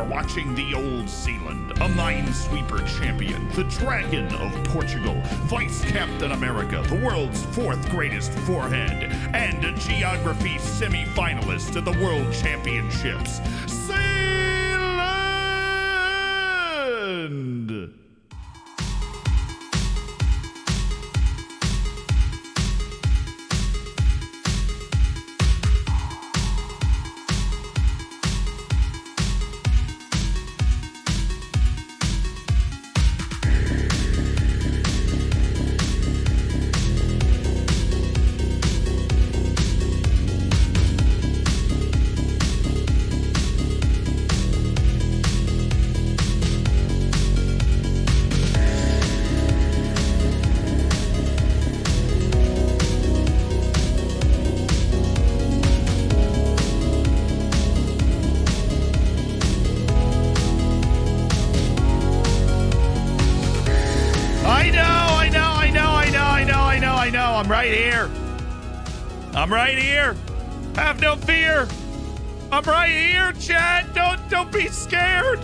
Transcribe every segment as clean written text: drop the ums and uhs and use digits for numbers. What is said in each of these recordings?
watching the Old Zealand, a minesweeper champion, the Dragon of Portugal, Vice Captain America, the world's fourth greatest forehead, and a geography semi-finalist at the World Championships, Zealand! I'm right here. I'm right here. Have no fear. I'm right here, chat. Don't be scared.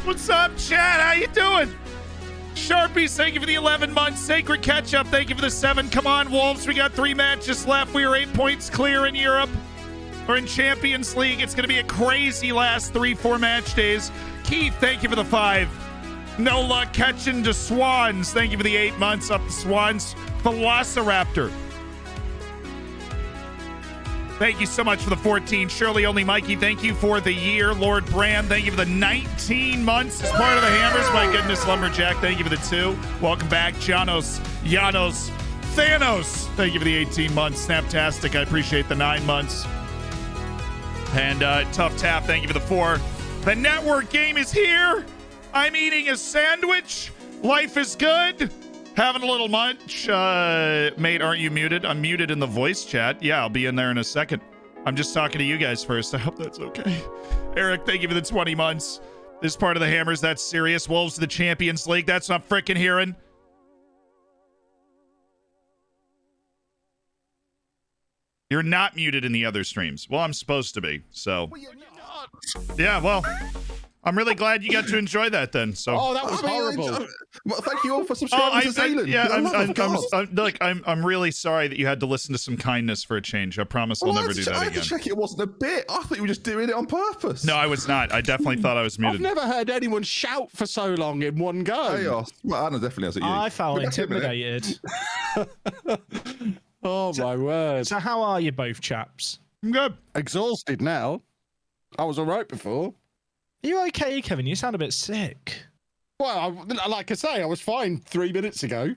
What's up, chat? How you doing? Sharpies, thank you for the 11 months. Sacred Ketchup, thank you for the 7. Come on, Wolves. We got 3 matches left. We are 8 points clear in Europe. We're in Champions League. It's going to be a crazy last 3-4 match days. Keith, thank you for the 5. No luck catching the Swans. Thank you for the 8 months up the Swans. Velociraptor. Thank you so much for the 14. Shirley Only Mikey, thank you for the year. Lord Brand, thank you for the 19 months as part of the Hammers. My goodness, Lumberjack, thank you for the 2. Welcome back, Janos, Thanos. Thank you for the 18 months. Snaptastic, I appreciate the 9 months. And Tough Tap, thank you for the 4. The network game is here. I'm eating a sandwich. Life is good. Having a little munch. Mate, aren't you muted? I'm muted in the voice chat. Yeah, I'll be in there in a second. I'm just talking to you guys first. I hope that's okay. Eric, thank you for the 20 months. This part of the Hammers, that's serious. Wolves to the Champions League. That's not freaking hearing. You're not muted in the other streams. Well, I'm supposed to be, so. Well, you're not. Yeah, well, I'm really glad you got to enjoy that then. So. Oh, that was horrible. Well, thank you all for subscribing to Zealand. Yeah, I'm really sorry that you had to listen to some kindness for a change. I promise I'll never do that again. I had to check it wasn't a bit. I thought you were just doing it on purpose. No, I was not. I definitely thought I was muted. I've never heard anyone shout for so long in one go. Chaos. Well, Anna definitely has it. I felt intimidated. Oh, my word. So how are you both, chaps? I'm good. Exhausted now. I was all right before. Are you okay, Kevin? You sound a bit sick. Well, like I say, I was fine 3 minutes ago.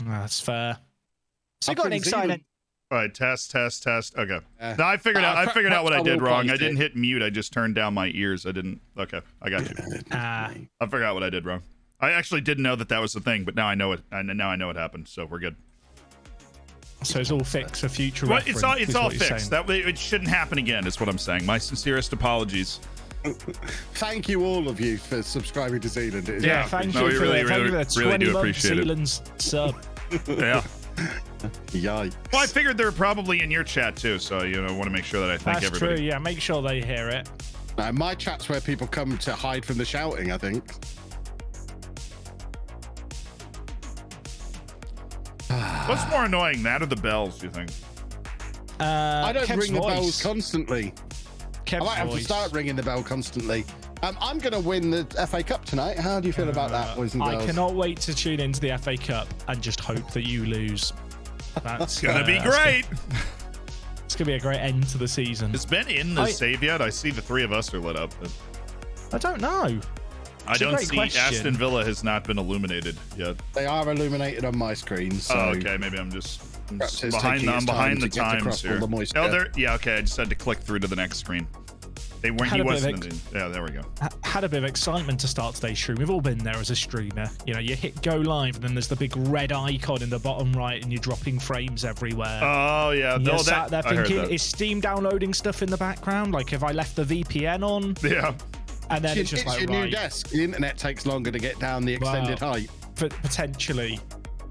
That's fair. So you got an exciting... All right, test. Okay. No, I figured out what I did wrong. I didn't hit mute. I just turned down my ears. I didn't. Okay, I got you. I figured out what I did wrong. I actually didn't know that was the thing, but now I know it. And now I know what happened. So we're good. So it's all fixed for future well, reference. It's all fixed. That way it shouldn't happen again. Is what I'm saying. My sincerest apologies. Thank you all of you for subscribing to Zealand. Thank you for the 20 month Zealand's sub. Yeah. Yikes. Well, I figured they're probably in your chat too, so want to make sure that I thank everybody. That's true. Yeah, make sure they hear it. My chat's where people come to hide from the shouting, I think. What's more annoying, that or the bells, do you think? I don't Kev's ring the bells constantly. Kev's I might have to start ringing the bell constantly. I'm going to win the FA Cup tonight. How do you feel about that, boys and girls? I cannot wait to tune into the FA Cup and just hope that you lose. That's going to be great. It's going to be a great end to the season. Has Ben in the save yet? I see the 3 of us are lit up. But... I don't know. I don't see Aston Villa has not been illuminated yet. They are illuminated on my screen. So okay, maybe I'm behind the times here. Okay, I just had to click through to the next screen. He wasn't. Yeah, there we go. Had a bit of excitement to start today's stream. We've all been there as a streamer. You hit go live, and then there's the big red icon in the bottom right, and you're dropping frames everywhere. Oh yeah, you're sat there thinking, is Steam downloading stuff in the background? Like, have I left the VPN on? Yeah. And then it's just like, your new desk. The internet takes longer to get down the extended height. Potentially.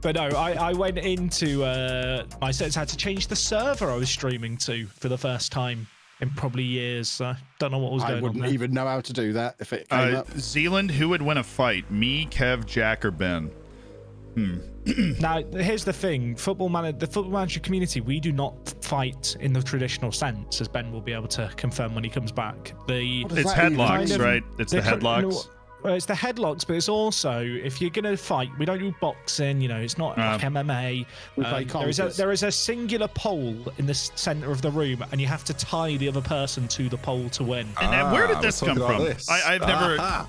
But no, I went into my settings. I had to change the server I was streaming to for the first time in probably years. So don't know what was going on. I wouldn't there. even know how to do that if it came up. Zealand, who would win a fight? Me, Kev, Jack, or Ben? Now, here's the thing. The Football Manager community, we do not fight in the traditional sense, as Ben will be able to confirm when he comes back. It's headlocks, right? It's the headlocks. Well, it's the headlocks, but it's also, if you're going to fight, we don't do boxing, you know, it's not like MMA. There is a singular pole in the center of the room, and you have to tie the other person to the pole to win. And where did this come from? I've never...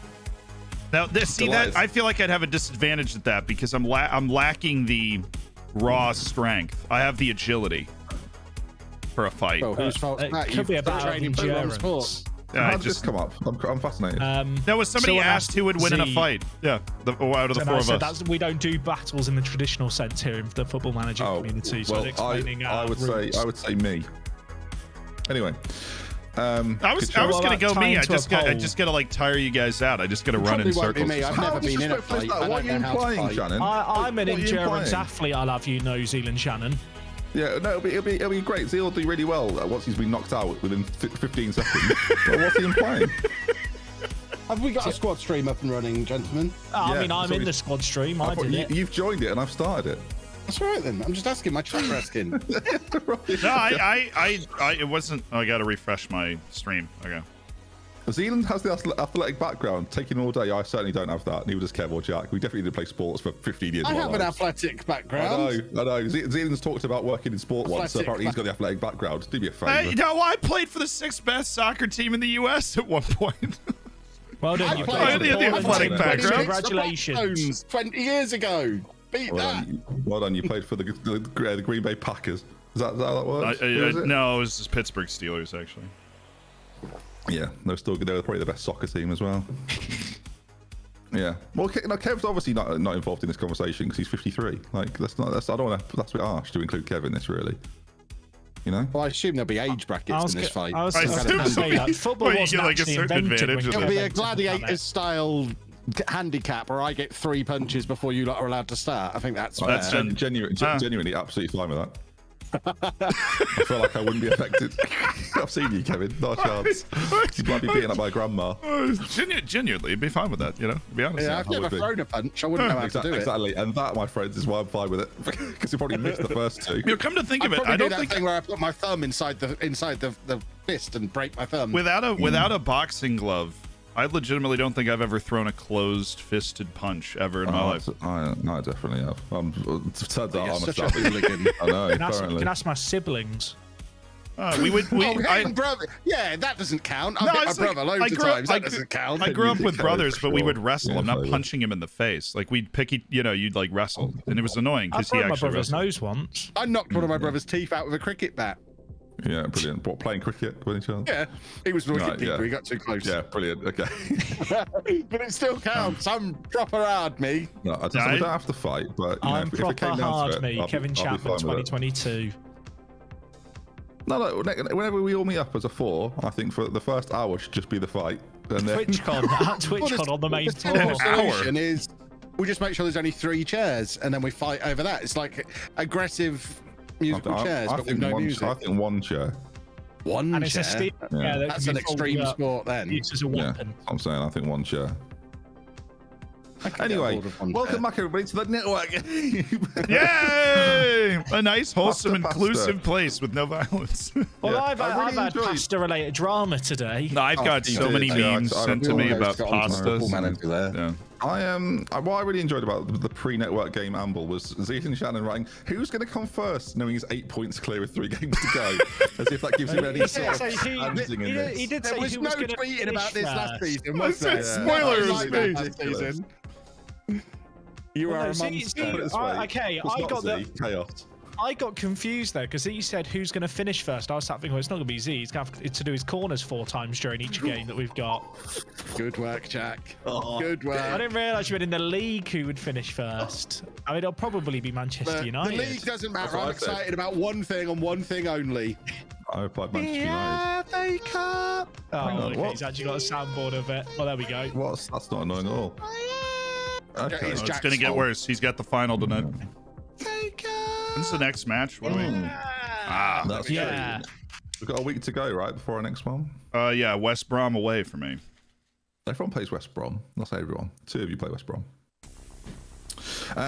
Now, I feel like I'd have a disadvantage at that because I'm lacking the raw strength. I have the agility for a fight. Oh, whose fault? It could be about endurance. How did this come up? I'm fascinated. There was somebody asked who would win in a fight. Yeah, out of the four of us. We don't do battles in the traditional sense here in the Football Manager community. So I would say me. Anyway. I was gonna go me. I just gotta like tire you guys out. I just gotta run in circles. Me. I've never been in a fight. What are you implying, Shannon? I'm an endurance athlete. I'll have you know, Zealand Shannon. Yeah, no, it'll be great. Zeal will do really well once he's been knocked out within 15 seconds. Well, what's he implying? Have we got a squad stream up and running, gentlemen? I mean, I'm in the squad stream. I did it. You've joined it, and I've started it. That's right then. I'm just asking. My chat's asking. No, it wasn't. I got to refresh my stream. Okay. Zealand has the athletic background. Taking all day, I certainly don't have that. Neither does Kev or Jack. We definitely did play sports for 15 years. I have an athletic background. I know. Zealand's talked about working in sport once, so apparently he's got the athletic background. Do me a favour. I played for the 6th best soccer team in the U.S. at one point. Well done. You played the athletic background. Congratulations. 20 years ago. Beat that. Well done. You played for the Green Bay Packers. Is that how that works? No, it was just Pittsburgh Steelers, actually. Yeah, they were probably the best soccer team as well. Yeah. Well, Kev's obviously not involved in this conversation because he's 53. Like, that's a bit harsh to include Kev in this, really. You know? Well, I assume there'll be age brackets in this fight. I was going to say that. Football wasn't actually invented. It'll be a gladiator-style handicap where I get 3 punches before you lot are allowed to start. I think that's fair. That's genuinely absolutely fine with that. I feel like I wouldn't be affected. I've seen you, Kevin. Not a chance. You might be beaten up by grandma. Genuinely, you'd be fine with that, you know, to be honest. Yeah, I've never thrown a punch. I wouldn't know how to do it. Exactly. And that, my friends, is why I'm fine with it. Because you probably missed the first 2. You come to think of it, I don't think where I put my thumb inside the fist and break my thumb. Without a boxing glove, I legitimately don't think I've ever thrown a closed-fisted punch ever in my life. I definitely have. Turns out I'm a such a hooligan. I know. You can ask my siblings. Brother. Yeah, that doesn't count. I've hit my brother loads of times. That doesn't count. I grew up with brothers, but we would wrestle. I'm not punching him in the face. Like, we'd pick, you'd like wrestle. And it was annoying because he actually my brother's wrestled. nose once. I knocked one of my brother's teeth out with a cricket bat. Yeah, brilliant. What, playing cricket by any chance? Yeah, he was wicket keeper. He got too close. Yeah, brilliant. Okay. But it still counts. I'm proper hard, me. No, I don't have to fight, but I'm if it proper came down hard, to it, me. Kevin Chapman, 2022. No, whenever we all meet up as a 4, I think for the first hour should just be the fight. And then... TwitchCon on the main floor. The solution is we just make sure there's only 3 chairs and then we fight over that. It's like aggressive musical chairs, but with no music. I think 1 chair. One and chair? It's a that's an extreme sport then. Used as a weapon. Yeah, I'm saying I think 1 chair. Anyway, welcome back everybody to the network. Yay! A nice, wholesome, inclusive place with no violence. Well, I've had pasta-related drama today. No, I've got so many memes sent to me about pastas. Yeah. What I really enjoyed about the pre-network game Amble was Zealand and Shannon writing, "Who's going to come first?" knowing he's 8 points clear with 3 games to go, as if that gives him any sort of standing in this. He did say there was no tweeting about this last season, was there? Spoilers, last season. You are a monster. Okay, chaos. I got confused though because he said who's going to finish first. I was thinking, well, it's not going to be Z. He's going to have to do his corners 4 times during each game that we've got. Good work, Jack. Good work. I didn't realise you were in the league who would finish first. I mean, it'll probably be Manchester United. The league doesn't matter. I'm excited about one thing and one thing only. I replied Manchester United. FA Cup. Oh, okay, he's actually got a soundboard of it. Well, there we go. That's not annoying at all. Okay. It's going to get worse. He's got the final tonight. When's the next match? What do we? That's yeah. true. We've got a week to go, right, before our next one? Yeah, West Brom away for me. Everyone plays West Brom. Not say everyone. 2 of you play West Brom.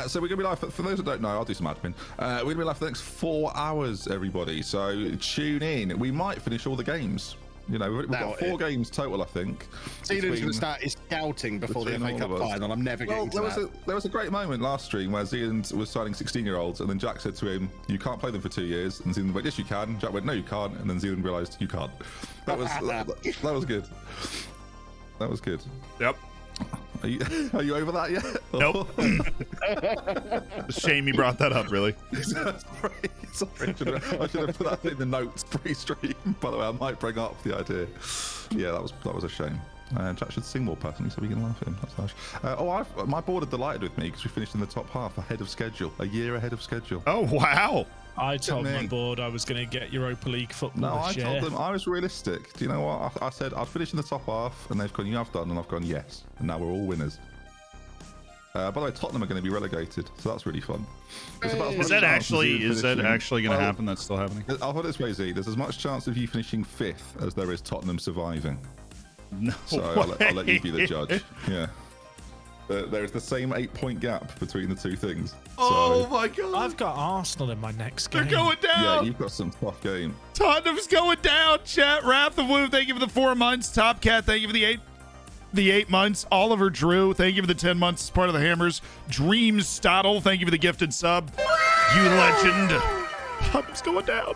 So we're going to be live, for those that don't know, I'll do some admin. We're going to be live for the next 4 hours, everybody. So tune in. We might finish all the games. You know, we've got 4 games total, I think. Zealand's going to start his scouting before the FA Cup final. I'm never getting to that. There was a great moment last stream where Zealand was signing 16-year-olds, and then Jack said to him, "You can't play them for 2 years." And Zealand went, "Yes, you can." Jack went, "No, you can't." And then Zealand realised, "You can't." That was that was good. That was good. Yep. Are you over that yet? Nope. Shame you brought that up, really. Sorry. I should have put that in the notes pre-stream. By the way, I might bring up the idea. Yeah, that was a shame. Jack should sing more personally so we can laugh at him. That's nice. My board are delighted with me because we finished in the top half ahead of schedule, a year ahead of schedule. Oh, wow. I told my board I was going to get Europa League football No, this year. told them I was realistic. Do you know what? I said I'd finish in the top half, and they've gone, "You have done," and I've gone, "Yes." And now we're all winners. By the way, Tottenham are going to be relegated, so that's really fun. Is that actually going to happen? That's still happening? I'll put it this way, Z. There's as much chance of you finishing 5th as there is Tottenham surviving. No So I'll let you be the judge. Yeah. There's the same 8-point gap between the two things. Oh my god! I've got Arsenal in my next game. They're going down. Yeah, you've got some tough game. Tottenham's going down. Chat. Wrath of Woo, thank you for the 4 months. Top Cat, thank you for the 8 months. Oliver Drew, thank you for the 10 months as part of the Hammers. Dream Stottle, thank you for the gifted sub. You legend. Tottenham's going down.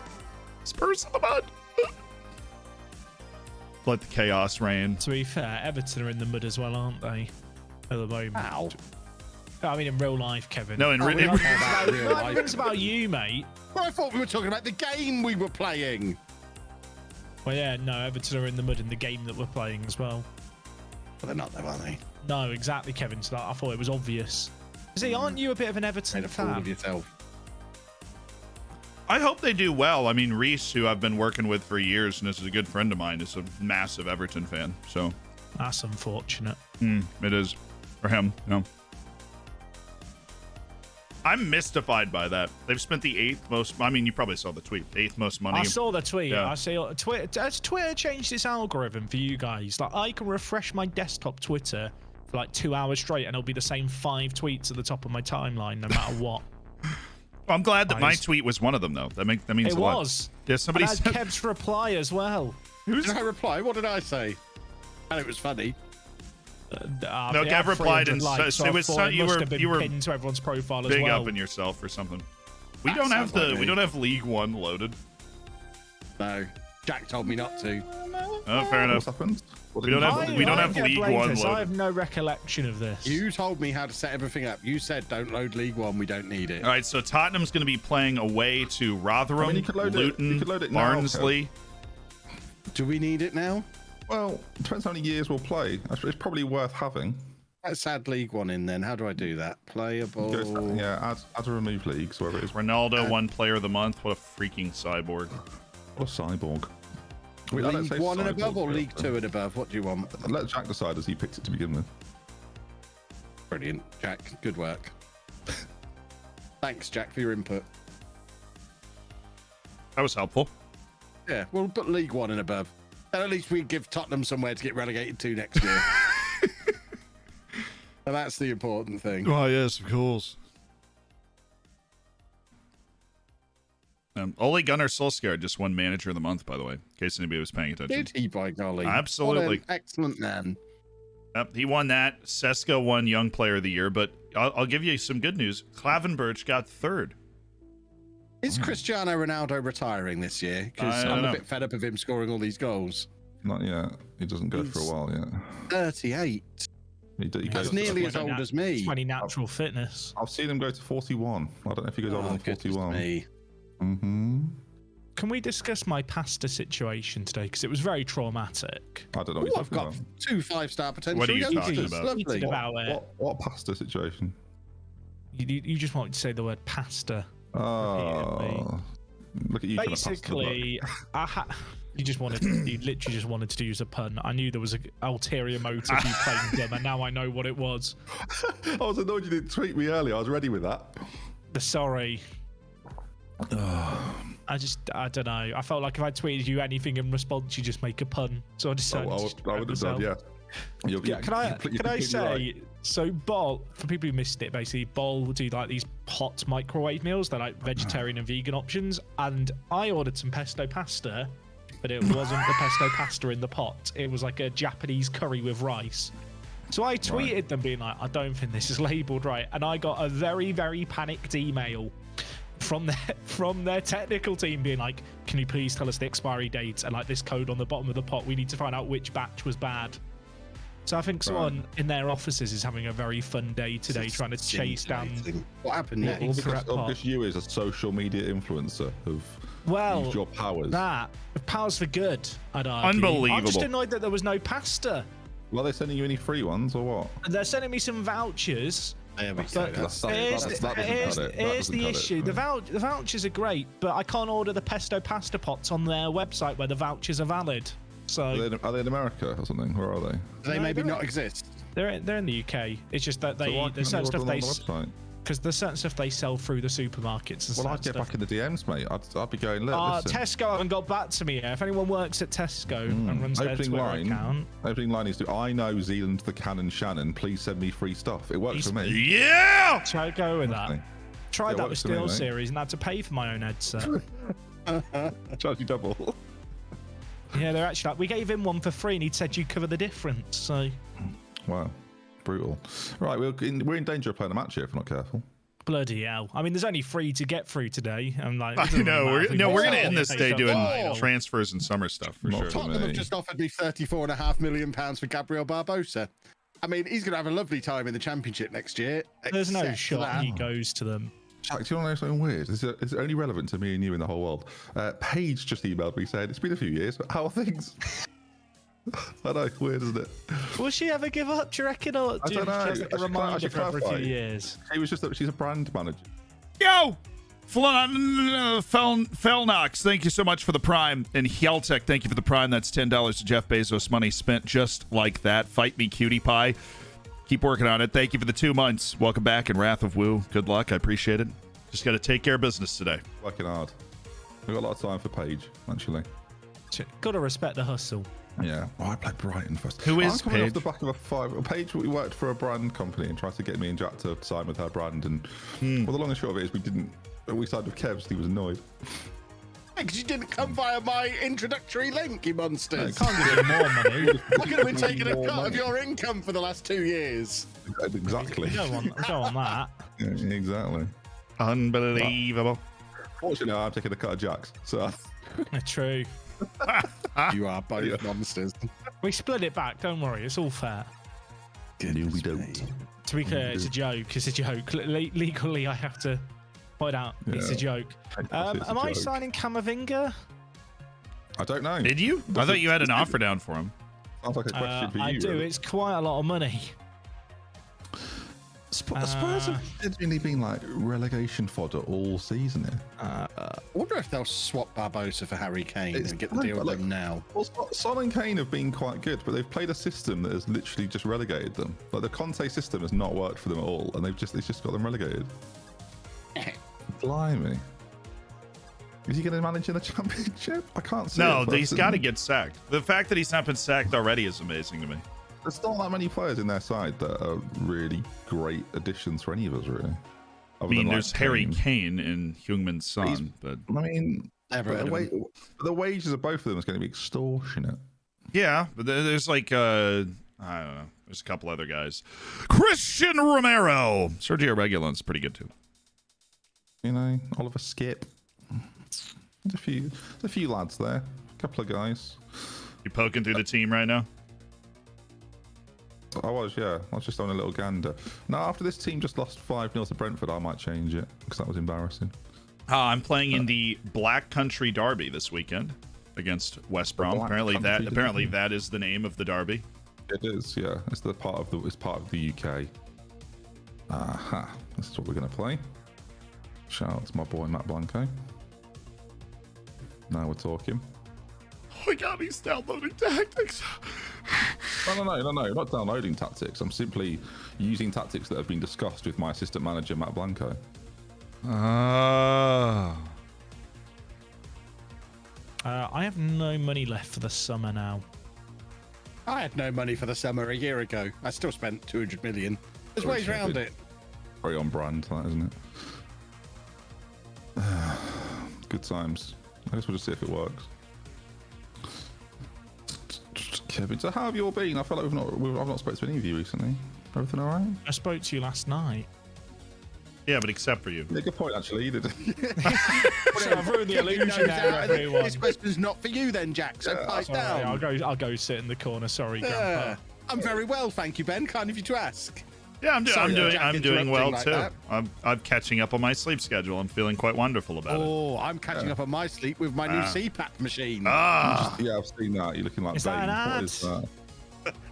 Spurs in the mud. Let the chaos reign. To be fair, Everton are in the mud as well, aren't they? At the moment. Ow. I mean, in real life, Kevin. No, in real life. It's about you, mate. Well, I thought we were talking about the game we were playing. Well, yeah, no, Everton are in the mud in the game that we're playing as well. Well, they're not, though, are they? No, exactly, Kevin. So I thought it was obvious. See, aren't you a bit of an Everton Made a fool fan? of yourself. I hope they do well. I mean, Reese, who I've been working with for years, and is a good friend of mine, is a massive Everton fan. So that's unfortunate. It is for him. No, I'm mystified by that. They've spent the 8th most. I mean, you probably saw the tweet. 8th most money. I saw the tweet. Yeah. I see. Has Twitter changed its algorithm for you guys? Like, I can refresh my desktop Twitter for like 2 hours straight, and it'll be the same 5 tweets at the top of my timeline, no matter what. Well, I'm glad that my tweet was one of them, though. That means it a lot. was. Yeah, somebody said Kev's reply as well. Did I reply? What did I say? And it was funny. No, Kev replied and so it was you were pinned to everyone's profile as big well. up in yourself or something. We don't have League One loaded. No, Jack told me not to. Oh, fair enough. What's happened? We don't have League One loaded. I have no recollection of this. You told me how to set everything up. You said don't load League One. We don't need it. All right, so Tottenham's going to be playing away to Rotherham, Luton, Barnsley. Do we need it now? Well, it depends how many years we'll play. It's probably worth having. Let's add League One in then. How do I do that? Playable. Yeah, add a remove leagues, wherever it is. Ronaldo, 1 player of the month. What a freaking cyborg. What a cyborg. League 1 and above or League 2 and above? What do you want? Let Jack decide as he picked it to begin with. Brilliant, Jack. Good work. Thanks, Jack, for your input. That was helpful. Yeah, we'll put League 1 and above. And at least we give Tottenham somewhere to get relegated to next year. And that's the important thing. Oh, yes, of course. Ole Gunnar Solskjaer just won Manager of the Month, by the way, in case anybody was paying attention. Did he, by golly? Absolutely. What an excellent man. Yep, he won that. Seska won Young Player of the Year, but I'll give you some good news. Klavenberch got 3rd. Is Cristiano Ronaldo retiring this year? Because I'm a bit fed up of him scoring all these goals. Not yet. He doesn't go for a while yet. 38. That's nearly as old as me. 20 natural fitness. I've seen him go to 41. I don't know if he goes older than 41. Me. Can we discuss my pasta situation today? Because it was very traumatic. I don't know what you're I've talking got about. 2 5-star potential. What are you talking youngsters. about? Lovely. What pasta situation? You just want to say the word pasta. Oh, look at you. Basically, you literally just wanted to use a pun. I knew there was an ulterior motive you playing dumb, and now I know what it was. I was annoyed you didn't tweet me earlier. I was ready with that. Sorry. I don't know. I felt like if I tweeted you anything in response, you just make a pun. So I decided I would have done, yeah. Can I say, right. So Bol, for people who missed it, basically Bol will do like these hot microwave meals. They're like vegetarian and vegan options. And I ordered some pesto pasta, but it wasn't the pesto pasta in the pot. It was like a Japanese curry with rice. So I tweeted them being like, I don't think this is labeled right. And I got a very, very panicked email from their technical team being like, can you please tell us the expiry date and like this code on the bottom of the pot? We need to find out which batch was bad. So I think someone in their offices is having a very fun day today, trying to chase down what happened next. Because you as a social media influencer have used your powers. Powers for good, I'd argue. Unbelievable. I'm just annoyed that there was no pasta. Well, are they sending you any free ones or what? And they're sending me some vouchers. Here's the issue. The vouchers are great, but I can't order the pesto pasta pots on their website where the vouchers are valid. So are they in America or something? Where are they? Do they maybe not exist? They're in the UK. It's just that there's certain stuff because there's certain stuff they sell through the supermarkets. And I'd get back in the DMs, mate. I'd be going, look, listen. Tesco haven't got back to me yet. If anyone works at Tesco and runs their Twitter account. Opening line is, I know Zealand, the Cannon Shannon. Please send me free stuff. It works for me. Yeah! Try to go with that. Tried that with Steel Series and had to pay for my own headset. Charge you double. Yeah, they're actually like, we gave him one for free and he said you'd cover the difference. So, wow, brutal. Right, we're in danger of playing a match here if we're not careful. Bloody hell! I mean, there's only 3 to get through today. I'm like, I know. We're going to end this day doing transfers and summer stuff for sure. Tottenham have just offered me £34.5 million for Gabriel Barbosa. I mean, he's going to have a lovely time in the Championship next year. There's no shot he goes to them. Jack, do you want to know something weird? It's only relevant to me and you in the whole world. Paige just emailed me saying, it's been a few years, but how are things? I know, weird, isn't it? Will she ever give up, do you reckon? Or I don't know. She has like a reminder for every few years? She was just that she's a brand manager. Yo! Felnox, thank you so much for the Prime. And Hjeltek, thank you for the Prime. That's $10 to Jeff Bezos. Money spent just like that. Fight me, cutie pie. Keep working on it. Thank you for the 2 months. Welcome back in Wrath of Wu. Good luck. I appreciate it. Just got to take care of business today. Working hard. We've got a lot of time for Paige, actually. Got to respect the hustle. Yeah. Oh, I played Brighton first. Who is coming Paige? Off the back of a 5. Paige, we worked for a brand company and tried to get me and Jack to sign with her brand. And well, the long and short of it is we signed with Kev's. He was annoyed. Because you didn't come via my introductory link, you monsters. Can't give you more money. I could have been taking a cut of your income for the last 2 years. Exactly. We don't want that. Yeah, exactly. Unbelievable. Fortunately, I'm taking a cut of Jack's. So. True. You are both monsters. We split it back. Don't worry. It's all fair. No, we don't. To be clear, it's a joke. It's a joke. Legally, I have to point out it's a joke. Am I signing Camavinga? I don't know. Did you? I thought you had an offer down for him. Sounds like a question for you. I do. Really. It's quite a lot of money. Spurs have genuinely been like relegation fodder all season here. I wonder if they'll swap Barbosa for Harry Kane and get the deal with them now. Well, Son and Kane have been quite good, but they've played a system that has literally just relegated them. Like the Conte system has not worked for them at all, and it's just got them relegated. Blimey. Is he going to manage in the Championship? I can't see. No, he's got to get sacked. The fact that he's not been sacked already is amazing to me. There's not that many players in their side that are really great additions for any of us, really. I mean, there's Harry Kane and Heung-min Son, but I mean, the wages of both of them is going to be extortionate. Yeah, but there's like I don't know. There's a couple other guys. Christian Romero, Sergio Reguilon's pretty good too. You know, Oliver Skip. There's a few lads there. A couple of guys. You poking through the team right now? I was just on a little gander. Now, after this team just lost 5-0 to Brentford, I might change it because that was embarrassing. I'm playing in the Black Country Derby this weekend against West Brom. Apparently that is the name of the derby. It is, yeah. It's part of the UK. Aha. This is what we're gonna play. Shout out to my boy Matt Blanco. Now we're talking. Oh my god, he's downloading tactics. No, not downloading tactics. I'm simply using tactics that have been discussed with my assistant manager, Matt Blanco. I have no money left for the summer now. I had no money for the summer a year ago. I still spent 200 million. There's ways around it. Very on brand, that, isn't it? Good times. I guess we'll just see if it works. Kevin, so how have you all been? I feel like I've not spoken to any of you recently. Everything all right? I spoke to you last night. Yeah, but except for you. Yeah, good point, actually. So I've ruined the illusion there, everyone. This question's not for you then, Jack, so pipe down. I'll go sit in the corner. Sorry, Grandpa. I'm very well, thank you, Ben. Kind of you to ask. Yeah, I'm doing well like too. That. I'm catching up on my sleep schedule. I'm feeling quite wonderful about it. Oh, I'm catching up on my sleep with my new CPAP machine. Yeah, I've seen that. You're looking like Is that an ad? What is that?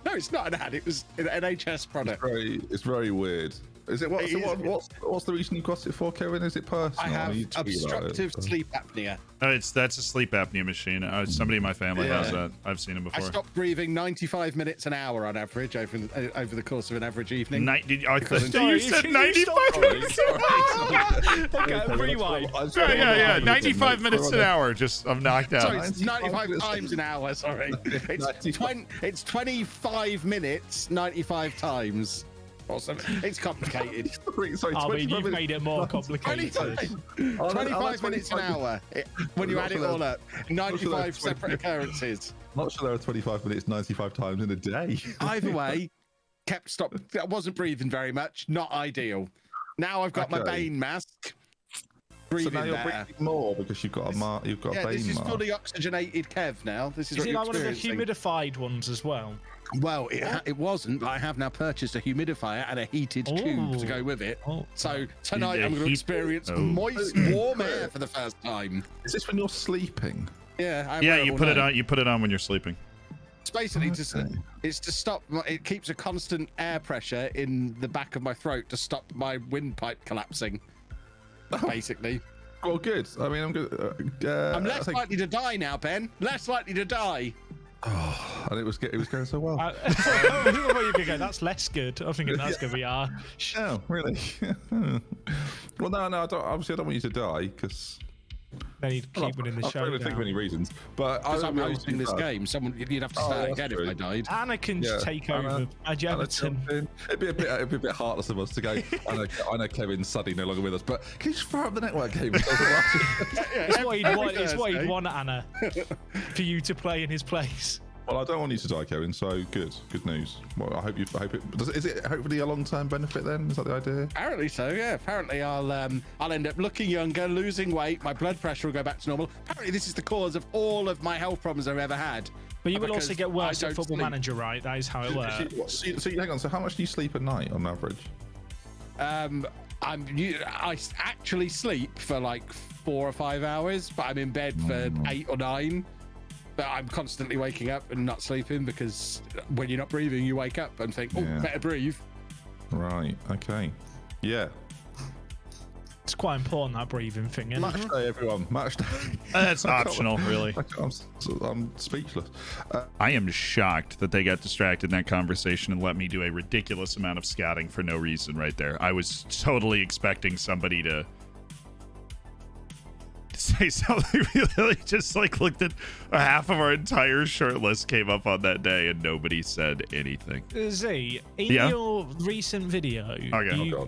No, it's not an ad. It was an NHS product. It's very weird. Is it what's the reason you got it for, Kevin? Is it personal? I have obstructive sleep apnea. No, that's a sleep apnea machine. Somebody in my family has that. I've seen it before. I stopped breathing 95 minutes an hour on average over the course of an average evening. You said 95 minutes an hour. Okay, rewind. Yeah. 95 minutes an hour. Just I'm knocked out. Sorry, it's 95 times an hour. Sorry, it's 25 minutes 95 times. Awesome. It's complicated. Sorry, you've made it more complicated. 25 minutes an hour when you add it all up. 95 separate occurrences. I'm not sure there are 25 minutes 95 times in a day. Either way, I wasn't breathing very much. Not ideal. Now I've got my Bane mask. So now you're breathing more because you've got a Bane mask. This is fully oxygenated Kev now. This is it like one of the humidified ones as well? Well, it wasn't, but I have now purchased a humidifier and a heated tube to go with it. So tonight I'm going to experience moist, warm air for the first time. Is this when you're sleeping? Yeah. You put it on. You put it on when you're sleeping. It's basically it's to stop. It keeps a constant air pressure in the back of my throat to stop my windpipe collapsing. Basically. Well, good. I mean, I'm good. I'm less likely to die now, Ben. Less likely to die. Oh, and it was going so well. That's less good. I'm thinking that's going to be harsh. Oh, really? Well, no, obviously I don't want you to die because. They need to keep winning the show. I don't think of any reasons, but I'm hosting this game. You'd have to start again if I died. Anna can take over. It'd be a bit heartless of us to go. I know Kevin's suddenly no longer with us, but can you just fire up the network game? It's what he'd want, Anna, for you to play in his place. Well, I don't want you to die, Kevin. So good news. Well, I hope it. Is it hopefully a long-term benefit then? Is that the idea? Apparently so. Yeah. Apparently I'll end up looking younger, losing weight. My blood pressure will go back to normal. Apparently this is the cause of all of my health problems I've ever had. But you will also get worse at Football Manager, right? That is how it works. So hang on. So how much do you sleep at night on average? I actually sleep for like 4 or 5 hours, but I'm in bed for 8 or 9. But I'm constantly waking up and not sleeping because when you're not breathing, you wake up and think, better breathe. Right. Okay. Yeah. It's quite important, that breathing thing, isn't Match day, everyone. Match day. That's optional, really. I'm speechless. I am shocked that they got distracted in that conversation and let me do a ridiculous amount of scouting for no reason right there. I was totally expecting somebody to say something. Really just like looked at half of our entire short list came up on that day and nobody said anything. Z, in your recent video,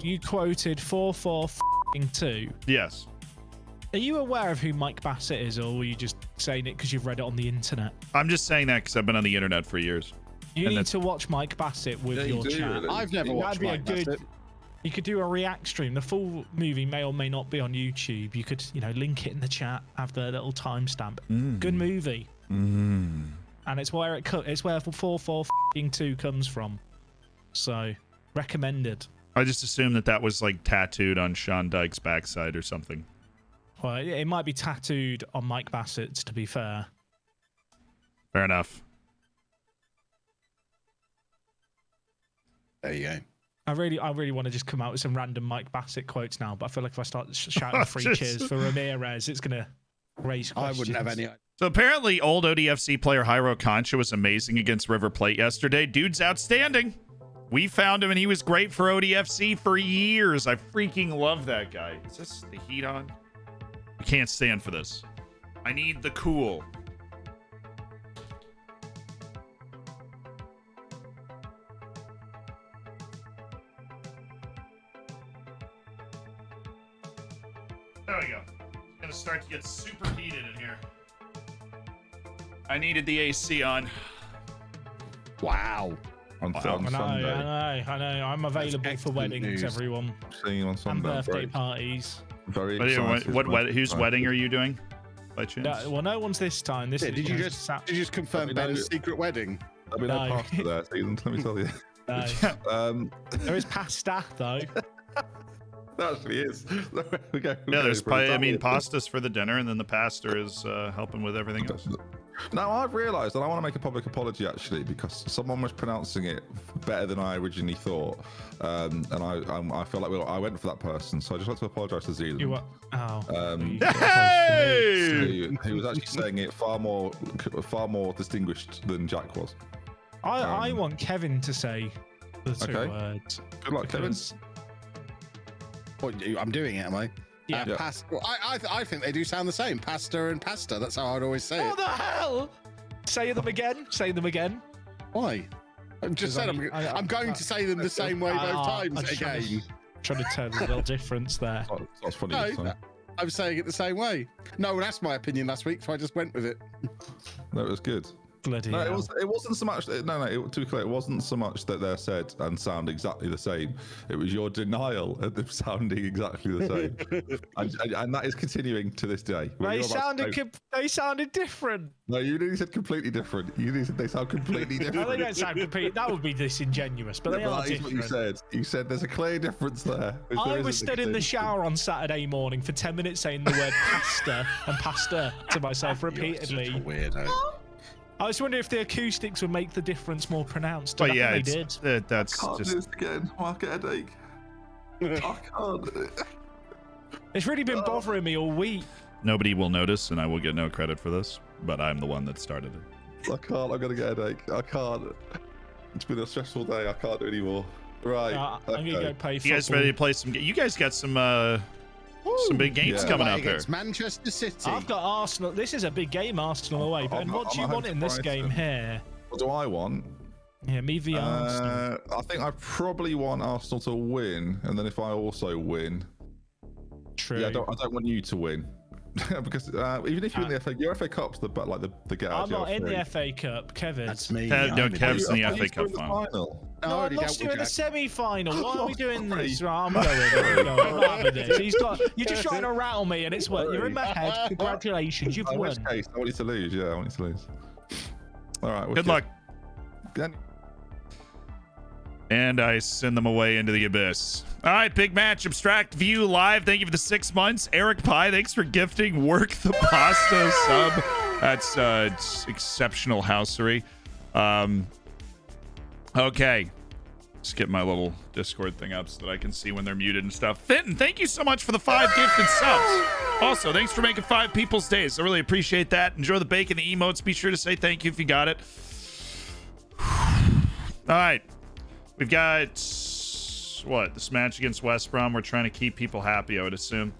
you quoted 442. Yes. Are you aware of who Mike Bassett is, or were you just saying it because you've read it on the internet? I'm just saying that because I've been on the internet for years. You need to watch Mike Bassett with your chat. Really. I've never watched Mike Bassett. You could do a react stream. The full movie may or may not be on YouTube. You could, link it in the chat, have the little timestamp. Good movie. And it's where 442 comes from. So, recommended. I just assumed that was like tattooed on Sean Dyke's backside or something. Well, it might be tattooed on Mike Bassett's, to be fair. Fair enough. There you go. I really want to just come out with some random Mike Bassett quotes now, but I feel like if I start shouting free cheers for Ramirez, it's going to raise questions. I wouldn't have any. So apparently old ODFC player Jairo Concha was amazing against River Plate yesterday. Dude's outstanding. We found him and he was great for ODFC for years. I freaking love that guy. Is this the heat on? I can't stand for this. I need the cool. There we go. It's gonna start to get super heated in here. I needed the AC on. Wow. On Sunday. I know. I'm available for weddings, everyone. Seeing you on Sunday. And birthday parties. Very excited. Whose wedding are you doing? By chance? No one's this time. Did you just confirm Ben's secret wedding? There'll be no pasta there, Stephen. Let me tell you. No. There is pasta though. There actually is. we go. There's pastas for the dinner, and then the pastor is helping with everything else. Now I've realised, and I want to make a public apology actually, because someone was pronouncing it better than I originally thought, and I feel like I went for that person, so I just like to apologise to Zealand. You what? He was actually saying it far more distinguished than Jack was. I want Kevin to say the two words. Good luck, Kevin. I'm doing it, am I? Yeah. Pasta. I think they do sound the same. Pasta and pasta. That's how I'd always say it. What the hell? Say them again. Say them again. Why? I've just said I'm going to say them the same way both times again. Trying to tell a little difference there. That's funny. No, I'm saying it the same way. No one asked my opinion last week, so I just went with it. No, it was good. Bloody no, hell. it wasn't so much. To be clear, it wasn't so much that they're said and sound exactly the same. It was your denial of them sounding exactly the same, and that is continuing to this day. They sounded different. No, you nearly said completely different. You nearly said they sound completely different. No, they don't sound completely. That would be disingenuous, but they are that is different. what you said. You said there's a clear difference there. I was stood in the shower on Saturday morning for 10 minutes saying the word pasta and pasta to myself repeatedly. You're such a weirdo. I was wondering if the acoustics would make the difference more pronounced. But yeah, they did. That's I can't just do this again. I'll get a headache. I can't. It's really been bothering me all week. Nobody will notice, and I will get no credit for this, but I'm the one that started it. I can't. I'm gonna get a headache. I can't. It's been a stressful day. I can't do anymore. Right. I'm gonna go play football. You guys ready to play some? You guys got some big games coming up here. It's Manchester City. I've got Arsenal. This is a big game, Arsenal away. And what do you want in this game here? What do I want? Yeah, me v Arsenal. I think I probably want Arsenal to win, and then if I also win, True. Yeah, I don't want you to win. Because even if you win the FA, your FA Cup's the get out. I'm not in the FA Cup, Kevin. That's me. Kev's in the FA Cup final. No, I lost you in the semi-final. Why are we doing this? Right, I'm going. I'm not with this. You're just trying to rattle me, and it's what you're in my head. Congratulations, you've won. I want you to lose. Yeah, I want you to lose. All right. Good luck. And I send them away into the abyss. All right, big match. Abstract View live. Thank you for the 6 months. Eric Pie, thanks for gifting. Work the Pasta sub. That's exceptional housery. Okay. Just get my little Discord thing up so that I can see when they're muted and stuff. Fenton, thank you so much for the 5 gifted subs. Also, thanks for making 5 people's days. I really appreciate that. Enjoy the bacon, the emotes. Be sure to say thank you if you got it. All right. We've got, this match against West Brom. We're trying to keep people happy, I would assume.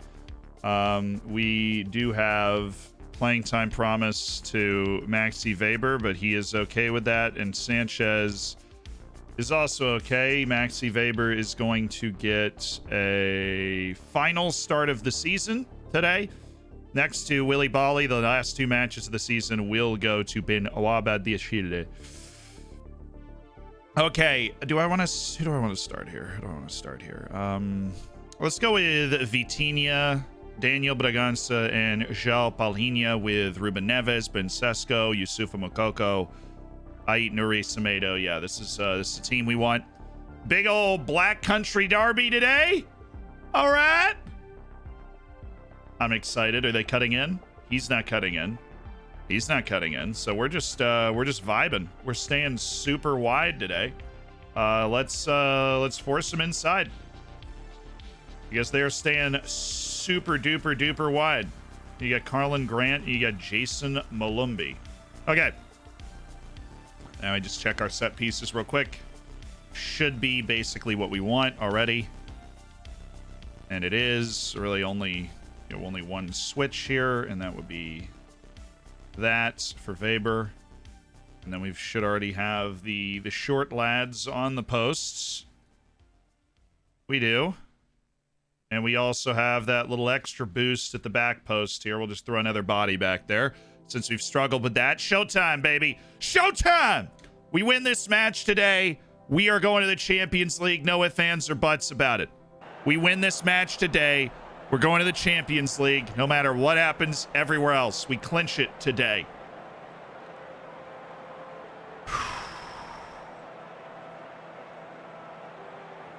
We do have playing time promise to Maxi Weber, but he is okay with that. And Sanchez is also okay. Maxi Weber is going to get a final start of the season today. Next to Willy Bali, the last 2 matches of the season will go to Ben Awabadiashile. Okay, who do I want to start here? Let's go with Vitinha, Daniel Bragança, and João Palhinha with Ruben Neves, Ben Sesko, Yusufa Mokoko, Ait Nuri Semedo. Yeah, this is the team we want. Big old Black Country Derby today. All right. I'm excited. Are they cutting in? He's not cutting in. He's not cutting in, so we're just vibing. We're staying super wide today. Let's force them inside. Because they are staying super duper wide. You got Carlin Grant, you got Jason Malumbi. Okay. Now I just check our set pieces real quick. Should be basically what we want already. And it is really only one switch here, and that would be that for Weber. And then we should already have the short lads on the posts. We do. And we also have that little extra boost at the back post here. We'll just throw another body back there since we've struggled with that. Showtime, baby. Showtime! We win this match today. We are going to the Champions League. No ifs, ands, or buts about it. We win this match today. We're going to the Champions League. No matter what happens everywhere else. We clinch it today.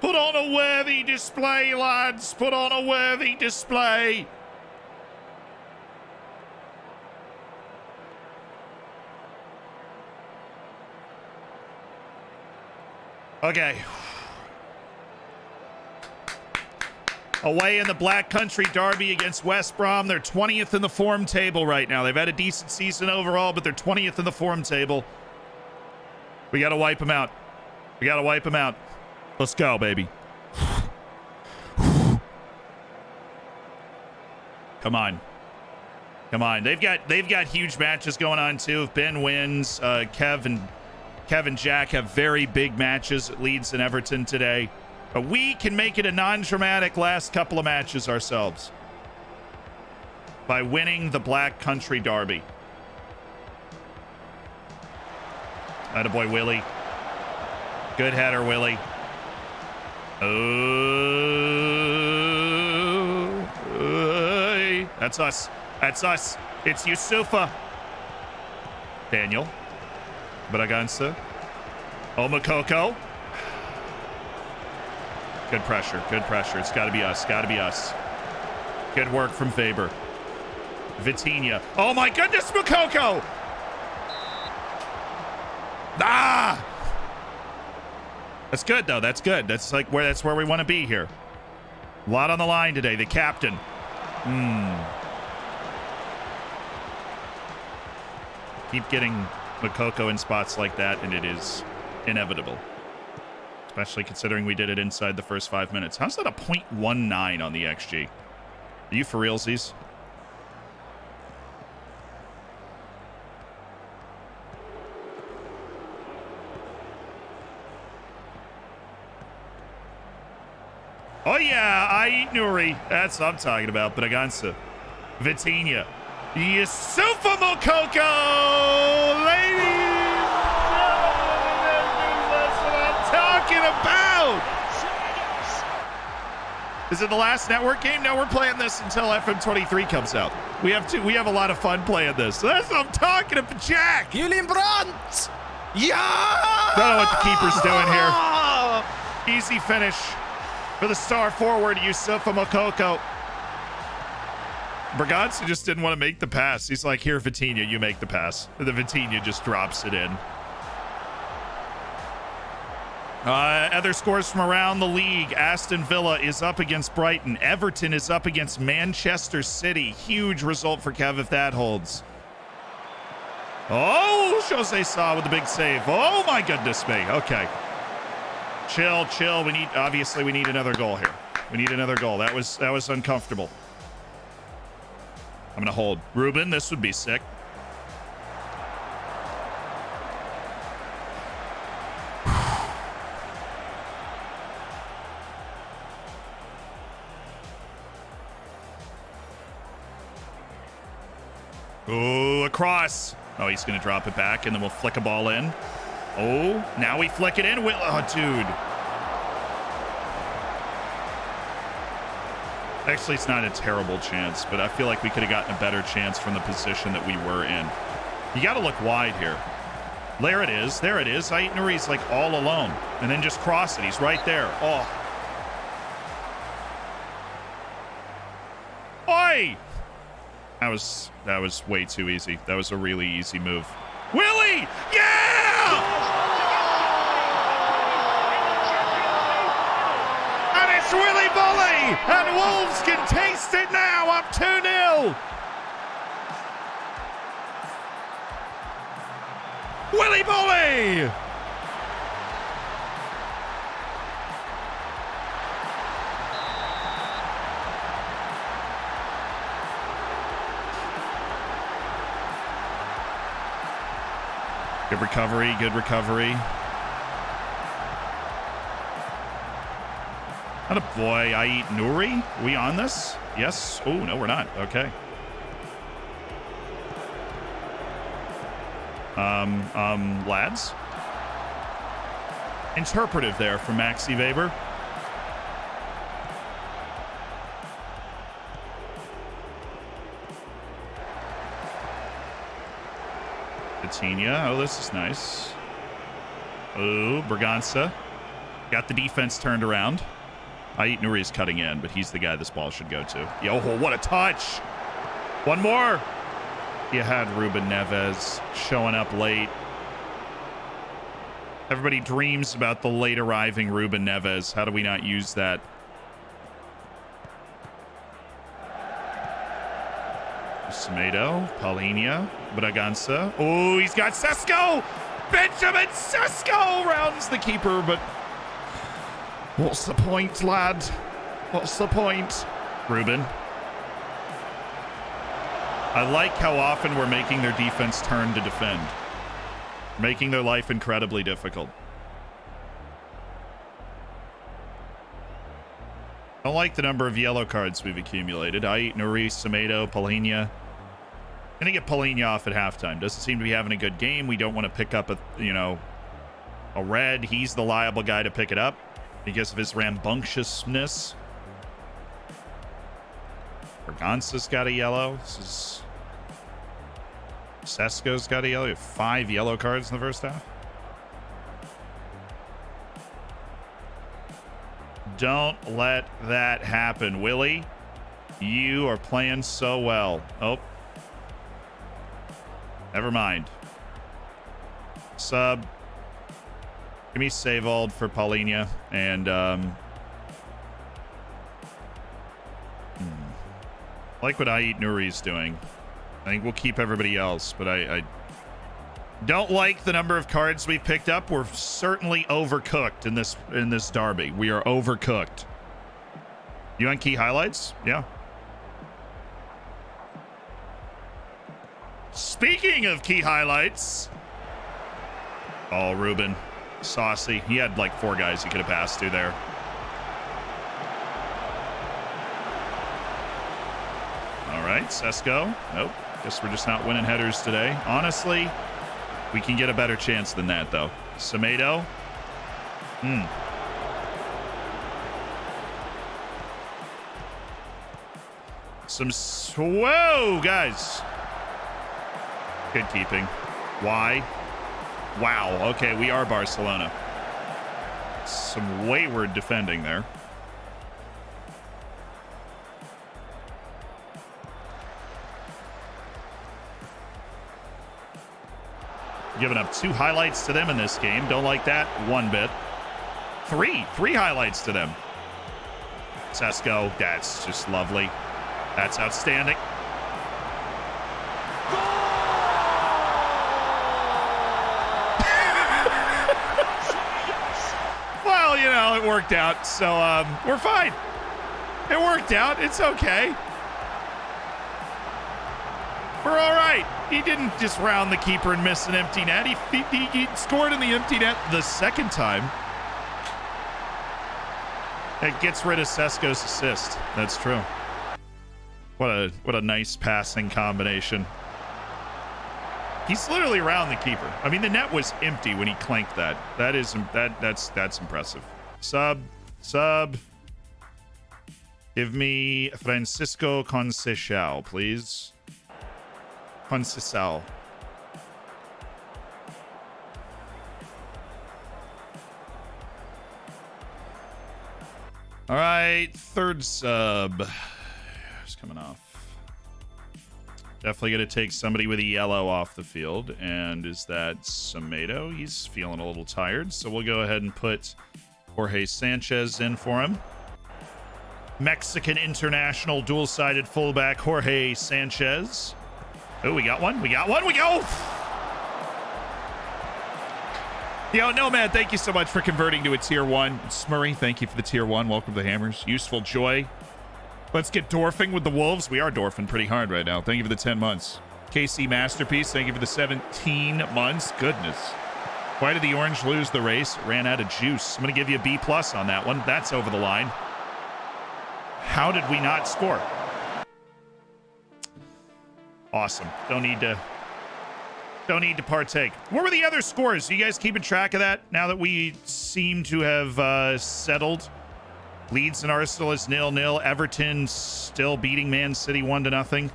Put on a worthy display, lads. Put on a worthy display. Okay. Away in the Black Country Derby against West Brom. They're 20th in the form table right now. They've had a decent season overall, but they're 20th in the form table. We got to wipe them out. We got to wipe them out. Let's go, baby. Come on. Come on. They've got huge matches going on too. If Ben wins, Kev and Jack have very big matches at Leeds and Everton today. But we can make it a non-dramatic last couple of matches ourselves by winning the Black Country Derby. Attaboy, Willie. Good header, Willie. That's us. That's us. It's Yusufa. Daniel. Braganza. Omakoko. Good pressure. Good pressure. It's got to be us. Got to be us. Good work from Faber. Vitinha. Oh my goodness, Makoko! Ah! That's good though. That's good. That's where we want to be here. A lot on the line today. The captain. Keep getting Makoko in spots like that, and it is inevitable. Especially considering we did it inside the first 5 minutes. How's that a 0.19 on the XG? Are you for realsies? Oh yeah, I eat Nuri. That's what I'm talking about. Braganza. Vitinha. Yusufa Mokoko! Ladies! That's what I'm talking about! Is it the last network game? No, we're playing this until FM23 comes out. We have a lot of fun playing this. That's what I'm talking about, Jack! Julian Brandt! Yeah! Don't know what the keeper's doing here. Easy finish for the star forward, Yusufa Mokoko. Braganza just didn't want to make the pass. He's like, here, Vitinha, you make the pass. And the Vitinha just drops it in. Other scores from around the league. Aston Villa is up against Brighton. Everton is up against Manchester City. Huge result for Kev if that holds. Oh, Jose Sa with the big save. Oh, my goodness me. Okay. Chill. We need another goal here. We need another goal. That was uncomfortable. I'm going to hold. Ruben, this would be sick. Oh, across. Oh, he's going to drop it back, and then we'll flick a ball in. Oh, now we flick it in. Oh, dude. Actually, it's not a terrible chance, but I feel like we could have gotten a better chance from the position that we were in. You got to look wide here. There it is. There it is. Ait Nouri's like all alone. And then just cross it. He's right there. Oh. Oi! That was way too easy. That was a really easy move. Willie! Yeah! And it's Willie Bolly! And Wolves can taste it now, up 2-0. Willie Bolly! Good recovery. Good recovery. Not a boy. I eat Nuri. Are we on this? Yes. Oh, no, we're not. Okay. Lads. Interpretive there from Maxi Weber. Coutinho. Oh, this is nice. Oh, Braganza. Got the defense turned around. Ait Nouri's cutting in, but he's the guy this ball should go to. Yo, what a touch. One more. You had Ruben Neves showing up late. Everybody dreams about the late arriving Ruben Neves. How do we not use that? Semedo, Paulinho, Braganza. Oh, he's got Sesko. Benjamin Sesko rounds the keeper, but what's the point, lad? What's the point? Ruben. I like how often we're making their defense turn to defend. Making their life incredibly difficult. I don't like the number of yellow cards we've accumulated. Ait, Nuri, Semedo, Paulinho. Gonna get Paulinho off at halftime. Doesn't seem to be having a good game. We don't want to pick up a red. He's the liable guy to pick it up because of his rambunctiousness. Berganza's got a yellow. Sesko's got a yellow. 5 yellow cards in the first half. Don't let that happen, Willie. You are playing so well. Oh. Never mind. Sub. Give me Savold for Paulinho. And, I like what Ait Nouri's doing. I think we'll keep everybody else, but I don't like the number of cards we've picked up. We're certainly overcooked in this derby. We are overcooked. You on key highlights? Yeah. Speaking of key highlights. Oh, Ruben. Saucy. He had like 4 guys he could have passed to there. All right, Sesko. Nope. Guess we're just not winning headers today. Honestly, we can get a better chance than that, though. Semedo. Whoa, guys. Good keeping. Why? Wow. Okay, we are Barcelona. Some wayward defending there. Giving up 2 highlights to them in this game. Don't like that one bit. 3 highlights to them. Sesko, that's just lovely. That's outstanding. Well, it worked out. So we're fine. It worked out. It's okay. We're all right. He didn't just round the keeper and miss an empty net. He scored in the empty net the second time. It gets rid of Sesko's assist. That's true. What a nice passing combination. He's literally around the keeper. I mean, the net was empty when he clanked that. That's impressive. Sub. Give me Francisco Conceição, please. Conceição. All right, third sub. Who's coming off? Definitely going to take somebody with a yellow off the field. And is that Semedo? He's feeling a little tired. So we'll go ahead and put Jorge Sanchez in for him. Mexican international dual-sided fullback Jorge Sanchez. Oh, we got one. We go. Yo, Nomad, thank you so much for converting to a tier 1. Smurry, thank you for the tier 1. Welcome to the Hammers. Useful Joy. Let's get dwarfing with the Wolves. We are dwarfing pretty hard right now. Thank you for the 10 months. KC Masterpiece, thank you for the 17 months. Goodness. Why did the orange lose the race? Ran out of juice. I'm going to give you a B+ on that one. That's over the line. How did we not score? Awesome. Don't need to partake. What were the other scores? Are you guys keeping track of that now that we seem to have settled? Leeds and Arsenal is 0-0. Everton still beating Man City 1-0.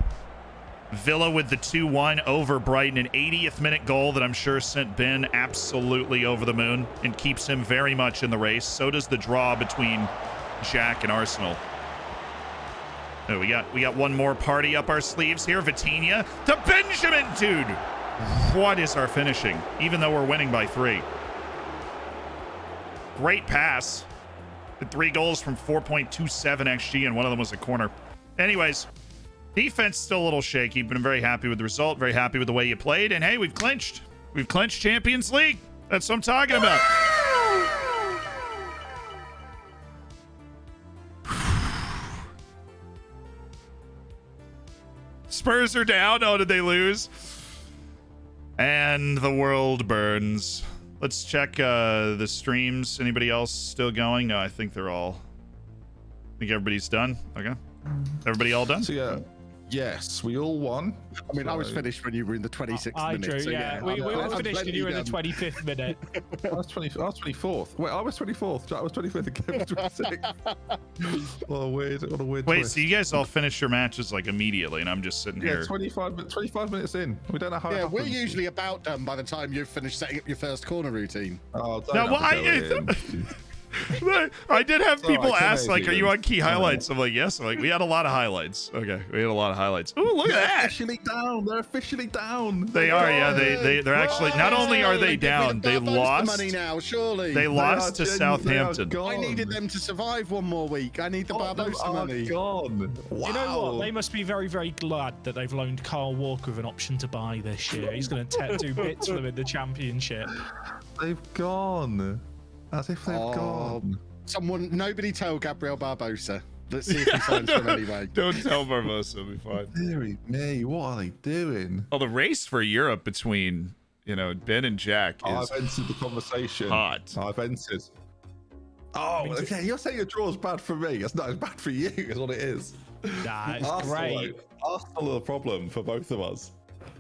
Villa with the 2-1 over Brighton, an 80th minute goal that I'm sure sent Ben absolutely over the moon and keeps him very much in the race. So does the draw between Jack and Arsenal. Oh, we got one more party up our sleeves here. Vitinha to Benjamin, dude. What is our finishing? Even though we're winning by 3. Great pass. The 3 goals from 4.27 XG, and one of them was a corner. Anyways, defense still a little shaky, but I'm very happy with the result. Very happy with the way you played. And hey, we've clinched. We've clinched Champions League. That's what I'm talking about. Spurs are down. Oh, did they lose? And the world burns. Let's check the streams. Anybody else still going? No, I think they're all... I think everybody's done. Okay. Everybody all done? So yeah, yes, we all won. I mean, I was finished when you were in the 26th I minute. drew, So yeah. We all finished and you were in the 25th minute. I was 24th. Wait, I was 24th. Jack was 25th and Kevin was 26th. What a weird Wait, twist. so you guys all finish your matches like immediately, and I'm just sitting Yeah, here. 25 minutes in. We don't know how it Yeah, we're happens. usually about done by the time you've finished setting up your first corner routine. Oh, don't No, well, have to go in. I did have It's people alright, ask, like, are you on key Alright. highlights? I'm like, yes. I'm like, we had a lot of highlights. Okay, we had a lot of highlights. Ooh, look at They're that. officially down. They're officially down. They are, yeah. They're actually, not only are they down, they lost. Money now, surely. They lost to Southampton. I needed them to survive one more week. I need the Barbosa money. Gone. Wow. You know what? They must be very, very glad that they've loaned Carl Walker with an option to buy this year. He's going to do bits for them in the Championship. They've gone. As if they've gone. Nobody tell Gabriel Barbosa. Let's see if he signs from anyway. Don't tell Barbosa, it'll be fine. Deary me, what are they doing? Well, the race for Europe between, Ben and Jack is I've entered the conversation. hot. I've entered. Oh, okay. You're saying a draw is bad for me. It's not as bad for you, is what it is. Nah, it's great. Arsenal are the problem for both of us.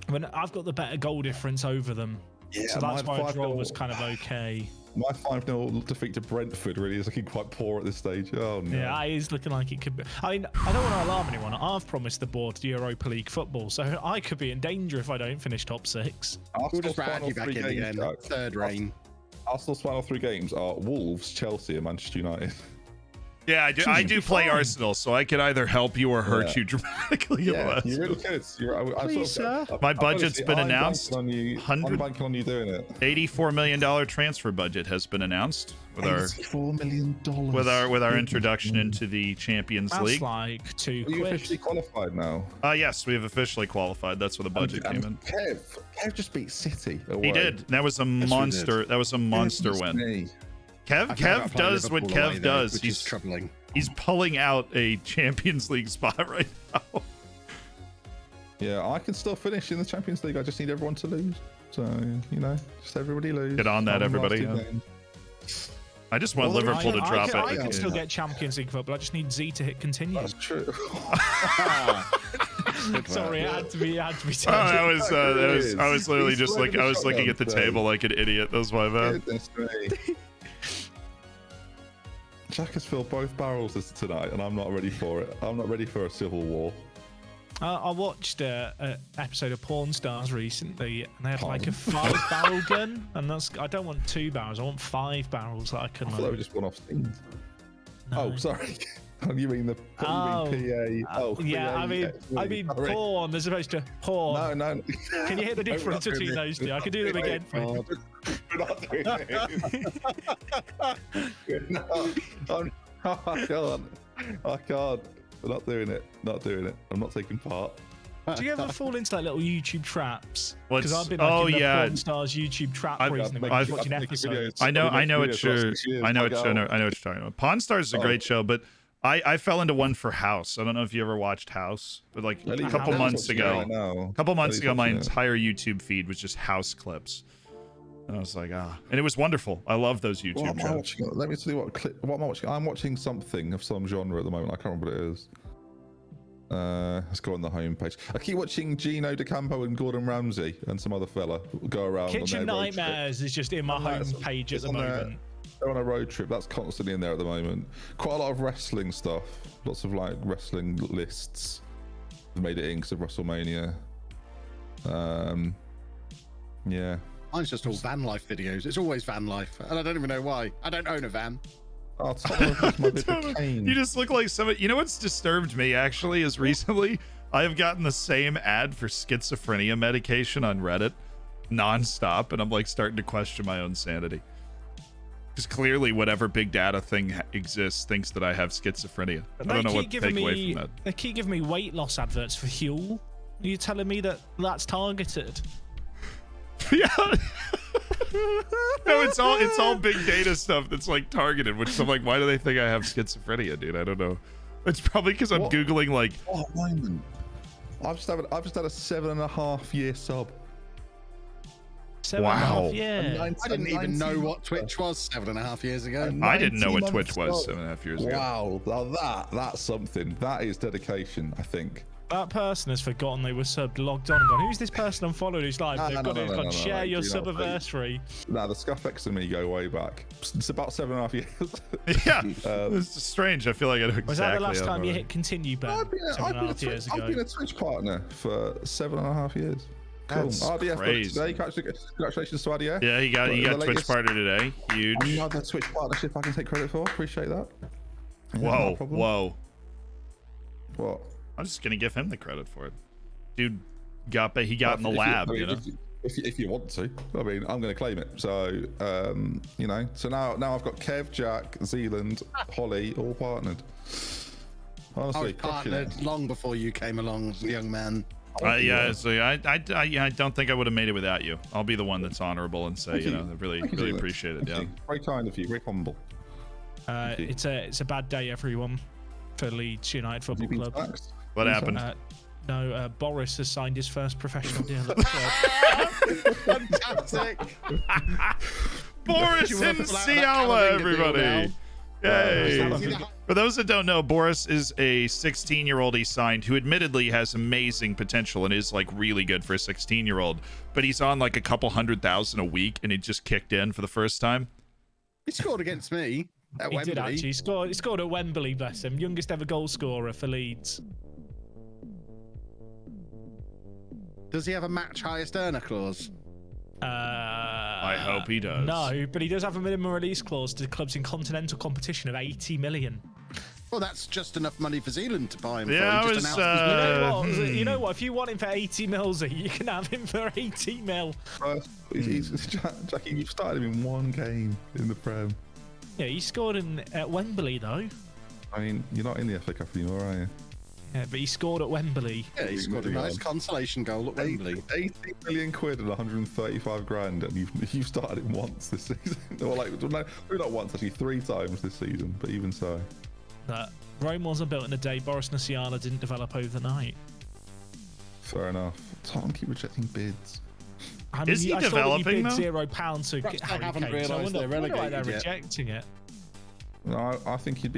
I mean, I've got the better goal difference over them. Yeah, so that's why a mine draw 5-0. was kind of okay. My 5-0 defeat to Brentford really is looking quite poor at this stage. Oh, no. Yeah, it is looking like it could be. I mean, I don't want to alarm anyone. I've promised the board Europa League football, so I could be in danger if I don't finish top 6. We'll just drag you back in again. Jack. Third reign. Arsenal's final 3 games are Wolves, Chelsea, and Manchester United. Yeah, I do play Arsenal, so I can either help you or hurt you dramatically. Yeah, you really could. Please, sir. My budget's been announced. I'm banking on you doing it. $84 million transfer budget has been announced with $84 million. with our introduction into the Champions That's League. like Are you £2. officially qualified now? Yes, we have officially qualified. That's where the budget came in. Kev just beat City away. He did. That was a monster. That was a monster Goodness win. me. Kev does what Kev does. Which is troubling. He's pulling out a Champions League spot right now. Yeah, I can still finish in the Champions League. I just need everyone to lose. So, just everybody lose. Get on that, everybody. I just want Liverpool to drop it. I can still get Champions League football. I just need Z to hit continue. That's true. Sorry, it had to be. I was literally just like, I was looking at the table like an idiot. That was my bad. Goodness me. Jack has filled both barrels tonight, and I'm not ready for it. I'm not ready for a civil war. I watched an episode of Porn Stars recently, and they had like a 5-barrel gun, and I don't want 2 barrels. I want 5 barrels that I can. I thought they were just one-off scenes. No. Oh, sorry. You mean the PA? Yeah, I mean porn as opposed to porn. No. Can you hear the difference between those two? I can do them again for you. We're not doing it. No, I can't. We're not doing it. I'm not taking part. Do you ever fall into like little YouTube traps? What's- Because I've been oh, in the yeah. Porn Stars YouTube trap I've- recently when I've- I was watching episodes. I know what you're Videos for us this year. I know what you're talking about. Pawn Stars is a great show, but I fell into one for House. I don't know if you ever watched House, but like a couple months ago, my entire YouTube feed was just House clips. And I was like, and it was wonderful. I love those YouTube shows. Let me tell you what am I watching? I'm watching something of some genre at the moment. I can't remember what it is. Let's go on the homepage. I keep watching Gino DeCampo and Gordon Ramsay and some other fella go around. Kitchen Nightmares is just in my homepage at the moment. They're on a road trip. That's constantly in there at the moment. Quite a lot of wrestling stuff. Lots of like wrestling lists. They've made it in because of WrestleMania. Yeah. Mine's just all van life videos. It's always van life, and I don't even know why. I don't own a van. Oh, you just look like somebody. You know what's disturbed me actually is recently I have gotten the same ad for schizophrenia medication on Reddit nonstop, and I'm like starting to question my own sanity. Because clearly, whatever big data thing exists thinks that I have schizophrenia. I don't know what to take away from that. They keep giving me weight loss adverts for Huel. Are you telling me that that's targeted? Yeah. No, it's all big data stuff that's like targeted, which I'm like, why do they think I have schizophrenia, dude? I don't know. It's probably because I'm Googling like. Oh, Lyman. I've just had a 7.5 year sub. 7.5 years. I didn't even know what Twitch was 7.5 years ago. I didn't know what Twitch was 7.5 years ago. Wow, now that's something. That is dedication, I think. That person has forgotten they were subbed, logged on, and gone, who's this person I'm following who's live? They've got to share your sub-anniversary. Nah, the Scuffex and me go way back. It's about 7.5 years. Yeah, it's strange. I feel like I know exactly. Was that the last time you hit continue, Ben? I've been a Twitch partner for 7.5 years. Cool. That's RDF crazy. Today. Congratulations to RDF. Yeah, you got Twitch partner today. Huge. Another Twitch partnership I can take credit for. Appreciate that. Yeah, whoa. What? I'm just gonna give him the credit for it. Dude got in the lab, you know. If you want to, I mean, I'm going to claim it. So, you know, so now I've got Kev, Jack, Zealand, Holly, all partnered. Honestly, I was partnered long before you came along, young man. Yeah, so I don't think I would have made it without you. I'll be the one that's honorable and say, I really appreciate it. Yeah, very kind of you, very humble. It's a bad day, everyone, for Leeds United Football Club. What happened? No, Boris has signed his first professional deal at the club. Fantastic. Boris in Ciala, everybody. Yay. For those that don't know, Boris is a 16-year-old he signed who admittedly has amazing potential and is like really good for a 16-year-old, but he's on like a couple 100,000 a week and he just kicked in for the first time. He scored against me at Wembley. Did actually. He scored at Wembley, bless him. Youngest ever goal scorer for Leeds. Does he have a match highest earner clause? I hope he does. No, but he does have a minimum release clause to clubs in continental competition of 80 million. Well, that's just enough money for Zealand to buy him. Yeah, you know what? If you want him for 80 mils, you can have him for 80 mil. Jackie, you've started him in one game in the Prem. Yeah, he scored at Wembley though. I mean, you're not in the FA Cup anymore, are you? Yeah, but he scored at Wembley. Yeah, he scored a nice consolation goal at Wembley. 80 million quid and 135 grand, and you've started him once this season. Or like, no, not once, actually 3 times this season, but even so. Rome wasn't built in a day. Boris Nasiala didn't develop overnight. Fair enough. Tottenham keep rejecting bids. I mean, is he developing though? £0 to Perhaps Harry they haven't Kane. realised they're relegated why they're yet. rejecting it. No, I think he'd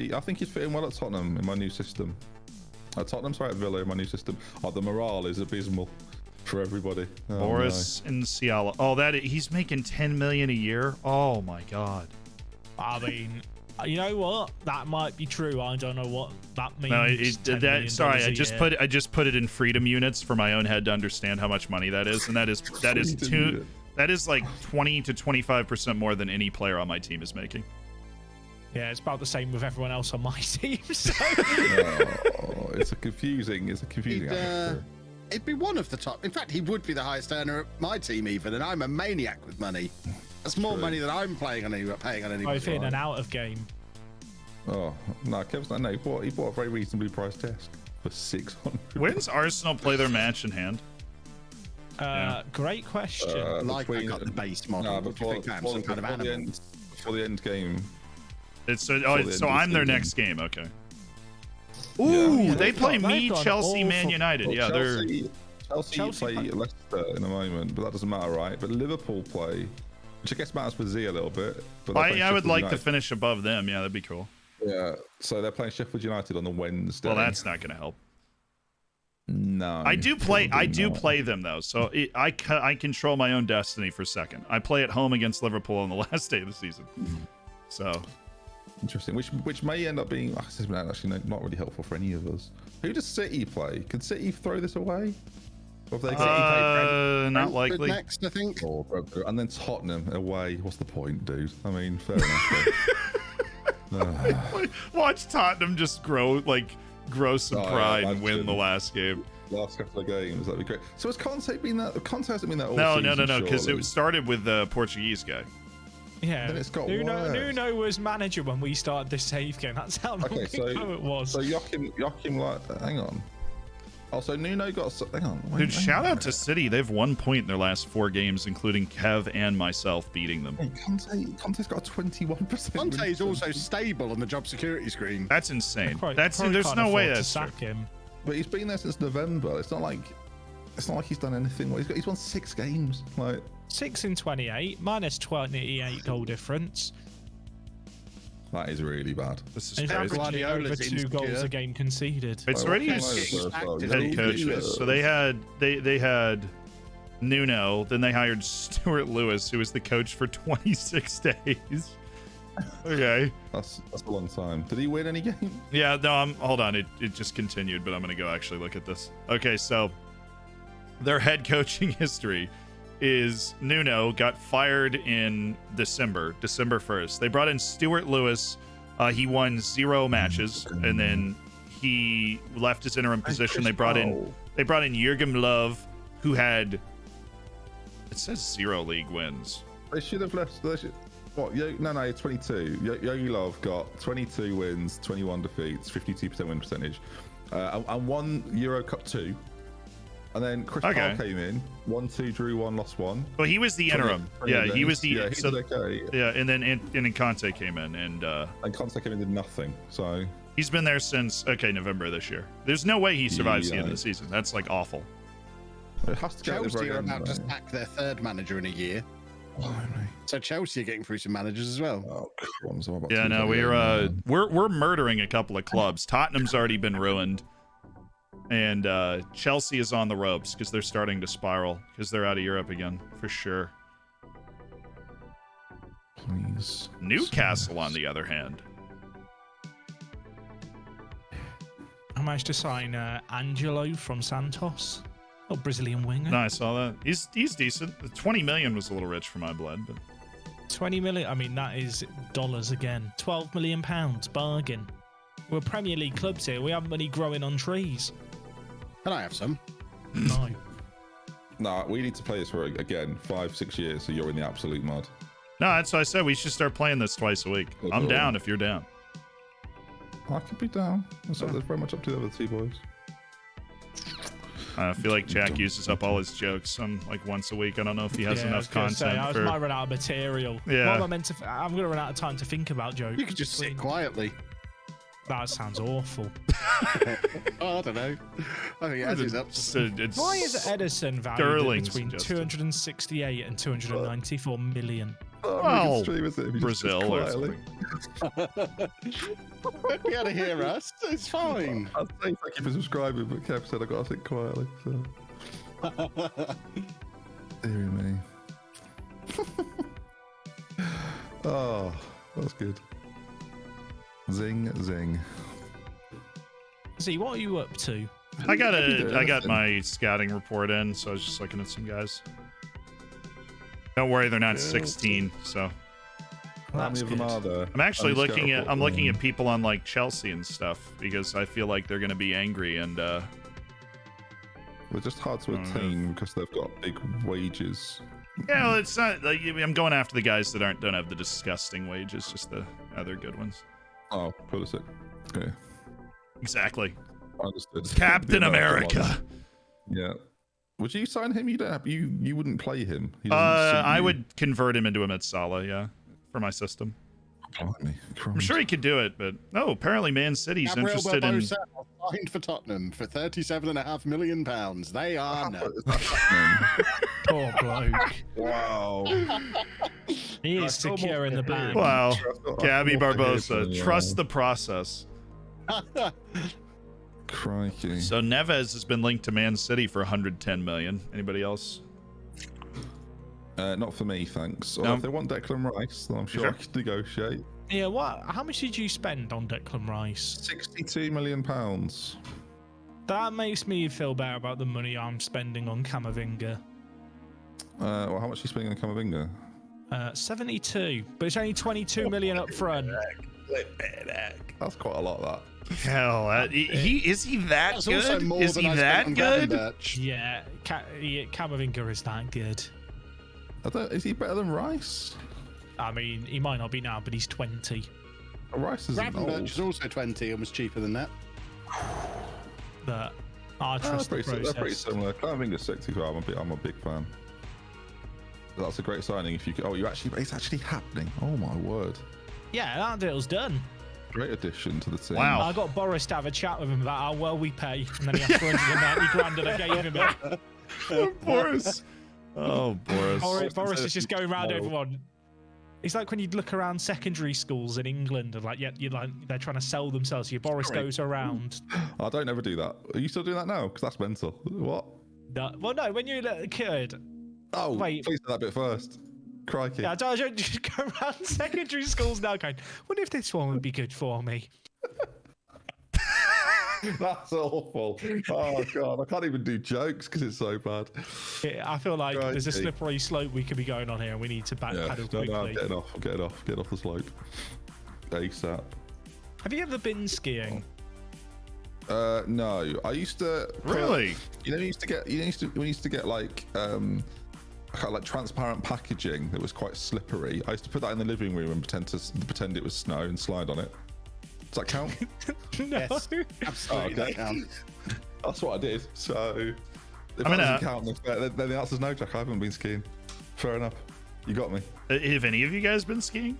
fit in well at Tottenham in my new system. At Tottenham, sorry, at Villa in my new system. The morale is abysmal for everybody. Boris in Ciala. Oh, he's making 10 million a year. Oh my god. I mean, you know what? That might be true. I don't know what that means. No, sorry, I just put it in freedom units for my own head to understand how much money that is, and that is like 20 to 25% more than any player on my team is making. Yeah, it's about the same with everyone else on my team. So. It's a confusing. It'd be one of the top. In fact, he would be the highest earner at my team, even, and I'm a maniac with money. That's more money than I'm paying on anyone. Both in and out of game. Oh no, Kev's not. No, he bought a very reasonably priced desk for 600. When does Arsenal play their match in hand? Great question. I got the base model. Before the end game. So I'm their next game. Okay. Ooh, Yeah, they play me, gone Chelsea, Man awful. United. Well, yeah, Chelsea play Leicester in a moment, but that doesn't matter, right? But Liverpool play, which I guess matters for Z a little bit. But I would like to United. finish above them. Yeah, that'd be cool. Yeah, so they're playing Sheffield United on the Wednesday. Well, that's not going to help. No. I do play them though, so I control my own destiny for second. I play at home against Liverpool on the last day of the season. So interesting. Which may end up being actually not really helpful for any of us. Who does City play? Can City throw this away? Or have they got not likely. Next, I think. And then Tottenham away. What's the point, dude? I mean, fair enough. Watch Tottenham just grow some pride and win the last game. Last couple of games, that'd be great. So has Conte been that? Conte hasn't been that all No, season, because it started with the Portuguese guy. Yeah, then it's got Nuno was manager when we started this save game. That's how long ago it was. So Joachim, hang on. Also, Nuno got. Hang on. Dude, shout out to City. They've 1 point in their last 4 games, including Kev and myself beating them. Hey, Conte's got a 21%. Conte is also stable on the job security screen. That's insane. There's no way that's sack him. But he's been there since November. It's not like he's done anything. He's won 6 games. Like 6 in 28, minus 28 goal difference. that is really bad. This is He's crazy. averaging over 2 goals a game conceded. It's already his head coach. So they had Nuno, then they hired Stuart Lewis, who was the coach for 26 days. Okay. That's a long time. Did he win any game? Yeah, no, hold on. It just continued, but I'm going to go actually look at this. Okay, so their head coaching history is Nuno got fired in December 1st. They brought in Stuart Lewis. He won 0 matches, and then he left his interim position. They brought in Jurgen Löw, who had, it says 0 league wins. They should have left. What? No, 22. Yogi Love got 22 wins, 21 defeats, 52% win percentage, and won Euro Cup 2. And then Chris Paul came in, 1-2, drew 1, lost 1. Well, he was the interim. Yeah, he was the. Yeah, he did okay. Yeah, and then Conte came in, and Conte came in and did nothing. So he's been there since November this year. There's no way he survives the end of the season. That's like awful. It has to Chelsea are about to sack their 3rd manager in a year. So Chelsea are getting through some managers as well. Oh, crumbs. Yeah, no, we're murdering a couple of clubs. Tottenham's already been ruined, and Chelsea is on the ropes because they're starting to spiral because they're out of Europe again for sure. Please. Newcastle, on the other hand, I managed to sign Angelo from Santos. Oh, Brazilian winger. No, I saw that. He's decent. The 20 million was a little rich for my blood, but 20 million. I mean, that is dollars again. 12 million pounds bargain. We're Premier League clubs here. We have money growing on trees. Can I have some? No. Nah, we need to play this for again 5-6 years, so you're in the absolute mud. no, that's what I said. We should start playing this twice a week. I'm down if you're down. I could be down. That's very much up to the other 2 boys. I feel like Jack uses up all his jokes on like once a week. I don't know if he has enough content. I might run out of material. Yeah. What am I meant to? I'm going to run out of time to think about jokes. You could just sit quietly. That sounds awful. Oh, I don't know. I think Edison's up. Why is Edison valued between 268 and 294 million? Well, Brazil or something. Won't be able to hear us. It's fine. I'd say thank you for subscribing, but Kev said I got to sit quietly. So. Dear me. Oh, that was good. Zing, zing. Z, what are you up to? I got my scouting report in, so I was just looking at some guys. Don't worry, they're not 16, so. How many of them are there? I'm actually looking at people on like Chelsea and stuff because I feel like they're going to be angry and they're just hard to attain because they've got big wages. Yeah, well, it's not like I'm going after the guys that don't have the disgusting wages, just the other good ones. Oh, Pulisic. Okay. Exactly. Understood. Captain America. Yeah. Would you sign him? You wouldn't play him. I would convert him into a Mitsala, yeah, for my system. I'm sure he could do it, but no, apparently Man City's Gabriel interested in. Barbosa signed for Tottenham for £37.5 million. They are no. Poor bloke. Wow. He is secure in the bag. Wow, Gabby Barbosa, trust the process. Crikey. So Neves has been linked to Man City for 110 million. Anybody else? Not for me, thanks. Or No. if they want Declan Rice, then I'm sure I could negotiate. Yeah, what? How much did you spend on Declan Rice? £62 million. That makes me feel better about the money I'm spending on Camavinga. Well, how much are you spending on Camavinga? 72, but it's only 22 million up front. That's quite a lot, that. Hell, is he that That's also good? more Is than he I that spent on good? Gravenberch. Yeah, Camavinga is that good. Is he better than Rice? I mean, he might not be now, but he's 20. Rice isn't Gravenberch old. is also 20 and was cheaper than that. But I trust the process. They're pretty similar. Camavinga's 65. I'm a big fan. That's a great signing. If you could, it's actually happening. Oh my word! Yeah, that deal's done. Great addition to the team. Wow. I got Boris to have a chat with him about how well we pay, and then he asked for 190 grand and I gave him it. Boris. Oh, Boris. Boris is just going around everyone. It's like when you look around secondary schools in England and they're trying to sell themselves. Your Boris goes around. I don't ever do that. Are you still doing that now? Because that's mental. What? No, well, no, when you're a little kid. Oh, wait. Please do that bit first. Crikey. Yeah, I don't just go around secondary schools now going, wonder if this one would be good for me. That's awful. Oh god, I can't even do jokes because it's so bad. Yeah, I feel like there's a Crikey. slippery slope we could be going on here, and we need to backpedal quickly. No, I'm getting off the slope. ASAP. Have you ever been skiing? No. I used to Really? We used to get like kind of like transparent packaging that was quite slippery. I used to put that in the living room and pretend it was snow and slide on it. Does that count? No. Yes, absolutely. That counts. That's what I did. So if I mean, that doesn't count, then the answer's no, Jack. I haven't been skiing. Fair enough. You got me. Have any of you guys been skiing?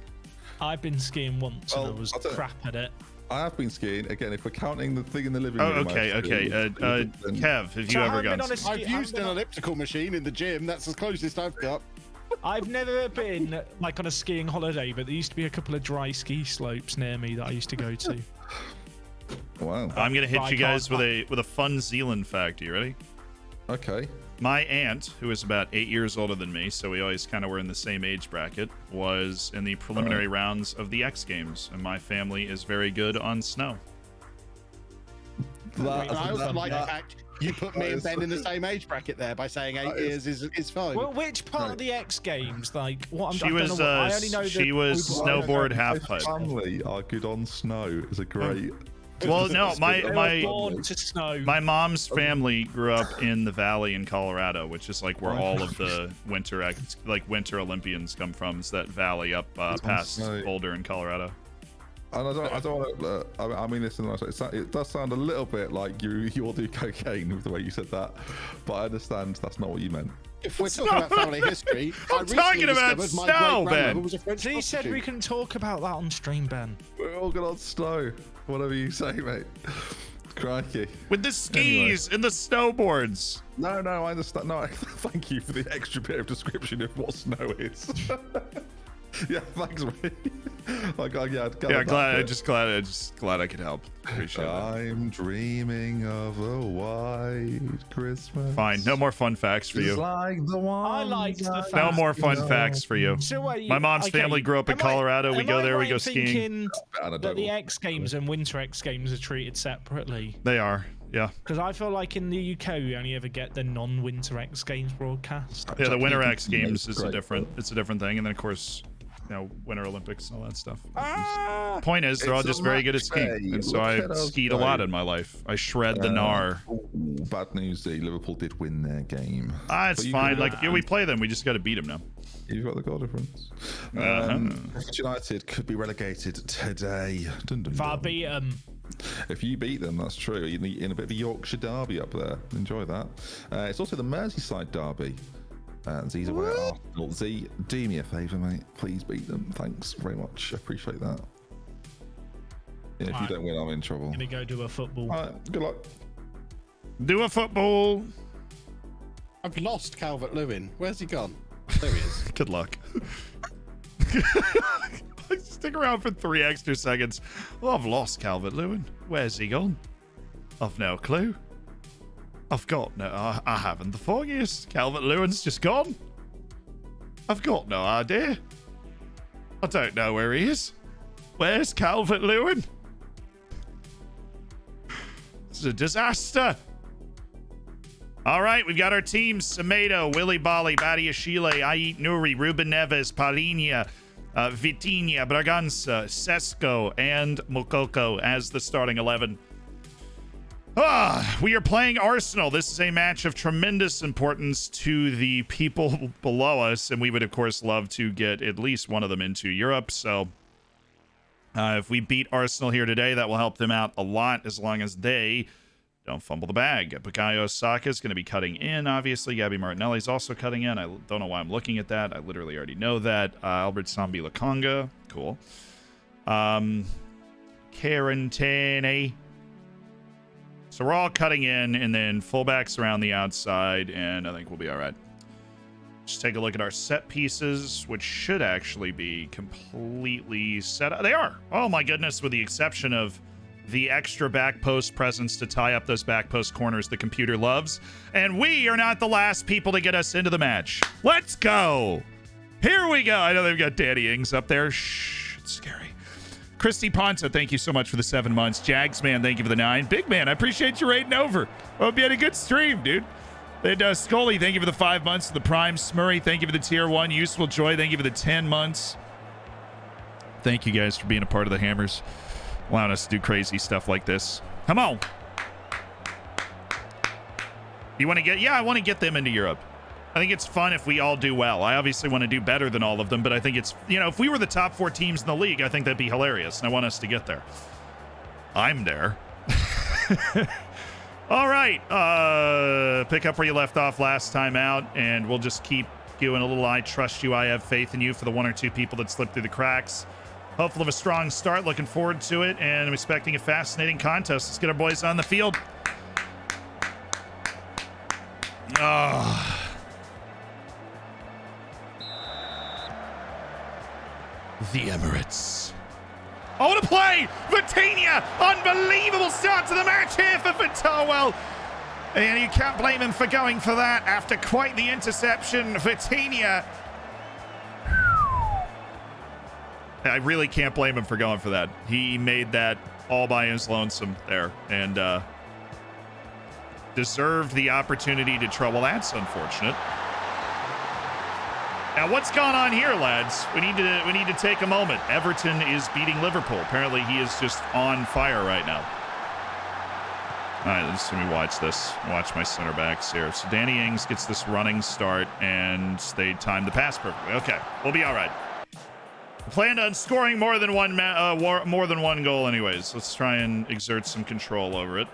I've been skiing once and I was crap at it. I have been skiing. Again, if we're counting the thing in the living room. Oh, okay. Kev, have you ever gone? I've used an elliptical machine in the gym. That's the closest I've got. I've never been like on a skiing holiday, but there used to be a couple of dry ski slopes near me that I used to go to. Wow. I'm gonna hit you guys with a fun Zealand fact. Are you ready? Okay. My aunt, who is about 8 years older than me, so we always kind of were in the same age bracket, was in the preliminary rounds of the X Games, and my family is very good on snow. I also like the fact you put me and Ben in the same age bracket there by saying 8 years is fine. Well, which part of the X Games? Like, what? She was snowboard halfpipe. Family are good on snow. Is a great. Well, no, born to snow. my mom's family grew up in the valley in Colorado, which is like where all of the winter Olympians come from. Is that valley up past Boulder in Colorado? And I don't want to. I mean this in the nice way. It does sound a little bit like you all do cocaine with the way you said that, but I understand that's not what you meant. If we're talking about family history, I'm talking about snow, Ben. He said we can talk about that on stream, Ben. We're all good on snow. Whatever you say, mate. Crikey. With the skis and the snowboards. No, I understand. No, thank you for the extra bit of description of what snow is. Yeah, thanks, mate. Glad I could help. Appreciate it. I'm dreaming of a white Christmas. Fine, no more fun facts for you. Like the I liked the fact. No more fun facts for you. So wait, My mom's family grew up in Colorado. We go there, we go skiing. That the X Games and Winter X Games are treated separately. They are, yeah. Because I feel like in the UK we only ever get the non-Winter X Games broadcast. Yeah, the Winter X Games is a different thing, and then of course, Winter Olympics and all that stuff. Point is, they're all just very good at skiing, and so I skied a lot in my life. I shred the gnar. Bad news, Liverpool did win their game. It's fine. We play them. We just got to beat them now. You've got the goal difference. United could be relegated today. If I beat them. If you beat them, that's true. In a bit of a Yorkshire derby up there. Enjoy that. It's also the Merseyside derby. Z's away at Arsenal. Z, do me a favour, mate. Please beat them. Thanks very much. I appreciate that. Yeah, if you don't win, I'm in trouble. Gonna go do a football. All right, good luck. Do a football. I've lost Calvert-Lewin. Where's he gone? There he is. Good luck. Stick around for 3 extra seconds. Well, I've lost Calvert-Lewin. Where's he gone? I've no clue. I've got no... I haven't the foggiest. Calvert-Lewin's just gone. I've got no idea. I don't know where he is. Where's Calvert-Lewin? It's a disaster. All right, we've got our teams. Semedo, Willy Bali, Badiashile, Ait Nuri, Ruben Neves, Palinia, Vitinha, Bragança, Sesko, and Mokoko as the starting 11. We are playing Arsenal. This is a match of tremendous importance to the people below us, and we would, of course, love to get at least one of them into Europe. So if we beat Arsenal here today, that will help them out a lot as long as they don't fumble the bag. Bukayo Saka is going to be cutting in, obviously. Gabby Martinelli's also cutting in. I don't know why I'm looking at that. I literally already know that. Albert Sambi Lakonga. Cool. Quarantine. So we're all cutting in, and then fullbacks around the outside, and I think we'll be all right. Just take a look at our set pieces, which should actually be completely set up. They are. Oh, my goodness, with the exception of the extra back post presence to tie up those back post corners the computer loves. And we are not the last people to get us into the match. Let's go. Here we go. I know they've got Danny Ings up there. Shh, it's scary. Christy Ponta, thank you so much for the 7 months. Jagsman, thank you for the 9. Big man, I appreciate you rating over. Hope you had a good stream, dude. And Scully, thank you for the 5 months. The Prime Smurry, thank you for the tier 1. Useful Joy, thank you for the 10 months. Thank you guys for being a part of the Hammers, allowing us to do crazy stuff like this. Come on. You want to get... Yeah, I want to get them into Europe. I think it's fun if we all do well. I obviously want to do better than all of them, but I think it's... You know, if we were the top 4 teams in the league, I think that'd be hilarious, and I want us to get there. I'm there. All right. Pick up where you left off last time out, and we'll just keep doing a little I trust you, I have faith in you for the 1 or 2 people that slipped through the cracks. Hopeful of a strong start. Looking forward to it, and I'm expecting a fascinating contest. Let's get our boys on the field. The Emirates. Oh, what a play! Vitinha! Unbelievable start to the match here for Vitowell. And you can't blame him for going for that after quite the interception. Vitinha. I really can't blame him for going for that. He made that all by his lonesome there, and deserved the opportunity to try. Well, that's unfortunate. Now, what's gone on here, lads? We need to take a moment. Everton is beating Liverpool. Apparently, he is just on fire right now. All right, let me watch this. Watch my center backs here. So Danny Ings gets this running start, and they timed the pass perfectly. Okay, we'll be all right. I planned on scoring more than one goal anyways. Let's try and exert some control over it.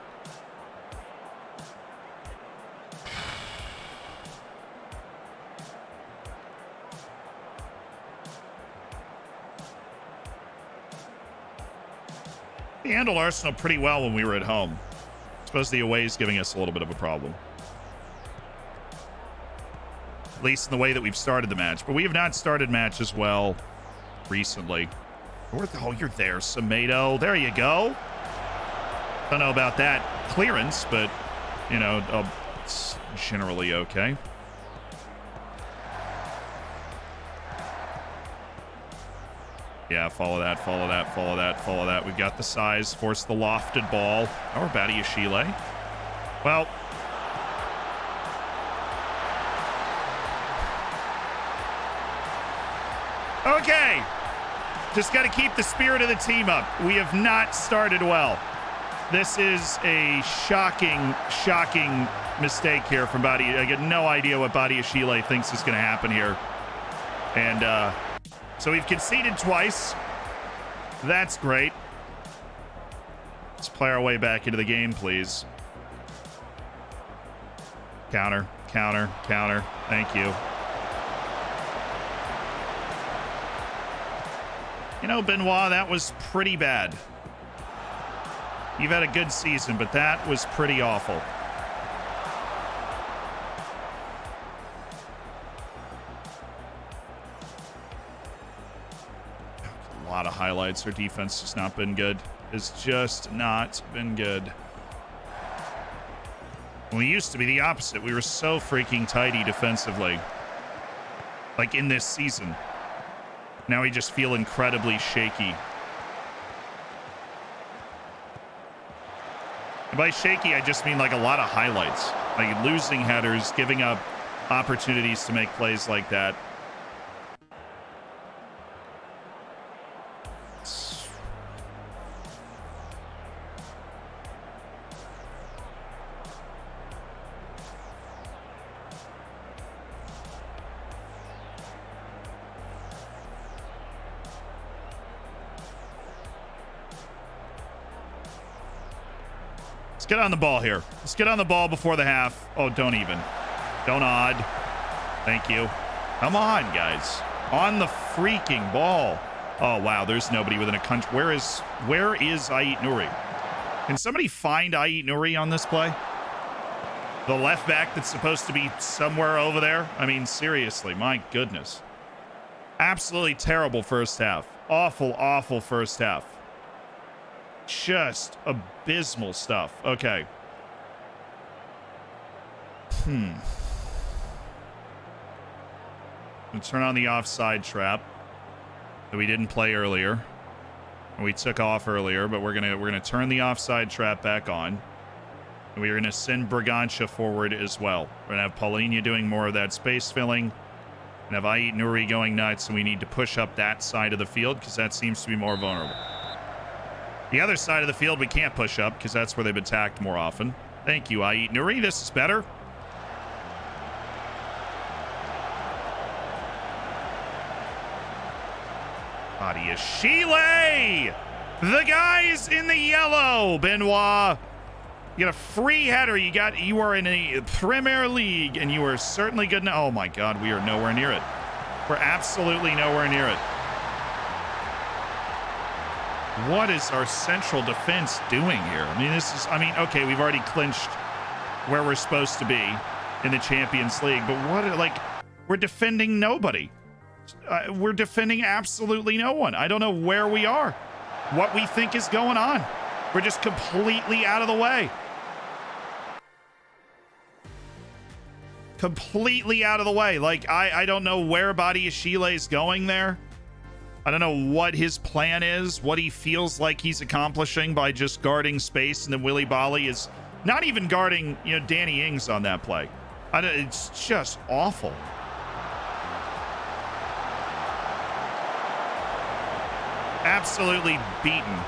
We handled Arsenal pretty well when we were at home. I suppose the away is giving us a little bit of a problem. At least in the way that we've started the match. But we have not started matches well recently. Oh, you're there, Semedo. There you go. Don't know about that clearance, but, you know, it's generally okay. Yeah, follow that, follow that, follow that, follow that. We've got the size, force the lofted ball. Or Badiashile. Well, okay. Just got to keep the spirit of the team up. We have not started well. This is a shocking, shocking mistake here from Badi. I get no idea what Badiashile thinks is going to happen here. And, so we've conceded twice. That's great. Let's play our way back into the game, please. Counter, counter, counter. Thank you. know, Benoit, that was pretty bad. You've had a good season, but that was pretty awful. A lot of highlights. Our defense has not been good. It's just not been good. We used to be the opposite. We were so freaking tidy defensively. Like in this season. Now we just feel incredibly shaky. And by shaky, I just mean like a lot of highlights. Like losing headers, giving up opportunities to make plays like that. Get on the ball here. Let's get on the ball before the half. Oh, don't even. Don't odd. Thank you. Come on, guys. On the freaking ball. Oh, wow. There's nobody within a country. Where is Ait Nouri? Can somebody find Ait Nouri on this play? The left back that's supposed to be somewhere over there? I mean, seriously, my goodness. Absolutely terrible first half. Awful, awful first half. Just abysmal stuff. Okay. We'll turn on the offside trap that we didn't play earlier. We took off earlier, but we're gonna turn the offside trap back on. And we're gonna send Bragantia forward as well. We're gonna have Paulinho doing more of that space filling. And have Ait Nouri going nuts, and we need to push up that side of the field because that seems to be more vulnerable. The other side of the field we can't push up because that's where they've attacked more often. Thank you, Ait Nouri. This is better. Adiashile! The guys in the yellow, Benoit. You got a free header. You are in a Premier League, and you are certainly good. Oh my God, we are nowhere near it. We're absolutely nowhere near it. What is our central defense doing here? I mean, okay, we've already clinched where we're supposed to be in the Champions League, but we're defending nobody. We're defending absolutely no one. I don't know where we are, what we think is going on. We're just completely out of the way. Completely out of the way. Like, I don't know where Badiashile is going there. I don't know what his plan is, what he feels like he's accomplishing by just guarding space, and then Willy Bali is not even guarding, Danny Ings on that play. It's just awful. Absolutely beaten.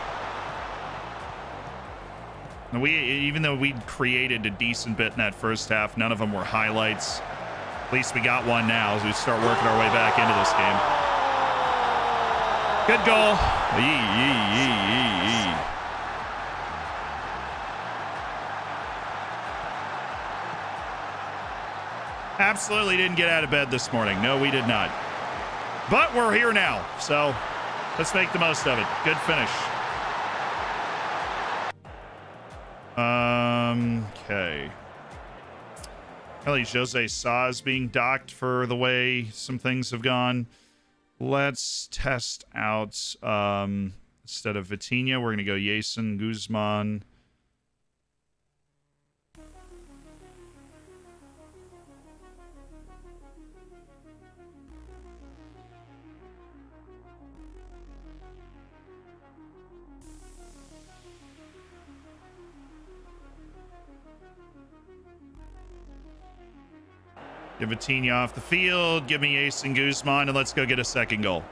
And even though we created a decent bit in that first half, none of them were highlights. At least we got one now as we start working our way back into this game. Good goal. Absolutely didn't get out of bed this morning. No, we did not. But we're here now, so let's make the most of it. Good finish. Okay. Apparently Jose Sa is being docked for the way some things have gone. Let's test out, instead of Vitinha, we're going to go Jason Guzman. Get Vitinha off the field, give me Jason Guzman, and let's go get a second goal.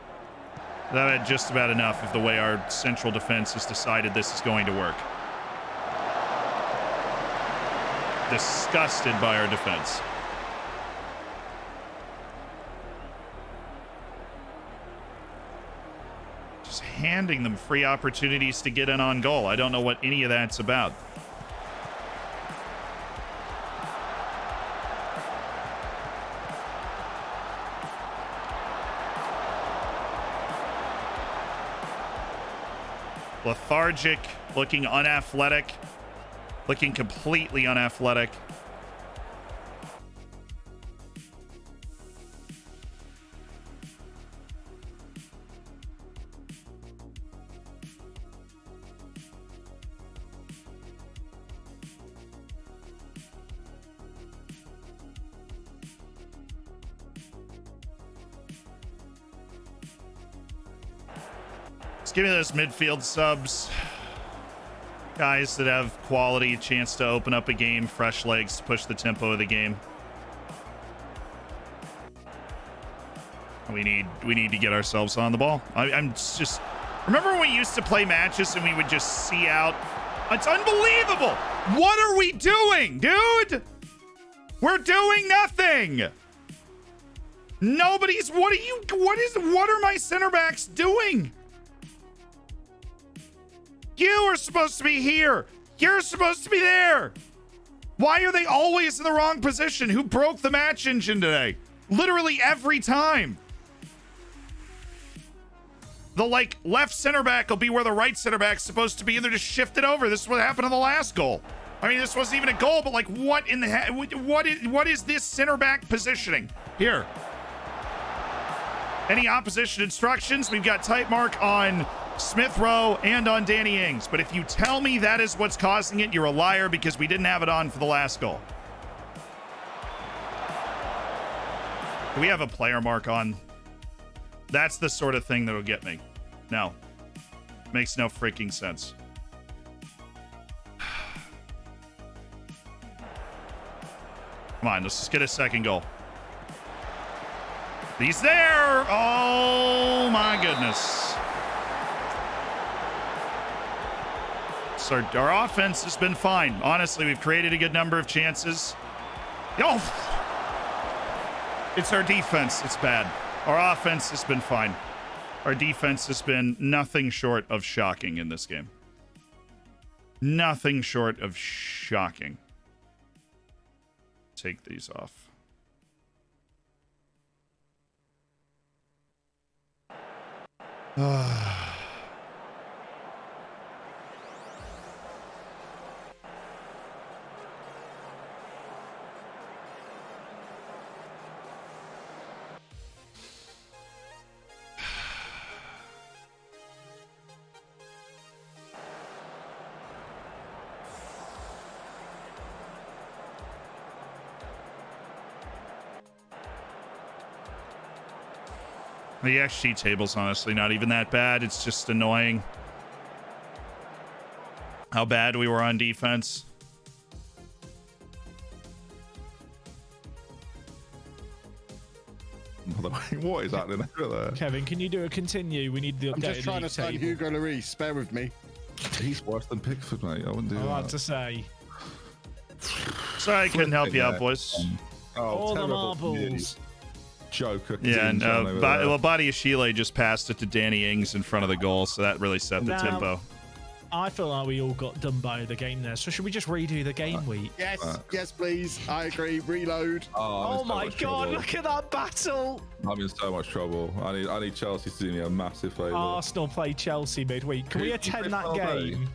That had just about enough of the way our central defense has decided this is going to work. Disgusted by our defense. Just handing them free opportunities to get in on goal. I don't know what any of that's about. lethargic, looking unathletic, looking completely unathletic. Just give me those midfield subs. Guys that have quality, chance to open up a game, fresh legs to push the tempo of the game. We need to get ourselves on the ball. I'm just... Remember when we used to play matches and we would just see out? It's unbelievable. What are we doing, dude? We're doing nothing. Nobody's... What are my center backs doing? You are supposed to be here. You're supposed to be there. Why are they always in the wrong position? Who broke the match engine today? Literally every time. The left center back will be where the right center back's supposed to be, and they're just shifted over. This is what happened in the last goal. I mean, this wasn't even a goal, but what in the what is this center back positioning here? Any opposition instructions? We've got tight mark on Smith Rowe and on Danny Ings. But if you tell me that is what's causing it, you're a liar, because we didn't have it on for the last goal. Do we have a player mark on? That's the sort of thing that'll get me. No. Makes no freaking sense. Come on, let's just get a second goal. He's there. Oh my goodness. Our offense has been fine. Honestly, we've created a good number of chances. Oh! It's our defense. It's bad. Our offense has been fine. Our defense has been nothing short of shocking in this game. Nothing short of shocking. Take these off. The XG table's honestly not even that bad. It's just annoying how bad we were on defense. What is happening over there? Kevin, can you do a continue? We need the updated I'm just trying to sign table. Hugo Lloris. Bear with me. He's worse than Pickford, mate. I wouldn't do that. I had to say. Sorry, I couldn't help you out, boys. All the marbles. Joker. Yeah, and Badi Ashile just passed it to Danny Ings in front of the goal, so that really set the tempo. I feel like we all got done by the game there. So should we just redo the game week? Yes, please. I agree. Reload. Oh my God! Look at that battle. I'm in so much trouble. I need Chelsea to do me a massive favour. Arsenal play Chelsea midweek. Can we attend that game?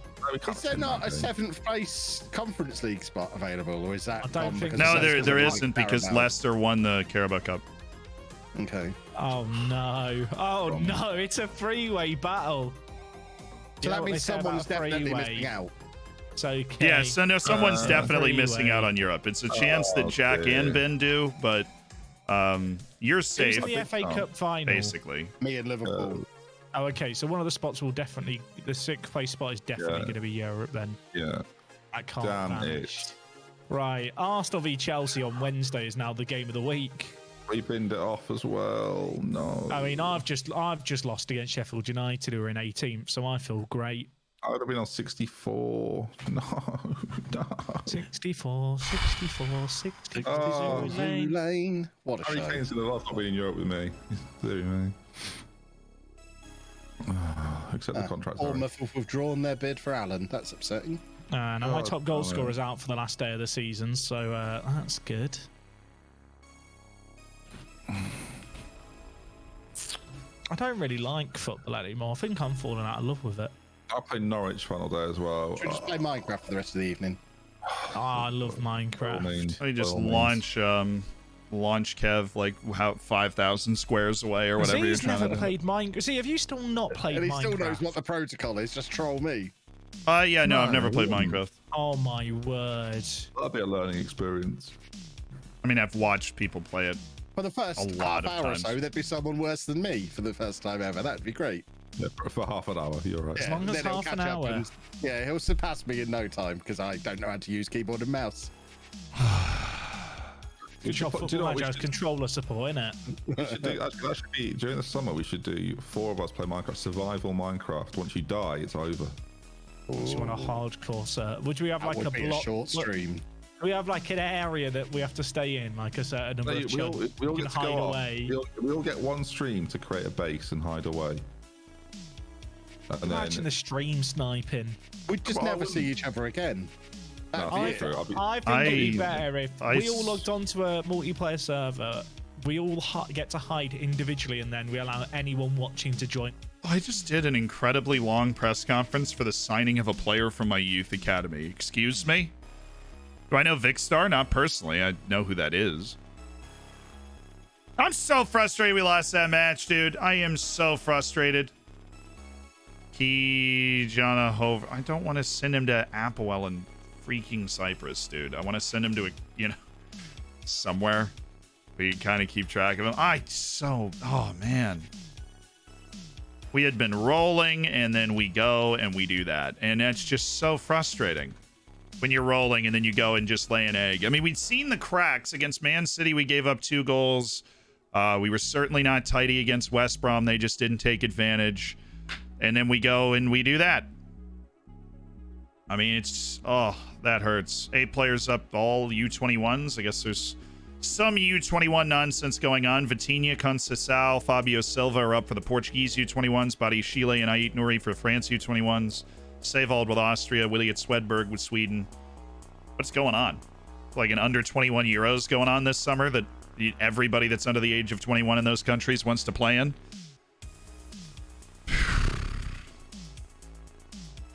Is there not a 7th place Conference League spot available, or is that? I don't think no, there isn't, because Leicester won the Carabao Cup. Okay. Oh no! Oh no! It's a three-way battle. So that means someone's definitely missing out. So okay. Yeah, so no, someone's definitely missing out on Europe. It's a chance that Jack and Ben do, but you're safe. Who's the FA Cup final? Basically. Me and Liverpool. Oh, okay. So one of the spots will definitely, the 6th place spot is definitely going to be Europe then. Yeah. I can't Damn vanish. it. Right. Arsenal v Chelsea on Wednesday is now the game of the week. We binned it off as well. No. I mean, I've just lost against Sheffield United, who are in 18th, so I feel great. I would have been on 64. No. 64, 64. Oh, Lane. What a Harry shame. Kane's in the last not being in Europe with me. He's doing me. Except the contract. Bournemouth have withdrawn their bid for Allen. That's upsetting. Now my top goal scorer is out for the last day of the season, so that's good. I don't really like football anymore. I think I'm falling out of love with it. I'll play Norwich final day as well. Should we just play Minecraft for the rest of the evening? Oh, I love Minecraft. Let me just launch Kev like 5,000 squares away or whatever you're trying to do. Never played Minecraft. See, have you still not played Minecraft? And he still knows what the protocol is. Just troll me. Yeah, no, I've never played Minecraft. Oh my word. That'll be a learning experience. I mean, I've watched people play it. For the first half hour or so, there'd be someone worse than me for the first time ever. That'd be great. Yeah, for half an hour, you're right. As long as half an hour. And, yeah, he'll surpass me in no time because I don't know how to use keyboard and mouse. Good job, controller support, innit? We should do, that should be, during the summer, we should do 4 of us play Minecraft, survival Minecraft. Once you die, it's over. So you want a hardcore set? Would we have that like a short stream? We have like an area that we have to stay in, like a certain number of chunks. We all get to go away. We all get one stream to create a base and hide away. And imagine the stream sniping. We'd just never see each other again. I think it'd be better if we all logged onto a multiplayer server. We all get to hide individually, and then we allow anyone watching to join. I just did an incredibly long press conference for the signing of a player from my youth academy. Excuse me? Do I know Vicstar? Not personally. I know who that is. I'm so frustrated we lost that match, dude. I am so frustrated. Kijana Hover. I don't want to send him to Applewell and freaking Cyprus, dude. I want to send him to somewhere we kind of keep track of him. Oh man. We had been rolling and then we go and we do that. And that's just so frustrating when you're rolling and then you go and just lay an egg. I mean, we'd seen the cracks against Man City. We gave up 2 goals. We were certainly not tidy against West Brom. They just didn't take advantage. And then we go and we do that. I mean, it's, that hurts. 8 players up, all U21s. I guess there's some U21 nonsense going on. Vitinha, Conceição, Fabio Silva are up for the Portuguese U21s. Badi Chile and Ait Nouri for France U21s. Sevald with Austria. Williat Swedberg with Sweden. What's going on? Like an under 21 Euros going on this summer that everybody that's under the age of 21 in those countries wants to play in?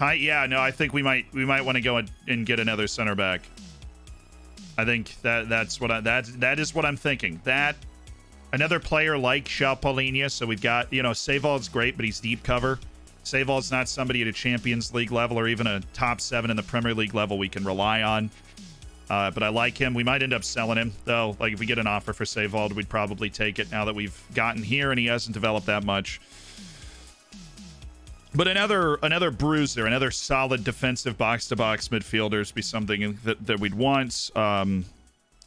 Yeah, no, I think we might want to go and get another center back. I think that is what I'm thinking. That another player like Paulinho. So we've got, Sevald's great, but he's deep cover. Sevald's not somebody at a Champions League level or even a top 7 in the Premier League level we can rely on. But I like him. We might end up selling him though. Like if we get an offer for Sevald, we'd probably take it now that we've gotten here and he hasn't developed that much. But another bruiser, another solid defensive box-to-box midfielders be something that we'd want. Ruben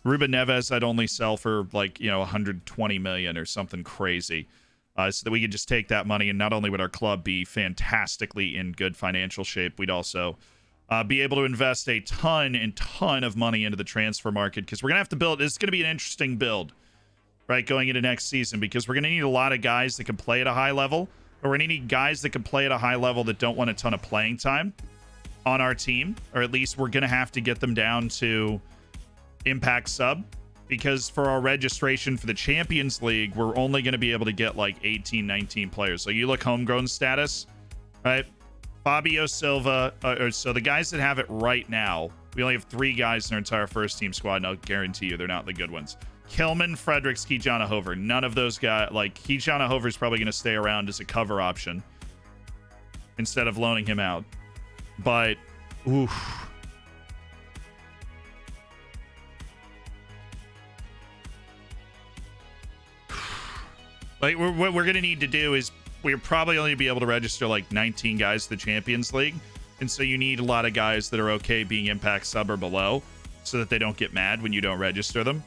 Neves I'd only sell for 120 million or something crazy, so that we could just take that money and not only would our club be fantastically in good financial shape, we'd also be able to invest a ton of money into the transfer market because we're gonna have to build. It's gonna be an interesting build, right, going into next season because we're gonna need a lot of guys that can play at a high level. Or we need guys that can play at a high level that don't want a ton of playing time on our team. Or at least we're going to have to get them down to impact sub. Because for our registration for the Champions League, we're only going to be able to get 18, 19 players. So you look homegrown status, right? Fabio Silva. So the guys that have it right now, we only have 3 guys in our entire first team squad. And I'll guarantee you they're not the good ones. Kilman, Fredericks, Kijana Hover. None of those guys, Kijana Hover is probably going to stay around as a cover option instead of loaning him out. But, oof. What we're going to need to do is we're probably only be able to register 19 guys to the Champions League. And so you need a lot of guys that are okay being impact sub or below so that they don't get mad when you don't register them.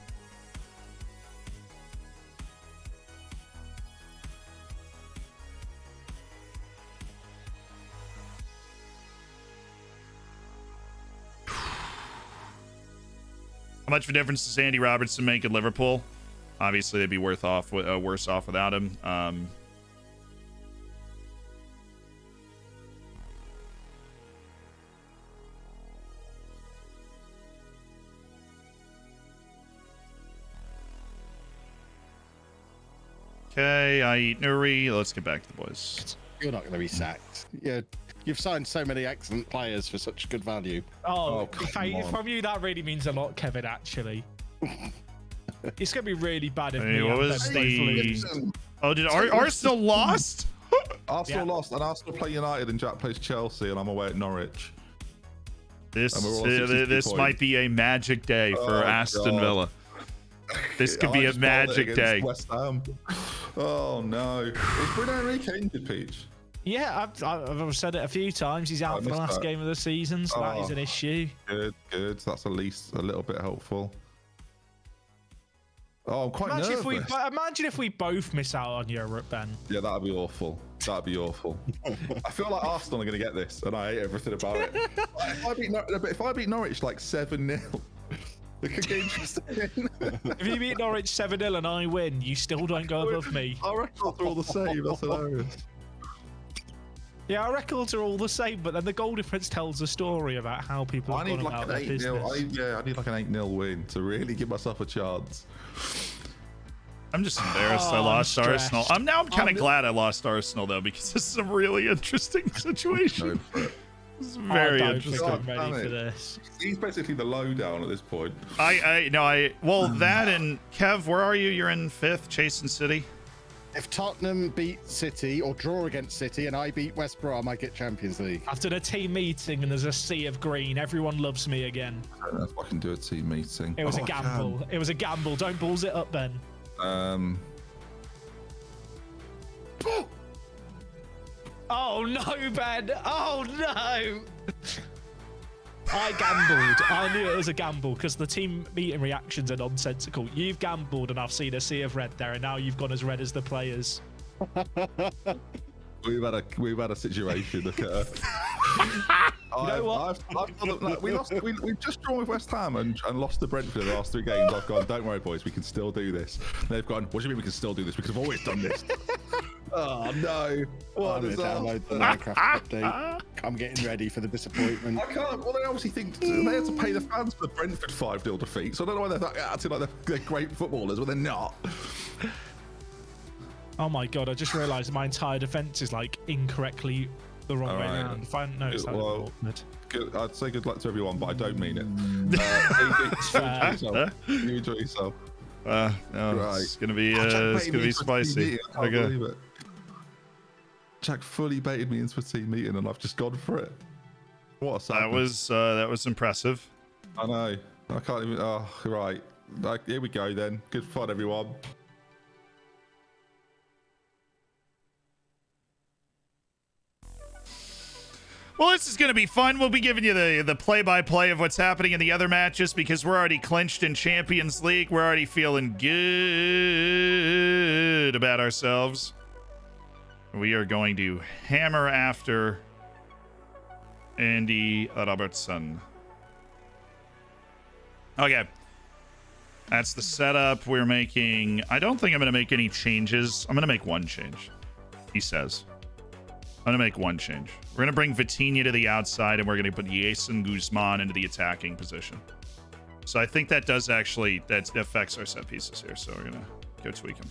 How much of a difference does Andy Robertson make at Liverpool? Obviously, they'd be worse off without him. Okay, I eat Nuri. Let's get back to the boys. You're not going to be sacked. Yeah, You've signed so many excellent players for such good value. Oh, from you, that really means a lot, Kevin, actually. It's going to be really bad if what was the... Oh, did Arsenal lost? Arsenal lost, and Arsenal play United, and Jack plays Chelsea, and I'm away at Norwich. This might be a magic day for Aston Villa. This could be a magic day. West Ham. Oh no! Is Bruno Henrique injured, Peach? Yeah, I've said it a few times. He's out for the last game of the season, so that is an issue. Good. That's at least a little bit helpful. Oh, I'm quite nervous. Imagine if we both miss out on Europe, Ben. Yeah, that'd be awful. I feel like Arsenal are going to get this, and I hate everything about it. If I beat Norwich like 7-0, it could get interesting. If you beat Norwich 7-0 and I win, you still don't go above me. Our records are all the same. That's hilarious. Yeah, our records are all the same, but then the goal difference tells a story about how people have gone about their business. I need like an 8-0 win to really give myself a chance. I'm just embarrassed I lost Arsenal. I'm kind of glad I lost Arsenal, though, because this is a really interesting situation. This is very interesting. I'm ready for this. He's basically the lowdown at this point. Well, that and Kev, where are you? You're in 5th, chasing City. If Tottenham beat City or draw against City and I beat West Brom, I get Champions League. After the team meeting and there's a sea of green, everyone loves me again. I don't know if I can do a team meeting. It was a gamble. It was a gamble. Don't balls it up, Ben. Oh no, Ben! Oh no! I gambled. I knew it was a gamble because the team meeting reactions are nonsensical. You've gambled and I've seen a sea of red there, and now you've gone as red as the players. We've had a situation occur. You know what? We've just drawn with West Ham and lost to Brentford in the last 3 games. I've gone, don't worry, boys, we can still do this. And they've gone, what do you mean we can still do this? Because we've always done this. Oh no! What is that? Download the Minecraft update. I'm getting ready for the disappointment. I can't. Well, they obviously think they had to pay the fans for the Brentford 5-0 defeat. So I don't know why they're acting like they're great footballers, but they're not. Oh my god! I just realised my entire defence is like incorrectly the wrong way around. If I hadn't noticed that, I'd say good luck to everyone, but I don't mean it. You enjoy yourself. No, right. It's gonna be spicy. Okay. Jack fully baited me into a team meeting, and I've just gone for it. What a sadness. That was impressive. I know. I can't even. Oh, right. Here we go then. Good fun, everyone. Well, this is going to be fun. We'll be giving you the play-by-play of what's happening in the other matches because we're already clinched in Champions League. We're already feeling good about ourselves. We are going to hammer after Andy Robertson. Okay. That's the setup we're making. I don't think I'm going to make any changes. I'm going to make one change, he says. I'm going to make one change. We're going to bring Vitinha to the outside, and we're going to put Jason Guzman into the attacking position. So I think that does actually, that affects our set pieces here. So we're going to go tweak him.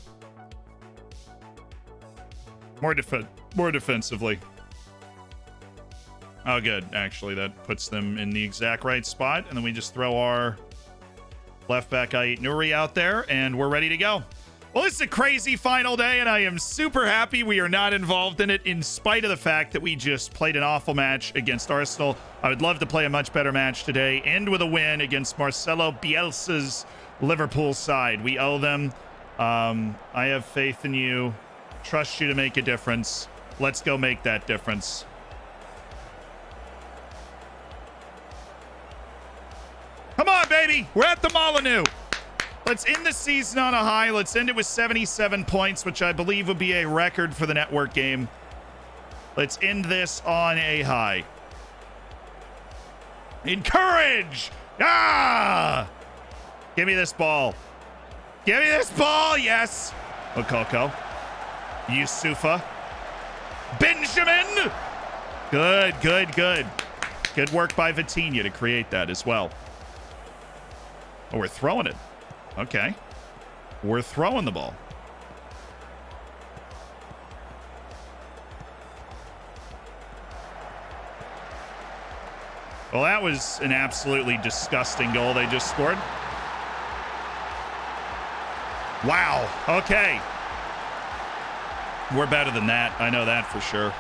More defensively. Oh, good. Actually, that puts them in the exact right spot. And then we just throw our left back, Ait Nouri, out there, and we're ready to go. Well, it's a crazy final day, and I am super happy we are not involved in it, in spite of the fact that we just played an awful match against Arsenal. I would love to play a much better match today, end with a win against Marcelo Bielsa's Liverpool side. We owe them. I have faith in you. Trust you to make a difference. Let's go make that difference. Come on, baby. We're at the Molineux. Let's end the season on a high. Let's end it with 77 points, which I believe would be a record for the network game. Let's end this on a high. Encourage! Ah! Give me this ball. Give me this ball. Yes. Okoko. Yusufa. Benjamin. Good, good, good. Good work by Vitinha to create that as well. Oh, we're throwing it. Okay. We're throwing the ball. Well, that was an absolutely disgusting goal they just scored. Wow. Okay. We're better than that. I know that for sure.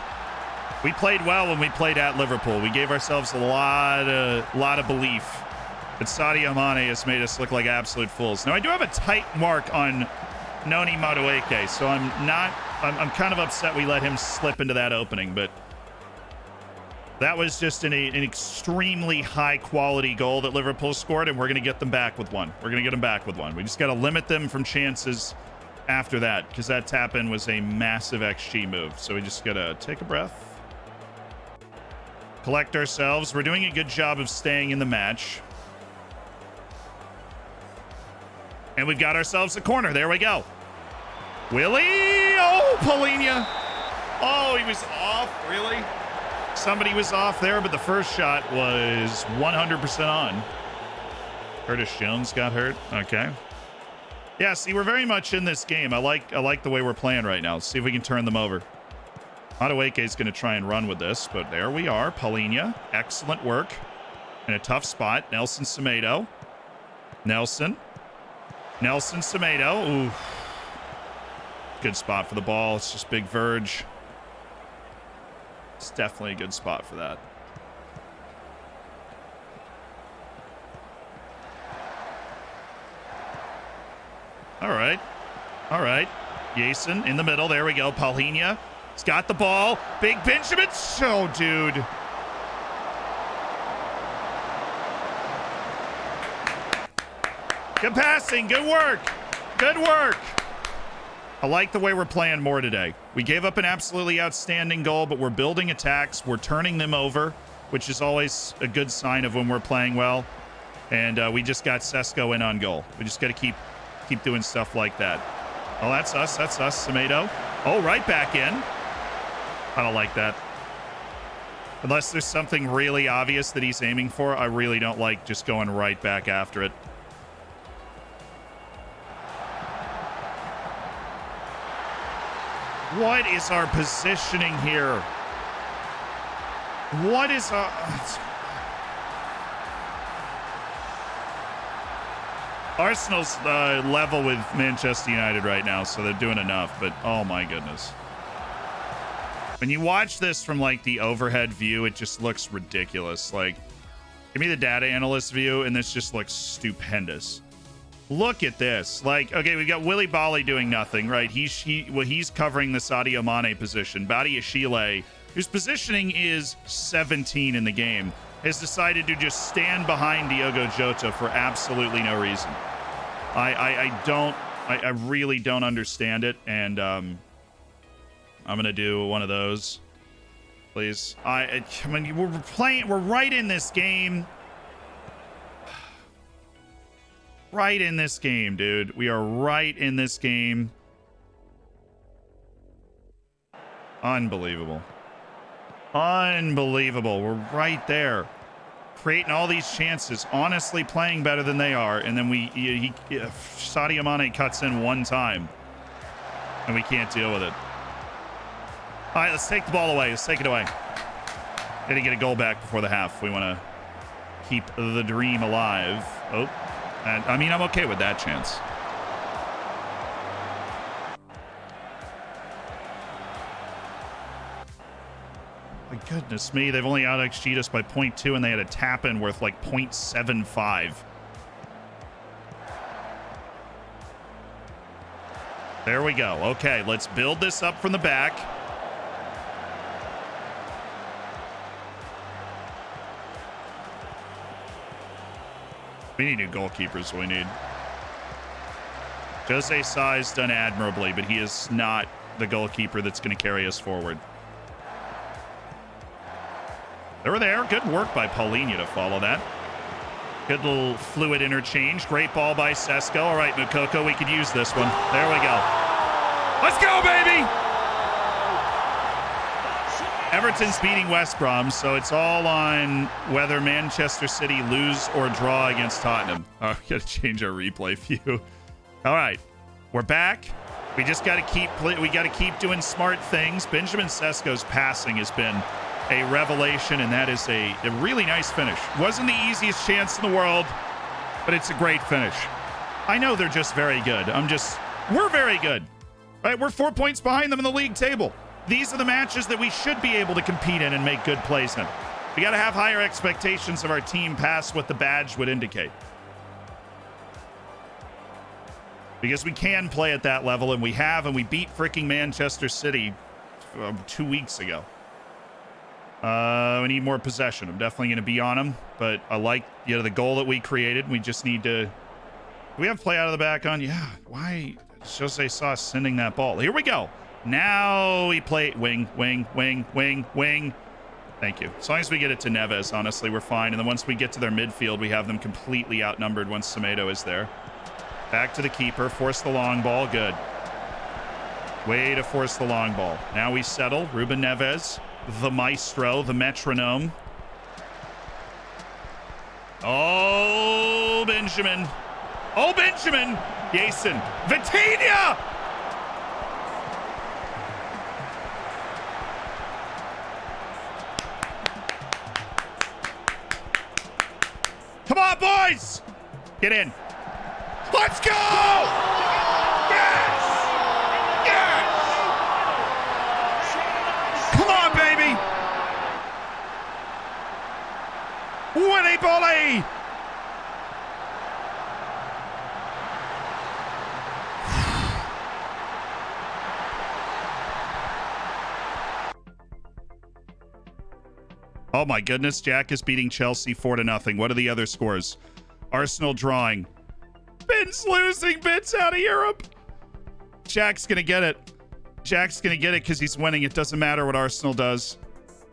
We played well when we played at Liverpool. We gave ourselves a lot of belief. But Sadio Mane has made us look like absolute fools. Now, I do have a tight mark on Noni Madueke, so I'm kind of upset we let him slip into that opening, but that was just an extremely high-quality goal that Liverpool scored, and we're going to get them back with one. We're going to get them back with one. We just got to limit them from chances after that, because that tap-in was a massive XG move. So we just got to take a breath, collect ourselves. We're doing a good job of staying in the match. And we've got ourselves a corner. There we go. Willie! Oh, Paulinho! Oh, he was off. Really? Somebody was off there, but the first shot was 100% on. Curtis Jones got hurt. Okay. Yeah, see, we're very much in this game. I like the way we're playing right now. Let's see if we can turn them over. Madueke is going to try and run with this, but there we are. Paulinho, excellent work. In a tough spot. Nelson Semedo. Nelson Semedo. Ooh. Good spot for the ball. It's just big verge. It's definitely a good spot for that. All right. Jason in the middle. There we go. Paulinho. He's got the ball. Big Benjamin. Oh, dude. Good passing. Good work. I like the way we're playing more today. We gave up an absolutely outstanding goal, but we're building attacks. We're turning them over, which is always a good sign of when we're playing well. And we just got Sesko in on goal. We just got to keep doing stuff like that. Oh, that's us, Semedo. Oh, right back in. I don't like that. Unless there's something really obvious that he's aiming for, I really don't like just going right back after it. What is our positioning here? What is our... Arsenal's level with Manchester United right now, so they're doing enough, but oh my goodness. When you watch this from like the overhead view, it just looks ridiculous. Like, give me the data analyst view, and this just looks stupendous. Look at this. Like, okay, we've got Willy Bali doing nothing, right? He's covering the Sadio Mane position. Badiashile, whose positioning is 17 in the game, has decided to just stand behind Diogo Jota for absolutely no reason. I really don't understand it, and I'm gonna do one of those, please. I mean, we're right in this game. Right in this game, dude. We are right in this game. Unbelievable. We're right there. Creating all these chances. Honestly playing better than they are. And then Sadio Mane cuts in one time. And we can't deal with it. All right, let's take the ball away. Let's take it away. Got to get a goal back before the half. We want to keep the dream alive. Oh. And, I mean, I'm okay with that chance. My goodness me, they've only out-XG'd us by 0.2, and they had a tap-in worth like 0.75. There we go. Okay, let's build this up from the back. We need new goalkeepers, we need. Jose Sai's done admirably, but he is not the goalkeeper that's going to carry us forward. They were there. Good work by Paulinho to follow that. Good little fluid interchange. Great ball by Sesko. All right, Mukoko, we could use this one. There we go. Let's go, baby! Everton's beating West Brom, so it's all on whether Manchester City lose or draw against Tottenham. Oh, we got to change our replay view. All right, we're back. We just got to keep doing smart things. Benjamin Sesko's passing has been a revelation, and that is a really nice finish. Wasn't the easiest chance in the world, but it's a great finish. I know they're just very good. We're very good. Right? We're 4 points behind them in the league table. These are the matches that we should be able to compete in and make good plays in. We got to have higher expectations of our team past what the badge would indicate. Because we can play at that level, and we have, and we beat freaking Manchester City 2 weeks ago. We need more possession. I'm definitely going to be on them, but I like the goal that we created. We just need to... Do we have play out of the back on? Yeah. Why? Jose Sauce sending that ball. Here we go. Now we play wing. Thank you. As long as we get it to Neves, honestly, we're fine. And then once we get to their midfield, we have them completely outnumbered once Semedo is there. Back to the keeper. Force the long ball. Good. Way to force the long ball. Now we settle. Ruben Neves, the maestro, the metronome. Oh, Benjamin. Oh, Benjamin. Jason. Vitinha! Come on, boys! Get in. Let's go! Yes! Yes! Come on, baby! Willy Bolly! Oh my goodness, Jack is beating Chelsea 4-0. What are the other scores? Arsenal drawing. Ben's losing. Ben's out of Europe. Jack's gonna get it. Jack's gonna get it because he's winning. It doesn't matter what Arsenal does.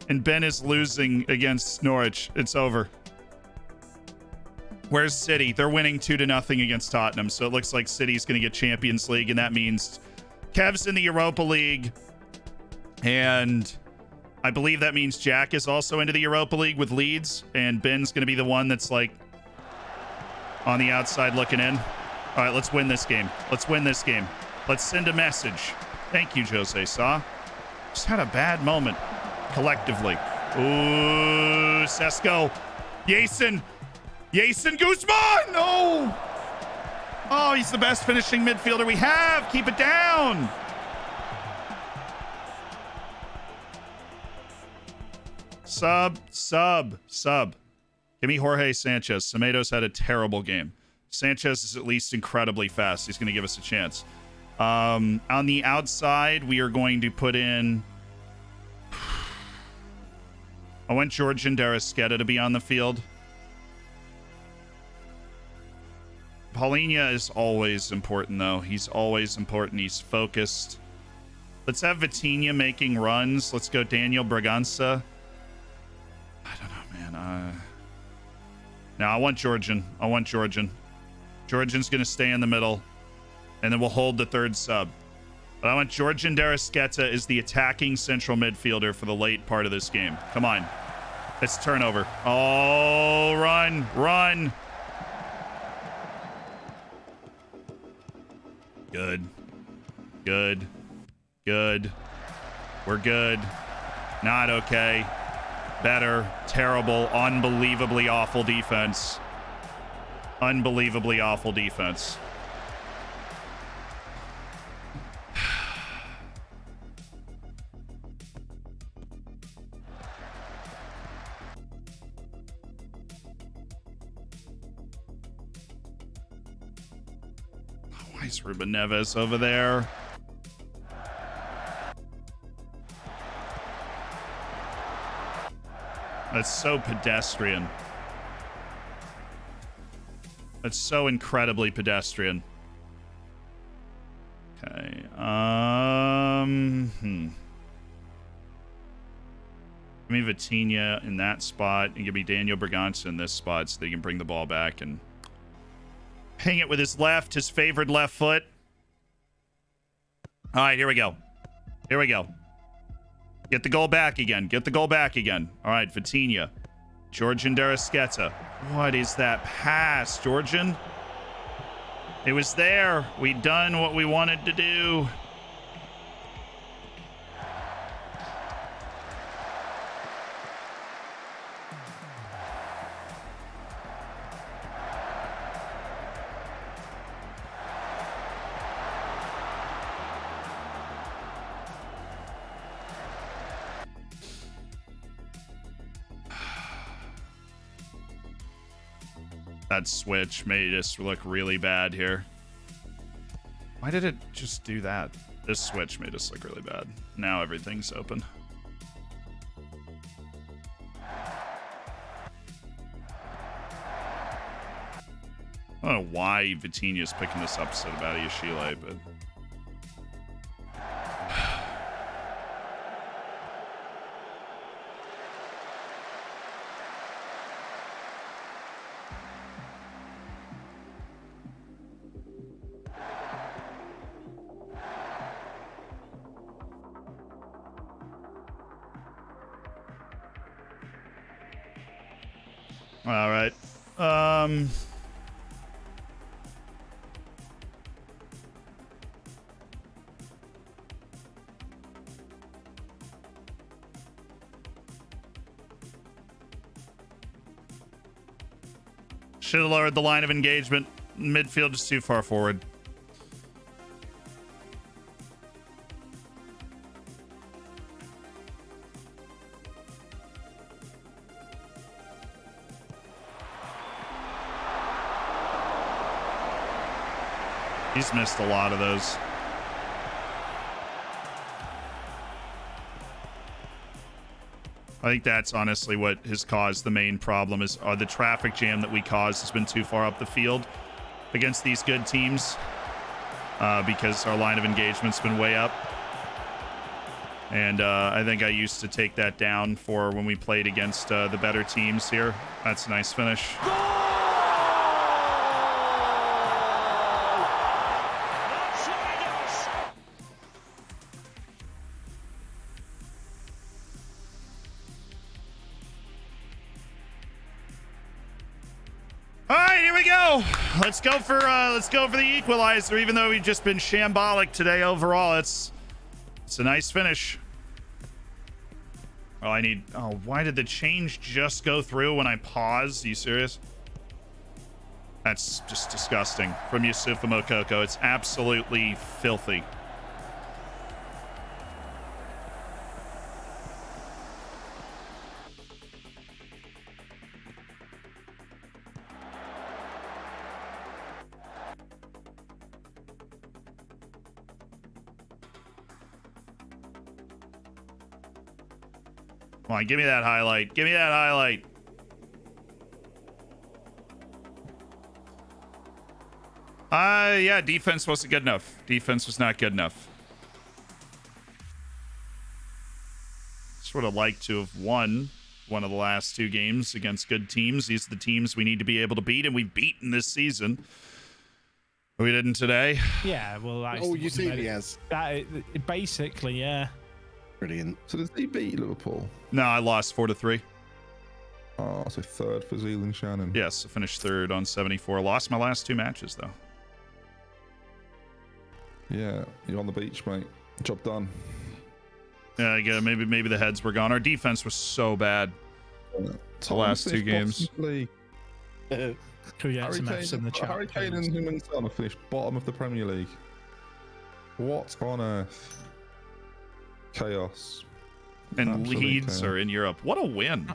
And Ben is losing against Norwich. It's over. Where's City? They're winning 2-0 against Tottenham. So it looks like City's gonna get Champions League, and that means Kev's in the Europa League. And I believe that means Jack is also into the Europa League with Leeds, and Ben's going to be the one that's like on the outside looking in. All right, let's win this game. Let's win this game. Let's send a message. Thank you, Jose Sa. Just had a bad moment collectively. Ooh, Sesko. Jason Guzman. No. Oh, he's the best finishing midfielder we have. Keep it down. Sub. Give me Jorge Sanchez. Semedo's had a terrible game. Sanchez is at least incredibly fast. He's going to give us a chance. On the outside, we are going to put in... I want Georgian Darasqueta to be on the field. Paulinho is always important, though. He's always important. He's focused. Let's have Vitinha making runs. Let's go Daniel Braganza. I don't know, man. No, I want Georgian. Georgian's going to stay in the middle, and then we'll hold the third sub. But I want Georgian Darasqueta as the attacking central midfielder for the late part of this game. Come on. It's turnover. Oh, run. Good. We're good. Not okay. Better. Terrible. Unbelievably awful defense. Why is Ruben Neves over there? That's so pedestrian. That's so incredibly pedestrian. Okay. Give me Vitinha in that spot, and give me Daniel Braganza in this spot so they can bring the ball back and hang it with his favored left foot. All right, here we go. Get the goal back again. All right, Vitinha. Georgian Darasqueta. What is that pass, Georgian? It was there. We'd done what we wanted to do. That switch made us look really bad here. Why did it just do that? This switch made us look really bad. Now everything's open. I don't know why Vitinha's picking this up so bad of Yashile, but... All right. Should have lowered the line of engagement. Midfield is too far forward. He's missed a lot of those. I think that's honestly what has caused the main problem is the traffic jam that we caused has been too far up the field against these good teams because our line of engagement's been way up. And I think I used to take that down for when we played against the better teams here. That's a nice finish. Let's go for the equalizer, even though we've just been shambolic today overall. It's a nice finish. Oh, why did the change just go through when I paused? Are you serious? That's just disgusting from Yusufa Mokoko. It's absolutely filthy. Come on, give me that highlight. Give me that highlight. Yeah, defense wasn't good enough. Defense was not good enough. Just would have liked to have won one of the last two games against good teams. These are the teams we need to be able to beat, and we've beaten this season. We didn't today. Yeah, well, you see he has. Basically, yeah. Brilliant. So does he beat Liverpool? No, I lost 4-3. Oh, so third for Zealand Shannon. Yes, I finished third on 74. Lost my last two matches, though. Yeah, you're on the beach, mate. Job done. Yeah, again, maybe the heads were gone. Our defense was so bad the last two games. Could get some F's in the chat. Harry Kane and him and Son have finished bottom of the Premier League. What on earth? Chaos. And Absolute Leeds chaos. are in Europe. What a win.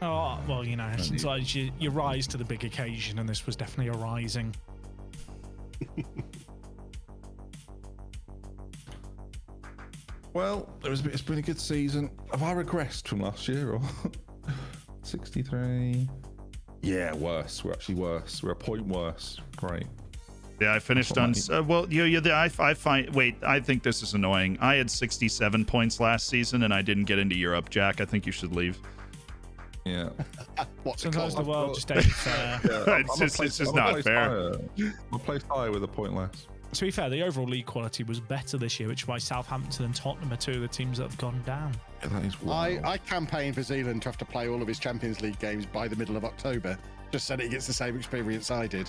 Oh, well, you know, sometimes you rise to the big occasion, and this was definitely a rising. Well, it's been a good season. Have I regressed from last year or 63? Yeah, worse. We're actually worse. We're a point worse. Great. Yeah, I finished on. Well, I find. Wait, I think this is annoying. I had 67 points last season, and I didn't get into Europe. Jack, I think you should leave. Yeah. Sometimes the world just ain't fair. It's just not fair. I placed higher with a point less. To be fair, the overall league quality was better this year, which is why Southampton and Tottenham are two of the teams that have gone down. Yeah, that is wild. I campaign for Zealand to have to play all of his Champions League games by the middle of October, just so that he gets the same experience I did.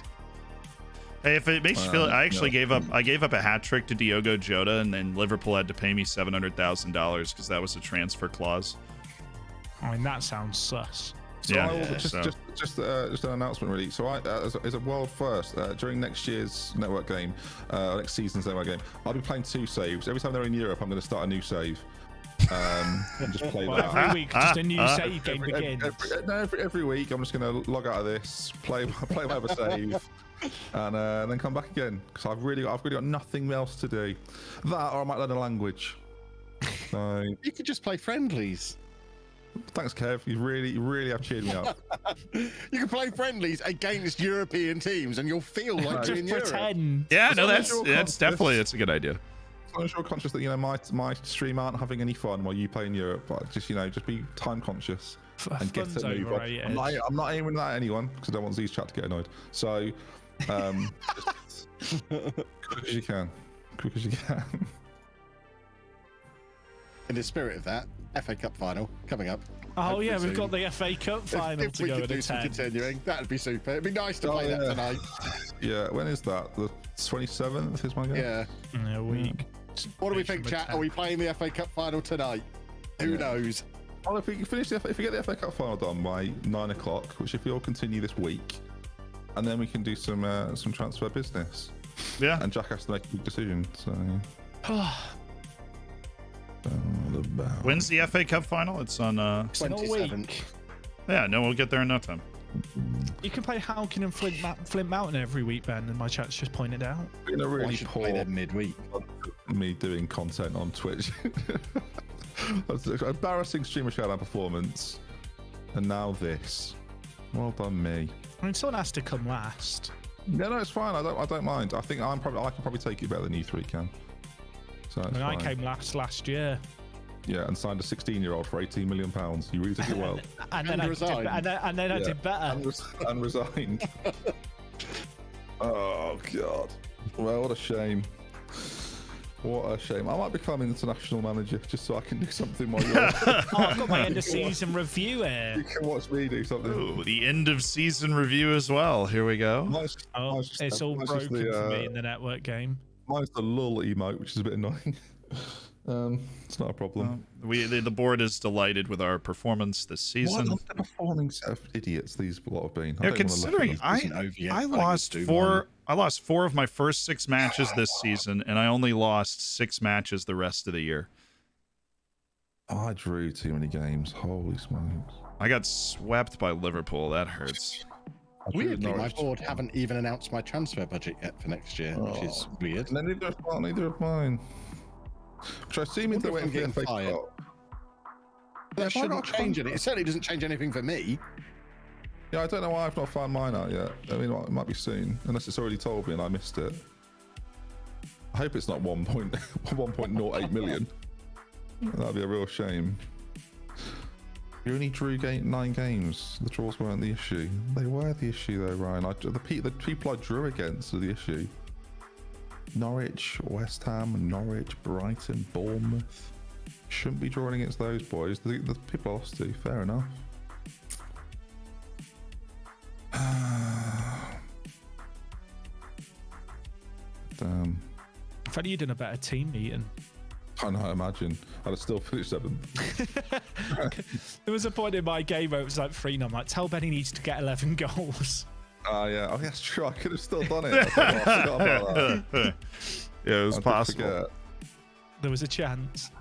Hey, if it makes you feel, I actually gave up a hat trick to Diogo Jota, and then Liverpool had to pay me $700,000 because that was a transfer clause. I mean, that sounds sus. So Yeah. Just an announcement, really. So as a world first, during next year's network game, next season's network game, I'll be playing 2 saves. Every time they're in Europe, I'm going to start a new save. And just play Well, that. every week, just a new save game begins. Every week, I'm just going to log out of this, play whatever save, and then come back again because I've really got nothing else to do. That, or I might learn a language. So You could just play friendlies. thanks, Kev. You really have cheered me up. You can play friendlies against European teams, and you'll feel like you're in Europe. Pretend. Yeah, no, As long as that's you're definitely a good idea. As long as you're conscious that my stream aren't having any fun while you play in Europe, but just just be time conscious and get Fun's to move on. overrated. I'm not aiming that at anyone because I don't want Z's chat to get annoyed. So, just quick as you can, quick as you can. In the spirit of that, FA Cup final coming up. Oh Hopefully yeah, we've soon. got the FA Cup final if to we go could at do some 10. continuing, that'd be super. It'd be nice to play that tonight. Yeah, when is that? The 27th is my game. Yeah. In a week. What do we think, chat? Are we playing the FA Cup final tonight? Who knows? Well, if we get the FA Cup final done by 9 o'clock, which if we all continue this week, and then we can do some transfer business. Yeah. And Jack has to make a big decision. So. When's the FA Cup final? It's on. It's in a 27th. week. Yeah, no, we'll get there in no time. You can play Halkin and Flint Mountain every week, Ben, and my chat's just pointed out. In a Why really should poor play them midweek? me doing content on Twitch. That's an embarrassing streamer showdown performance, and now this. Well done, me. I mean, someone has to come last. Yeah, no, it's fine. I don't mind. I think I can probably take it better than you three can. So I it's mean, I fine. came last year. Yeah, and signed a 16-year-old for £18 million. You really took it well. And then I did, resigned. and then I did better. And resigned. Oh god. Well, what a shame. What a shame. I might become an international manager just so I can do something while you're. Oh, I've got my end of season review here. You can watch me do something. Ooh, the end of season review as well. Here we go. Oh, it's all broken for me in the network game. Mine's the lull emote, which is a bit annoying. It's not a problem. The board is delighted with our performance this season. What a performing set of idiots these lot have been. Yeah, considering I lost four of my first 6 matches this season, and I only lost 6 matches the rest of the year. I drew too many games. Holy smokes! I got swept by Liverpool. That hurts. Weirdly, my board haven't even announced my transfer budget yet for next year, which is weird. And neither of mine. Which I assume is the way I'm getting fired. That shouldn't change it. It certainly doesn't change anything for me. Yeah, I don't know why I've not found mine out yet. I mean, it might be soon, unless it's already told me and I missed it. I hope it's not 1.08 million. That'd be a real shame. You only drew 9 games. The draws weren't the issue. They were the issue, though, Ryan. The people I drew against are the issue. Norwich, West Ham, Norwich, Brighton, Bournemouth. Shouldn't be drawing against those boys. The people I lost to, fair enough. Damn. If only you'd done a better team meeting. I know, imagine. I'd have still finished 7th. There was a point in my game where it was like 3-0. I'm like, tell Ben he needs to get 11 goals. Yeah. Oh, that's true. I could have still done it. I forgot about that. Yeah, it was I did possible. forget. There was a chance.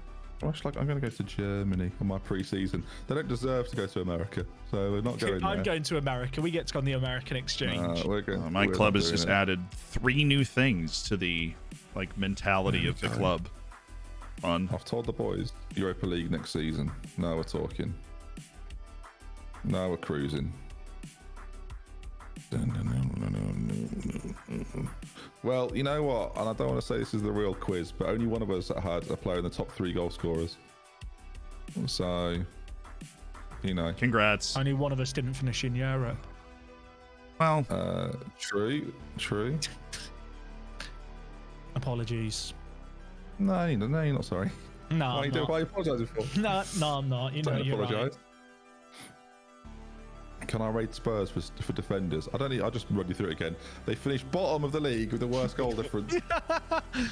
I'm going to go to Germany on my pre-season. They don't deserve to go to America, so we're not going there. I'm going to America. We get to go on the American exchange. My club has just added 3 new things to the mentality of the club. Fun. I've told the boys Europa League next season. Now we're talking. Now we're cruising. Well, you know what? And I don't want to say this is the real quiz, but only one of us had a player in the top 3 goal scorers. So, Congrats. Only one of us didn't finish in Europe. Well, true. Apologies. No, you're not sorry. No, Why are you apologising for? No, I'm not. You know, Don't you're apologise. right. Can I rate Spurs for defenders? I'll just run you through it again. They finished bottom of the league with the worst goal difference.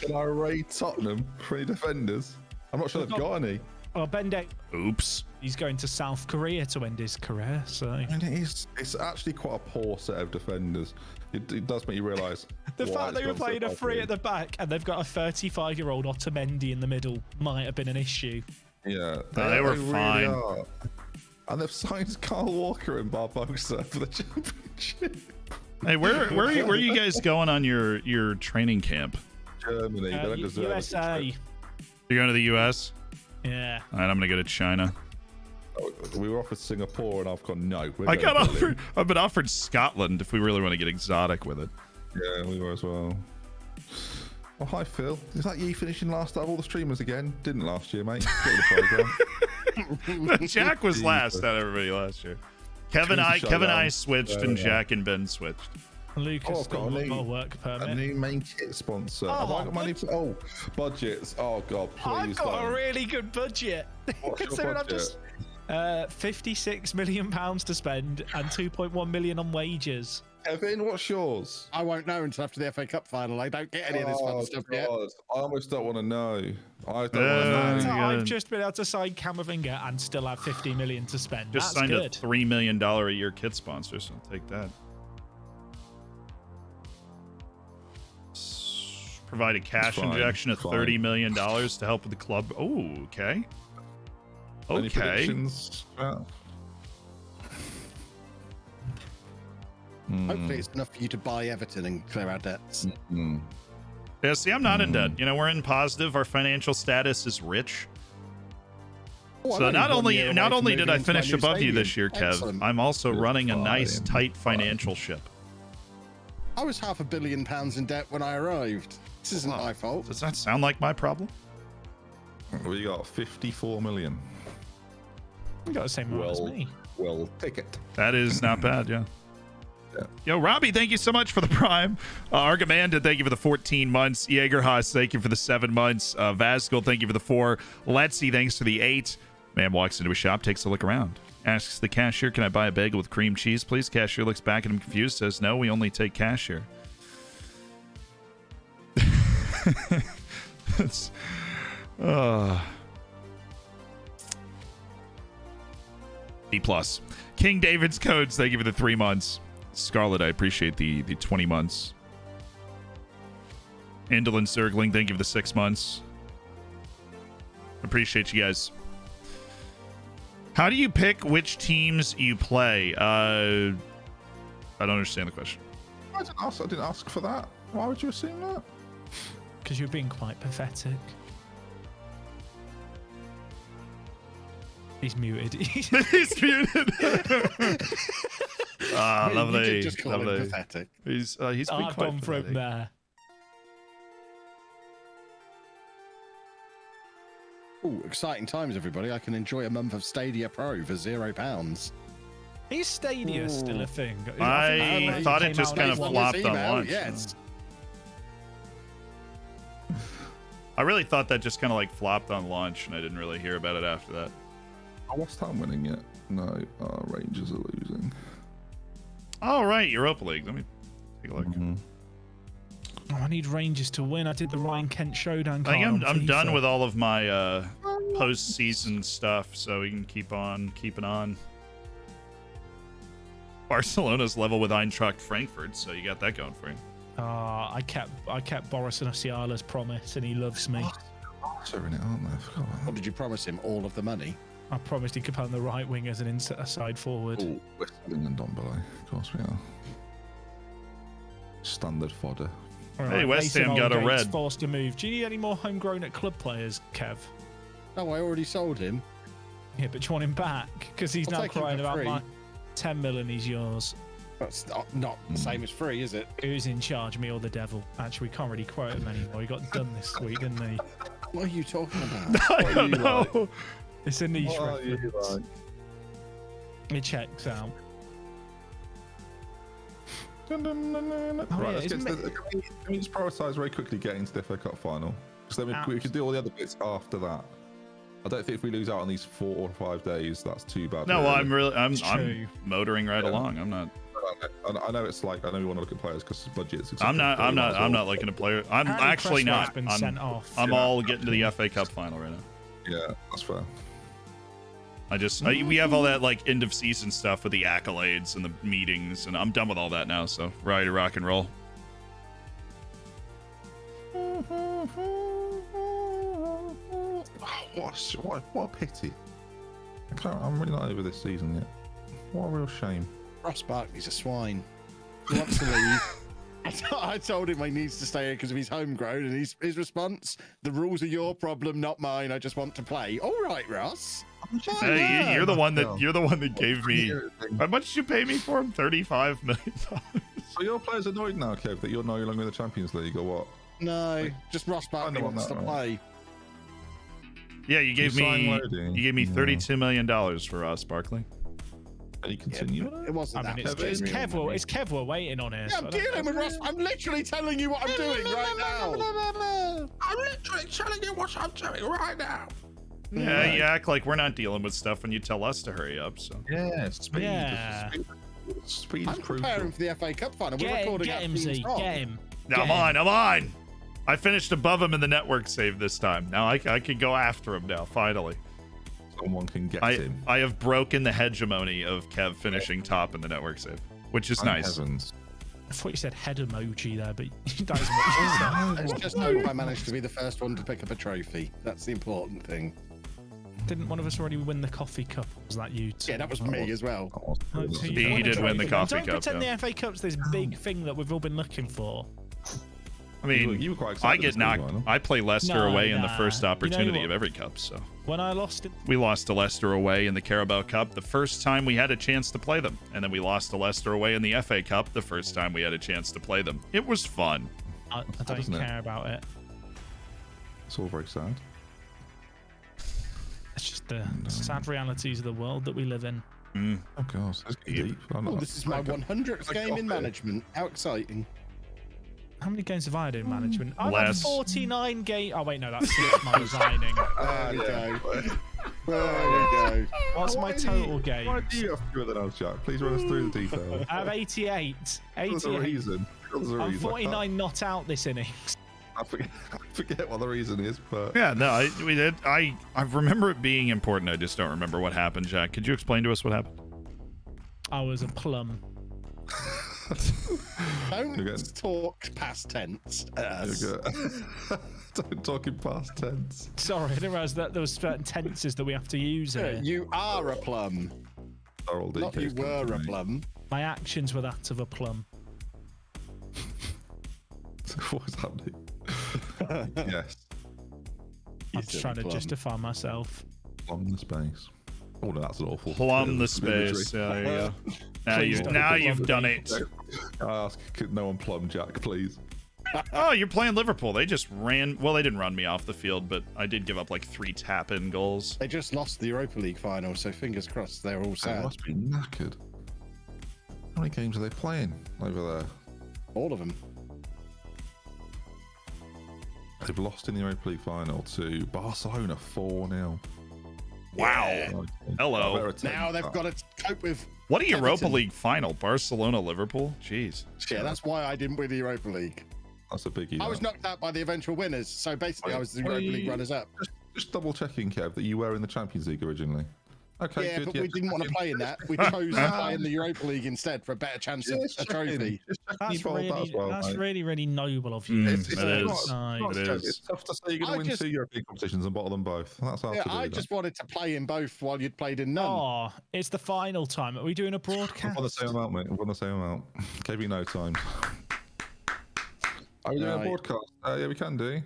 Can I rate Tottenham for any defenders? I'm not sure they've got any. Well, Ben Day, oops. he's going to South Korea to end his career, so... And it's actually quite a poor set of defenders. It does make you realise... The fact they were playing a 3 at the back and they've got a 35-year-old Otamendi in the middle might have been an issue. Yeah, they were fine. Are. And they've signed Kyle Walker and Barbosa for the championship. Hey, where are you guys going on your training camp? Germany. They don't deserve USA. You're going to the US? Yeah. All right, I'm gonna go to China. We were offered Singapore, and I've gone no. I've been offered Scotland if we really want to get exotic with it. Yeah, we were as well. Oh, hi Phil. Is that you finishing last out of all the streamers again? Didn't last year, mate. Get the program. Jack was last out of everybody last year. Kevin I switched, and Jack and Ben switched. Lucas got a work permit. A new main kit sponsor. Have I got money for budgets? Oh god, please. I've got a really good budget. Considering I've just £56 million to spend and 2.1 million on wages. Kevin, what's yours? I won't know until after the FA Cup final. I don't get any of this fun stuff yet. I almost don't want to know. I don't want to know. I've just been able to sign Camavinga and still have 50 million to spend. Just That's signed good. a $3 million a year kit sponsor, so I'll take that. Provide a cash injection of $30 million to help with the club. Oh, okay. Any Okay. predictions? Hopefully it's enough for you to buy Everton and clear our debts. Yeah, see, I'm not in debt. You know, we're in positive. Our financial status is rich. So not only did I finish above you this year, Kev, Excellent. I'm also running a nice, tight financial ship. I was £500 million in debt when I arrived. This isn't my fault. Does that sound like my problem? We got 54 million. You got the same amount as me. Well, take it. That is not bad, yeah. Yo, Robbie, thank you so much for the Prime. Argamanda, thank you for the 14 months. Jaegerhaus, thank you for the 7 months. Vascal, thank you for the 4. Letsy, thanks for the 8. Man walks into a shop, takes a look around. Asks the cashier, can I buy a bagel with cream cheese, please? Cashier looks back at him confused, says, no, we only take cash here. It's, B+. King David's Codes, thank you for the 3 months. Scarlet, I appreciate the 20 months. Indolent Circling, thank you for the 6 months. Appreciate you guys. How do you pick which teams you play? I don't understand the question. I didn't ask for that. Why would you assume that? Because you're being quite pathetic. He's muted. He's muted. Lovely. You did just call lovely. him pathetic. He's been I've quite gone pathetic. from there. Ooh, exciting times, everybody. I can enjoy a month of Stadia Pro for £0. Is Stadia still a thing? I thought it just kind of flopped on launch. Yes. I really thought that just kind of like flopped on launch, and I didn't really hear about it after that. Are West Ham winning yet? No, Rangers are losing. All right, Europa League. Let me take a look. Oh, I need Rangers to win. I did the Ryan Kent showdown. I think card on I'm done FIFA. with all of my post-season stuff, so we can keep on keeping on. Barcelona's level with Eintracht Frankfurt, so you got that going for you. I kept Boris and Asiala's promise, and he loves me. They're in it, aren't they? I forgot about What that. did you promise him? All of the money? I promised he could play on the right wing as an inside forward. Oh, West Ham and Dombele. Of course we are. Standard fodder. All Hey, West Mason Ham got a Holgate's red. Forced to move. Do you need any more homegrown at club players, Kev? No, I already sold him. Yeah, but do you want him back? Because he's I'll now take him crying for about free. my 10 million. He's yours. That's not the same as free, is it? Who's in charge, me or the devil? Actually, we can't really quote him anymore. He got done this week, didn't he? What are you talking about? I don't know. It's a niche What are you reference. like? It checks out. Right, yeah, let's get isn't to the, can we just prioritise very quickly getting to the FA Cup final? Because then we could do all the other bits after that. I don't think if we lose out on these 4 or 5 days, that's too bad. No, really. I'm true. motoring right along. I'm not. I know it's like I know we want to look at players because budgets. I'm not looking to play. I'm Apparently actually Cresswell's not. been sent off. I'm all getting to the FA Cup final right now. Yeah, that's fair. We have all that like end of season stuff with the accolades and the meetings, and I'm done with all that now. So ready to rock and roll. What a pity. I'm really not over this season yet. What a real shame. Ross Barkley's a swine. He wants to leave. I told him he needs to stay here because of his homegrown, and his response: "The rules are your problem, not mine. I just want to play." All right, Ross. Hey, you're the one that gave me. How much did you pay me for him? $35 million. So your player's annoyed now, Kev, that you're no longer in the Champions League, or what? No, just Ross Barkley wants to play. Yeah, you gave me $32 million for Ross Barkley. Can you continue? It wasn't that. It's Kev we're waiting on here. Yeah, I'm dealing with Ross. I'm literally telling you what I'm doing right now. I'm literally telling you what I'm doing right now. Yeah, you act like we're not dealing with stuff when you tell us to hurry up. So speed. Yeah. Speed I'm preparing for the FA Cup final. We're recording get him, Z. Get him. I'm on. I finished above him in the network save this time. Now I can go after him now. Finally. Someone can get him. I have broken the hegemony of Kev finishing top in the network save, which is nice. Heavens. I thought you said head emoji there, but that isn't what you said. It's just hope I managed to be the first one to pick up a trophy. That's the important thing. Didn't one of us already win the coffee cup? Was that you two? Yeah, that was me as well. He did win the coffee cup. Don't pretend the FA Cup's this big thing that we've all been looking for. I mean, you were quite excited I get knocked. I play Leicester away in the first opportunity of every cup. So when I lost it, we lost to Leicester away in the Carabao Cup the first time we had a chance to play them, and then we lost to Leicester away in the FA Cup the first time we had a chance to play them. It was fun. I don't care about it. It's all very sad. It's just the sad realities of the world that we live in. Oh God, that's deep. This is my 100th game in management. How exciting! How many games have I had in management? I've had 49 games. Oh wait, no, that's my resigning. There we go. There we go. What's my total games? Why do you have to do that, Jack? Please run us through the details. I have 88. There's a reason. I'm 49 not out this innings. I forget what the reason is, but yeah, no, we did. I remember it being important. I just don't remember what happened. Jack, could you explain to us what happened? I was a plum. Don't talk past tense. Don't talk in past tense. Sorry, I didn't realize that there was certain tenses that we have to use here. You are a plum. Not you were a plum. My actions were that of a plum. What's happening? Yes. I'm trying to justify myself. Plumb the space. Oh no, that's an awful. Plumb the space. Yeah, there you go. Now you've done it. I ask, could no one plumb Jack, please? Oh, you're playing Liverpool. They just ran. Well, they didn't run me off the field, but I did give up like 3 tap-in goals. They just lost the Europa League final, so fingers crossed they're all sad. They must be knackered. How many games are they playing over there? All of them. They've lost in the Europa League final to Barcelona 4-0. Wow. Yeah. Hello. Now they've got to cope with. What a Europa League final. Barcelona, Liverpool. Jeez. Yeah, that's why I didn't win the Europa League. That's a biggie. I was knocked out by the eventual winners, so basically I was the Europa League runners-up. Just double checking, Kev, that you were in the Champions League originally. Okay, yeah, good, but we didn't want to play in that. We chose to play in the Europa League instead for a better chance of a trophy. That's really, really noble of you. It is. It's tough to say you're going to win 2 European competitions and bottle them both. That's hard to do. I just wanted to play in both while you'd played in none. Oh, it's the final time. Are we doing a broadcast? On the same amount, mate. On the same amount. Gave you no time. Are we doing a broadcast? Yeah, we can do.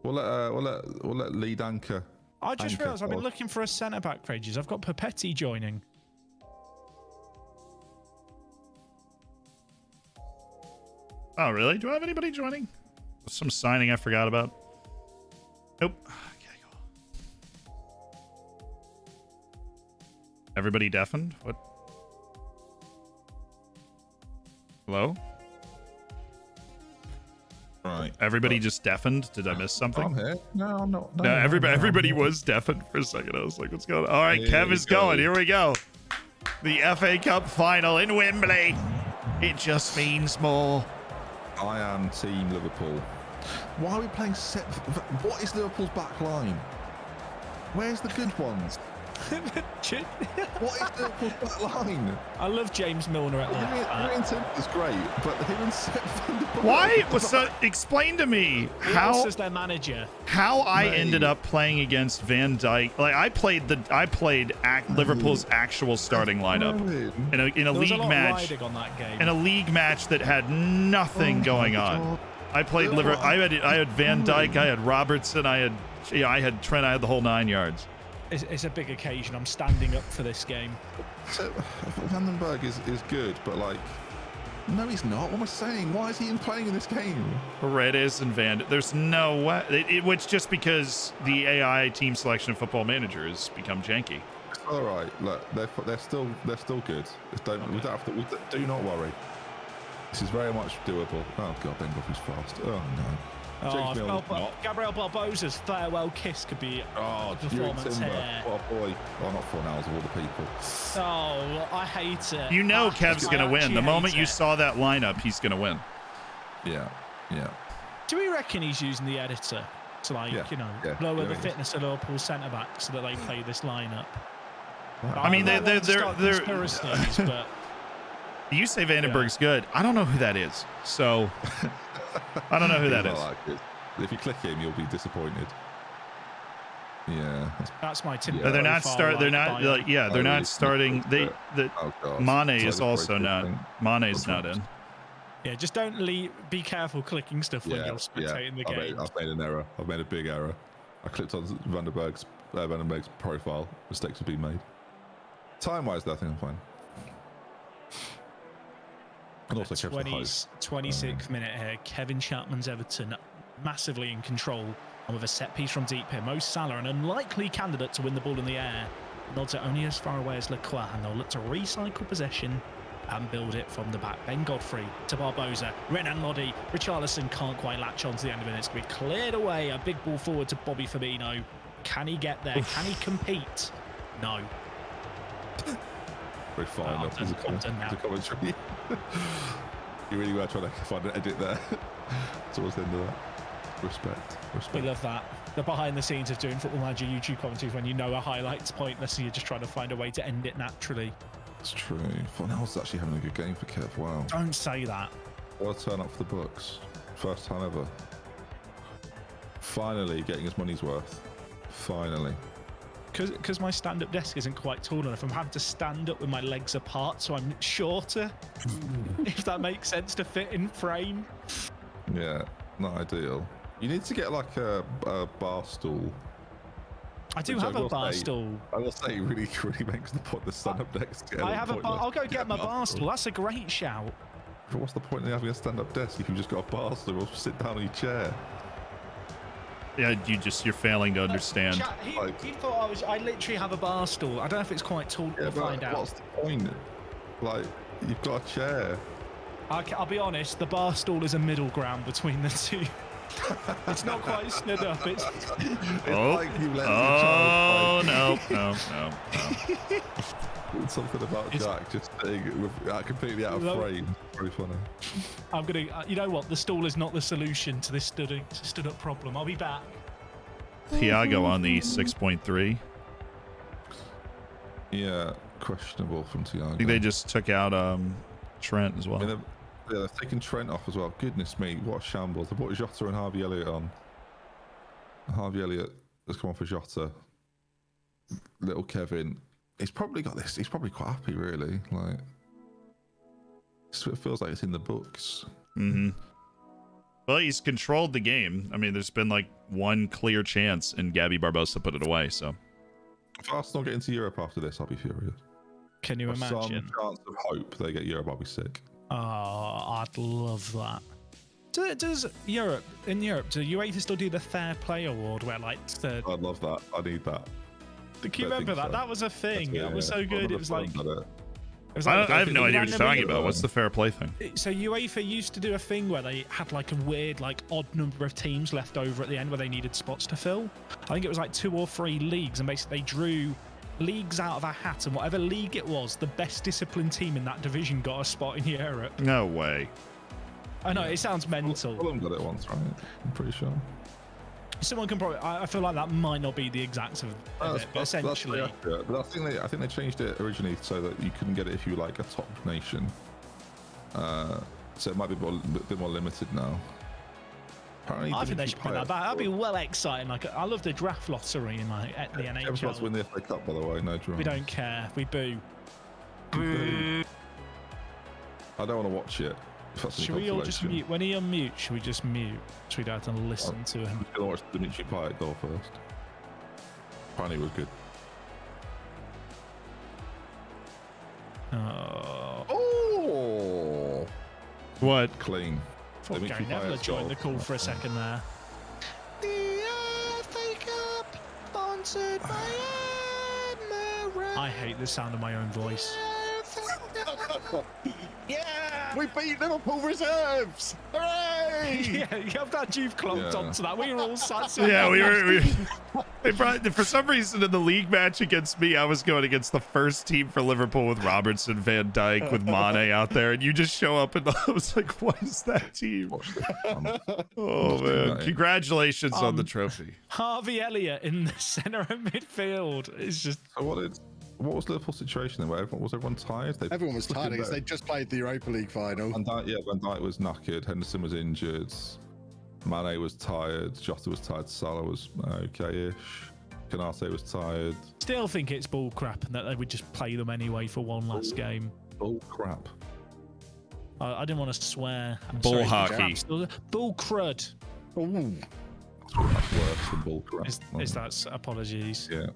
We'll let lead anchor. I just realised I've been looking for a centre back for ages. I've got Papetti joining. Oh, really? Do I have anybody joining? Some signing I forgot about. Nope. Okay, go. Everybody deafened? What? Hello? Right. Everybody just deafened? Did I miss something? I'm here. No, I'm not. No, everybody was deafened for a second. I was like, what's going on? All right, Kev is going. Here we go. The FA Cup final in Wembley. It just means more. I am Team Liverpool. Why are we playing set? What is Liverpool's back line? Where's the good ones? What is Liverpool's back line? I love James Milner at left. Is great, but him and Sepp Van der Berg. Why? So explain to me Who else is their manager? How I ended up playing against Van Dijk. Like I played Liverpool's actual starting lineup in a league match. On that game. In a league match that had nothing going on. I played I had Van Dijk, I had Robertson, I had Trent, I had the whole 9 yards. It's a big occasion. I'm standing up for this game. So Van den Berg is good, but like, no, he's not. What am I saying? Why is he even playing in this game? Paredes and there's no way. Which just because the AI team selection of Football Manager has become janky. All right, look, they're still good. Do not worry. This is very much doable. Oh god, Bengoff is fast. Oh no. Gabriel Barbosa's farewell kiss could be a performance here. What a boy. Oh, not Fornals of all the people. Oh, I hate it. You know Kev's going to win. The moment you saw that lineup, he's going to win. Yeah. Do we reckon he's using the editor to lower the fitness of Liverpool centre-backs so that they play this lineup? I mean, they're conspiracies, but... You say Vandenberg's good. I don't know who that is. So... I don't know who that is. If you click him, you'll be disappointed. Yeah, that's my tip. They're not starting. They're not starting. Mane is also not. Mane's not in. Yeah, just don't be careful clicking stuff when you're spectating the game. I've made an error. I've made a big error. I clicked on Vandenberg's profile. Mistakes have been made. Time-wise, though, I think I'm fine. And also 26th minute here. Kevin Chapman's Everton massively in control and with a set piece from deep here. Mo Salah, an unlikely candidate to win the ball in the air, nods it only as far away as Lacroix, and they'll look to recycle possession and build it from the back. Ben Godfrey to Barbosa. Renan Lodi. Richarlison can't quite latch on to the end of it. It's going to be cleared away. A big ball forward to Bobby Firmino. Can he get there? Can he compete? No. Very far enough. There's a commentary. You really were trying to find an edit there. Towards the end of that. Respect. We love that. The behind the scenes of doing Football Manager YouTube commentaries when you know a highlight's pointless and you're just trying to find a way to end it naturally. It's true. Fornals actually having a good game for Kev. Wow. Don't say that. What a turn up for the books. First time ever. Finally getting his money's worth. Finally. Because my stand-up desk isn't quite tall enough, I'm having to stand up with my legs apart, so I'm shorter. If that makes sense to fit in frame. Yeah, not ideal. You need to get like a bar stool. I do have a bar stool. I will say, really makes the point. The stand-up desk. I have a bar. I'll go get my bar stool. That's a great shout. But what's the point in having a stand-up desk if you've just got a bar stool or sit down on your chair? Yeah, you're failing to understand. He thought I literally have a bar stool. I don't know if it's quite tall. We'll find out. What's the point? Like, you've got a chair. I'll be honest, the bar stool is a middle ground between the two. It's not quite stood up. It's like you let no. It's something about Jack just sitting completely out of frame. Very funny. I'm gonna. You know what? The stool is not the solution to this stood up problem. I'll be back. Thiago on the 6.3. Yeah, questionable from Thiago. I think they just took out Trent as well. They're taking Trent off as well. Goodness me, what a shambles. They brought Jota and Harvey Elliott on. Harvey Elliott has come on for Jota. Little Kevin. He's probably got this. He's probably quite happy, really. Like, it feels like it's in the books. Mm-hmm. Well, he's controlled the game. I mean, there's been like one clear chance, and Gabby Barbosa put it away. So, if Arsenal get into Europe after this, I'll be furious. Can you imagine? Some chance of hope they get Europe, I'll be sick. Oh, I'd love that. Does Europe, do UEFA still do the Fair Play Award where like the... I'd love that. I need that. Do you remember that? So. That was a thing. That was so good. It was like... I have no idea what you're talking about. What's the fair play thing? So UEFA used to do a thing where they had like a weird, like odd number of teams left over at the end where they needed spots to fill. I think it was like 2 or 3 leagues, and basically they drew leagues out of a hat, and whatever league it was, the best disciplined team in that division got a spot in Europe. No way. I know, it sounds mental. Fulham got it once, right? I'm pretty sure. Someone can probably. I feel like that might not be the exact of it, but essentially. But I think they changed it originally so that you couldn't get it if you were like a top nation. So it might be a bit more limited now. Apparently, I think they should bring that back. That'd be well exciting. Like, I love the draft lottery in like at the NHL. Everyone's win the FA Cup, by the way. No draw. We don't care. We boo. I don't want to watch it. Should we all just mute? When he unmutes, should we just mute? So we don't have to listen to him. I'm going to watch Dimitri Payet goal first. Apparently it was good. Oh. What? Clean. Thought Gary Neville joined the call for a second there. The FA Cup, sponsored by Emirates. I hate the sound of my own voice. Yeah, we beat Liverpool reserves! Hooray! Yeah, I'm glad you've clocked onto that. We were all sat. Yeah, we were. They brought, for some reason, in the league match against me, I was going against the first team for Liverpool with Robertson, Van Dijk, with Mane out there, and you just show up, and I was like, "What is that team?" Oh man! Congratulations on the trophy. Harvey Elliott in the centre of midfield. It's just. What was Liverpool's situation then? Was everyone tired? Everyone was tired because they just played the Europa League final. Van Dijk was knackered. Henderson was injured. Mane was tired. Jota was tired. Salah was okay-ish. Kanate was tired. Still think it's bull crap and that they would just play them anyway for one last game. Bull crap. I didn't want to swear. Bull hockey. Bull crud. Ooh. That's worse than bull crap. Is that apologies? Yeah.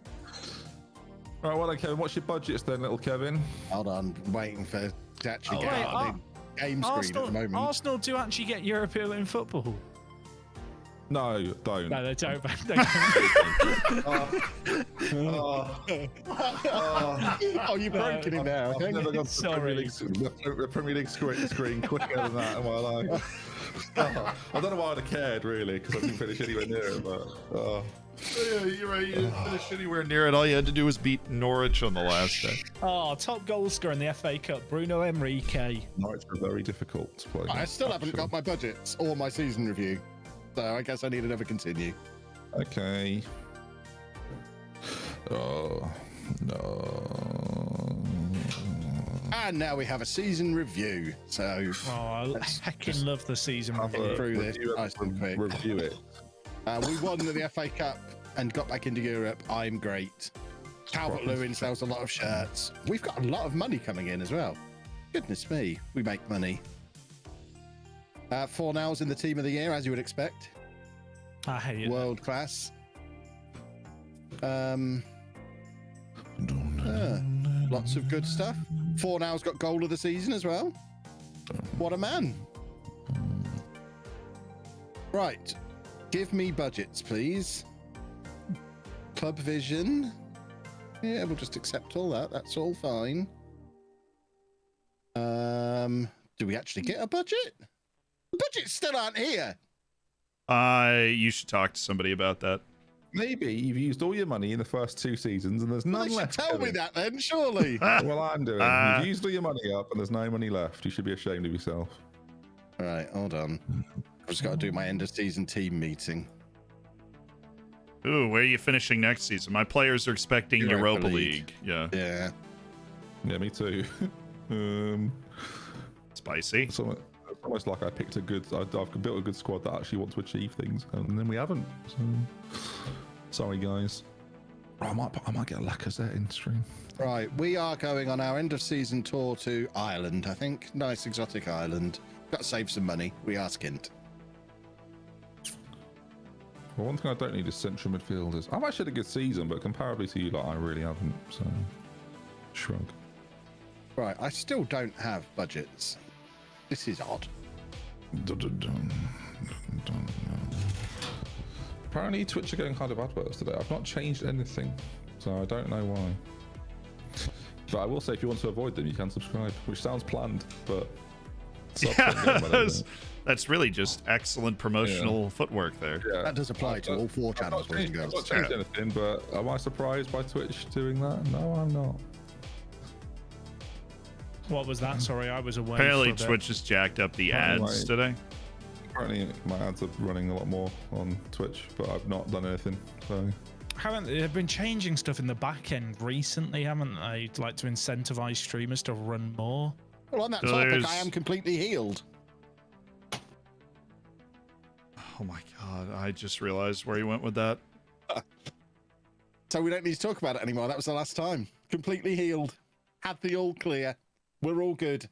Right, well then, Kevin, what's your budgets then, little Kevin? Hold on, waiting for to actually get out of the game screen at the moment. Arsenal do actually get European football. No, don't. No, they don't. Oh, you've broken it now. I've never gone to Sorry. the Premier League screen quicker than that in my life. I don't know why I'd have cared, really, because I didn't finish anywhere near it, but... Yeah, you're right. You didn't finish anywhere near it. All you had to do was beat Norwich on the last day. Oh, top goal scorer in the FA Cup, Bruno Henrique. Norwich were very difficult to play. I still haven't got my budgets or my season review, so I guess I need to never continue. Okay. Oh, no. And now we have a season review. So, I heckin' love the season review. Through this nice and quick. Review it. We won the FA Cup and got back into Europe. I'm great. Calvert-Lewin sells a lot of shirts. We've got a lot of money coming in as well. Goodness me, we make money. 4-0's in the team of the year, as you would expect. I hate it. World class. Lots of good stuff. 4-0's got goal of the season as well. What a man. Right. Give me budgets, please. Club vision. Yeah, we'll just accept all that. That's all fine. Do we actually get a budget? The budgets still aren't here. You should talk to somebody about that. Maybe you've used all your money in the first 2 seasons and there's none left. Tell me that then, surely. Well, I'm doing. You've used all your money up and there's no money left. You should be ashamed of yourself. All right, hold on. I've just got to do my end of season team meeting. Ooh, where are you finishing next season? My players are expecting Europa League. Yeah. Yeah. Yeah, me too. Spicy. It's almost like I picked a good. I've built a good squad that actually want to achieve things, and then we haven't. So, sorry, guys. I might get a Lacazette in stream. Right, we are going on our end of season tour to Ireland. I think nice exotic island. Got to save some money. We are skint. Well, one thing I don't need is central midfielders. I've actually had a good season, but comparably to you, like, I really haven't. So, shrug. Right, I still don't have budgets. This is odd. Apparently, Twitch are getting kind of adverts today. I've not changed anything, so I don't know why. But I will say, if you want to avoid them, you can subscribe, which sounds planned, but that's really just excellent promotional footwork there. Yeah. That does apply to all 4 channels, boys and girls. I've not changed anything, but am I surprised by Twitch doing that? No, I'm not. What was that? Sorry, I was away. Apparently, Twitch has jacked up the ads today. Apparently, my ads are running a lot more on Twitch, but I've not done anything. So They've been changing stuff in the back end recently, haven't they? Like to incentivize streamers to run more. Well, on that So topic, there's- I am completely healed. Oh my god! I just realized where you went with that. So we don't need to talk about it anymore. That was the last time. Completely healed. Had the all clear. We're all good.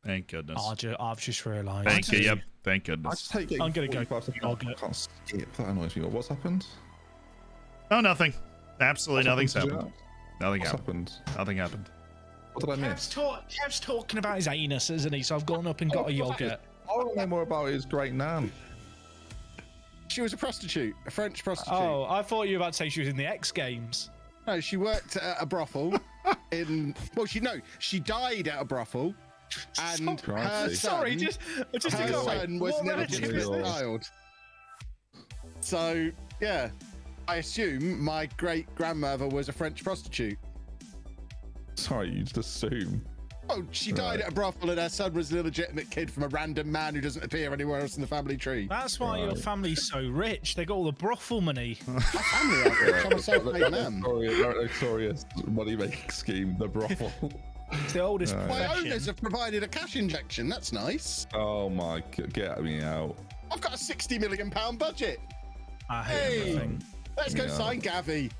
Thank goodness. I've just realised. Thank you. Yep. Thank I goodness. just hate getting I'm gonna go 45 seconds. I'll go. I can't skip. That annoys me. What's happened? Oh, nothing. Absolutely What's nothing's happened? happened. Nothing What's happened. happened? Nothing happened. What did I miss? Kev's talking about his anus, isn't he? So I've gone up and got a yogurt. I want to know more about his great nan. She was a prostitute, a French prostitute. Oh, I thought you were about to say she was in the X Games. No, she worked at a brothel in. Well, she died at a brothel, and her son, Sorry, just her to son was what an relative is illegitimate this? child. So yeah, I assume my great grandmother was a French prostitute. Sorry, you just assume. Oh, she died at a brothel, and her son was an illegitimate kid from a random man who doesn't appear anywhere else in the family tree. That's why your family's so rich. They got all the brothel money. My family aren't rich. I'm a self-made man. Notorious money-making scheme, the brothel. It's the oldest My profession. owners have provided a cash injection. That's nice. Oh my god, get me out. I've got a £60 million budget. I hate Hey, everything. let's go Yeah. sign Gavi.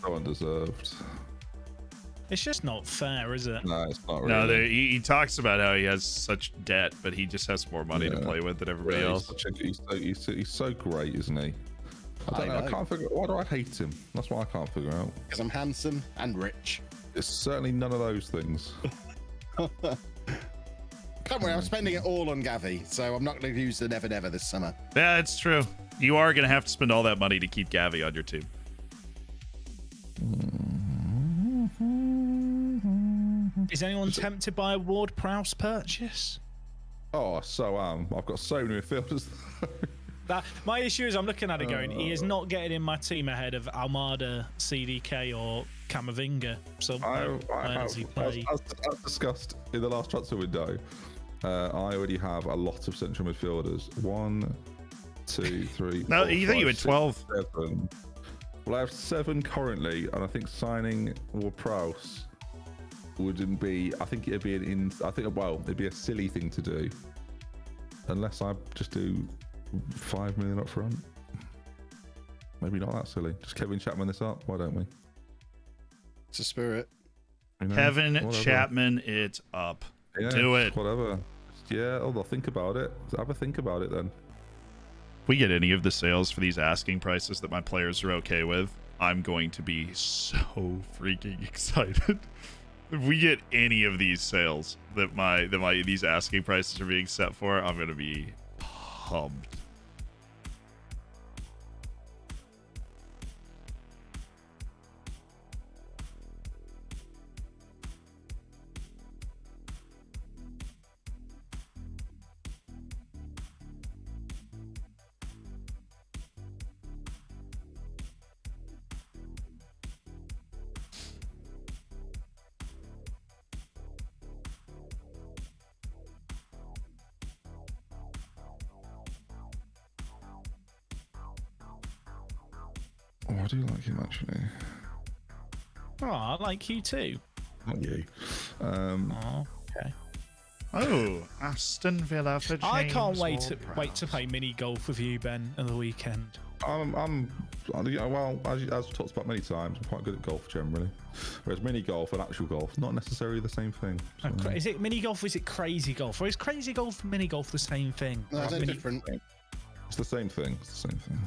So undeserved. It's just not fair, is it? No, it's not really. No, he talks about how he has such debt, but he just has more money to play with than everybody else. He's so great, isn't he? I don't know. I can't figure. Why do I hate him? That's what I can't figure out. Because I'm handsome and rich. It's certainly none of those things. Don't worry, I'm spending it all on Gavi, so I'm not going to use the Never Never this summer. Yeah, it's true. You are going to have to spend all that money to keep Gavi on your team. Is anyone tempted by a Ward Prowse purchase? Oh, so I've got so many midfielders. My issue is I'm looking at it going, he is not getting in my team ahead of Almada, CDK, or Camavinga. So where does he play? As discussed in the last transfer window, I already have a lot of central midfielders. 1, 2, 3. No, 4, you think you 5, had 12? 7. Well, I have 7 currently, and I think signing Ward-Prowse wouldn't be. I think it'd be it'd be a silly thing to do, unless I just do 5 million up front. Maybe not that silly. Just Kevin Chapman this up. Why don't we? It's a spirit. You know, Kevin whatever. Chapman, it's up. Yeah, Do it. Whatever. Yeah. Oh, I'll think about it. Have a think about it then. If we get any of the sales for these asking prices that my players are okay with, I'm going to be so freaking excited. If we get any of these sales that these asking prices are being set for, I'm going to be pumped. Oh, I do like him actually. Oh, I like you too. Not you. Oh, okay. Oh, Aston Villa for James I can't wait Ward-Prowse. to play mini golf with you, Ben, at the weekend. Well, as we've talked about many times, I'm quite good at golf generally. Whereas mini golf and actual golf, not necessarily the same thing. So, Is it mini golf or is it crazy golf? Or is crazy golf and mini golf the same thing? No, they're Mini- different. it's the same thing. It's the same thing.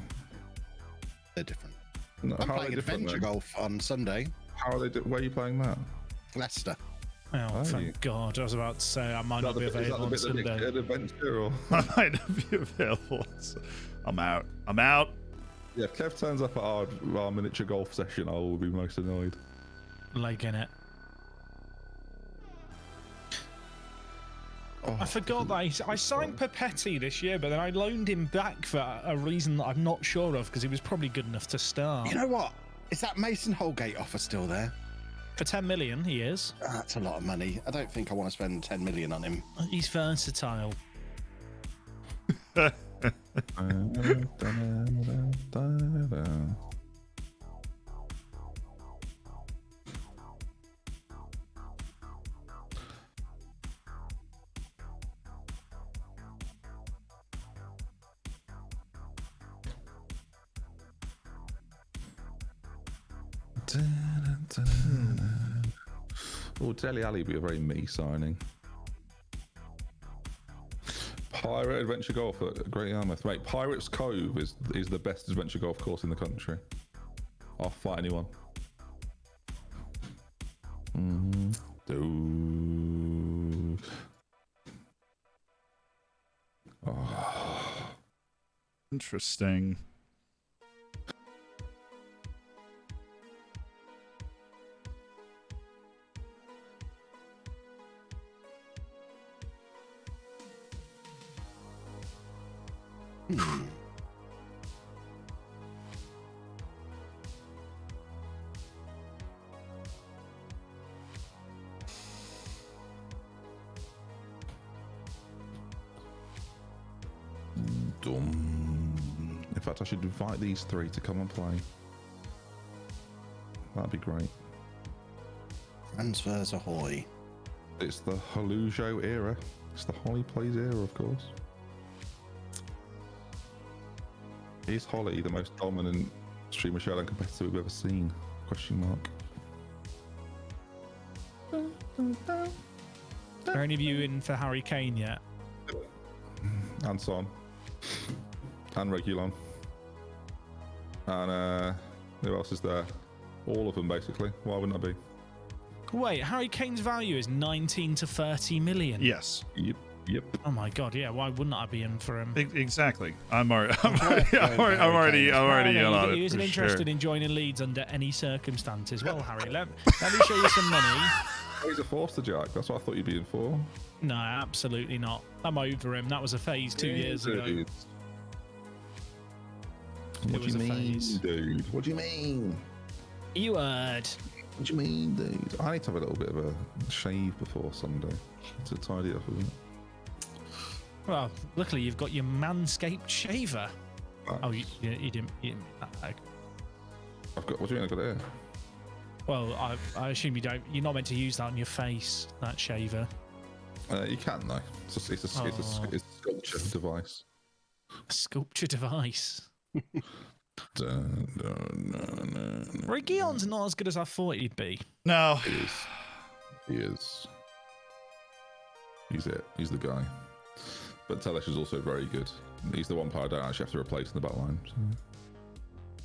They're different. No, I'm how are playing they different adventure then? golf on Sunday. How are they? Where are you playing that? Leicester. Oh, Oh, thank you- God. I was about to say I might Is not that be the bit- is that available the on bit that makes Sunday. it an adventure or? I might not be available. So I'm out. I'm out. Yeah, if Kev turns up at our miniature golf session, I will be most annoyed. Liking it. Oh, I forgot that I signed Papetti this year, but then I loaned him back for a reason that I'm not sure of because he was probably good enough to start. You know what? Is that Mason Holgate offer still there? For 10 million, he is. That's a lot of money. I don't think I want to spend 10 million on him. He's versatile. Oh, Deli Alley would be a very me signing. Pirate Adventure Golf at Great Yarmouth. Mate, Pirates Cove is the best adventure golf course in the country. I'll fight anyone. Ooh. Oh. Interesting. In fact, I should invite these three to come and play. That'd be great. Transfers ahoy. It's the Halujo era. It's the Holly Plays era, of course. Is Holly the most dominant streamer Showdown competitor we've ever seen? Question mark. Are any of you in for Harry Kane yet? And Son. And Regulon. And who else is there? All of them, basically. Why wouldn't I be? Wait, Harry Kane's value is 19 to 30 million. Yes. Yep. Oh my god, yeah. Why wouldn't I be in for him? Exactly. I'm already in on it. He isn't for interested sure. in joining Leeds under any circumstances. Well, Harry, let me show you some money. He's a Forster Jack. That's what I thought you'd be in for. No, absolutely not. I'm over him. That was a phase 2 years ago. What do you mean, phase. dude? What do you mean? You heard. What do you mean, dude? I need to have a little bit of a shave before Sunday to tidy up, isn't it? Well, luckily you've got your Manscaped shaver. Oh, you didn't. I've got. What do you mean? I got it here. Well, I assume you don't. You're not meant to use that on your face. That shaver. You can though. It's a sculpture device. A sculpture device. Region's not as good as I thought he'd be. No. He is. He's it. He's the guy. But Telesh is also very good. He's the one player I don't actually have to replace in the back line. So.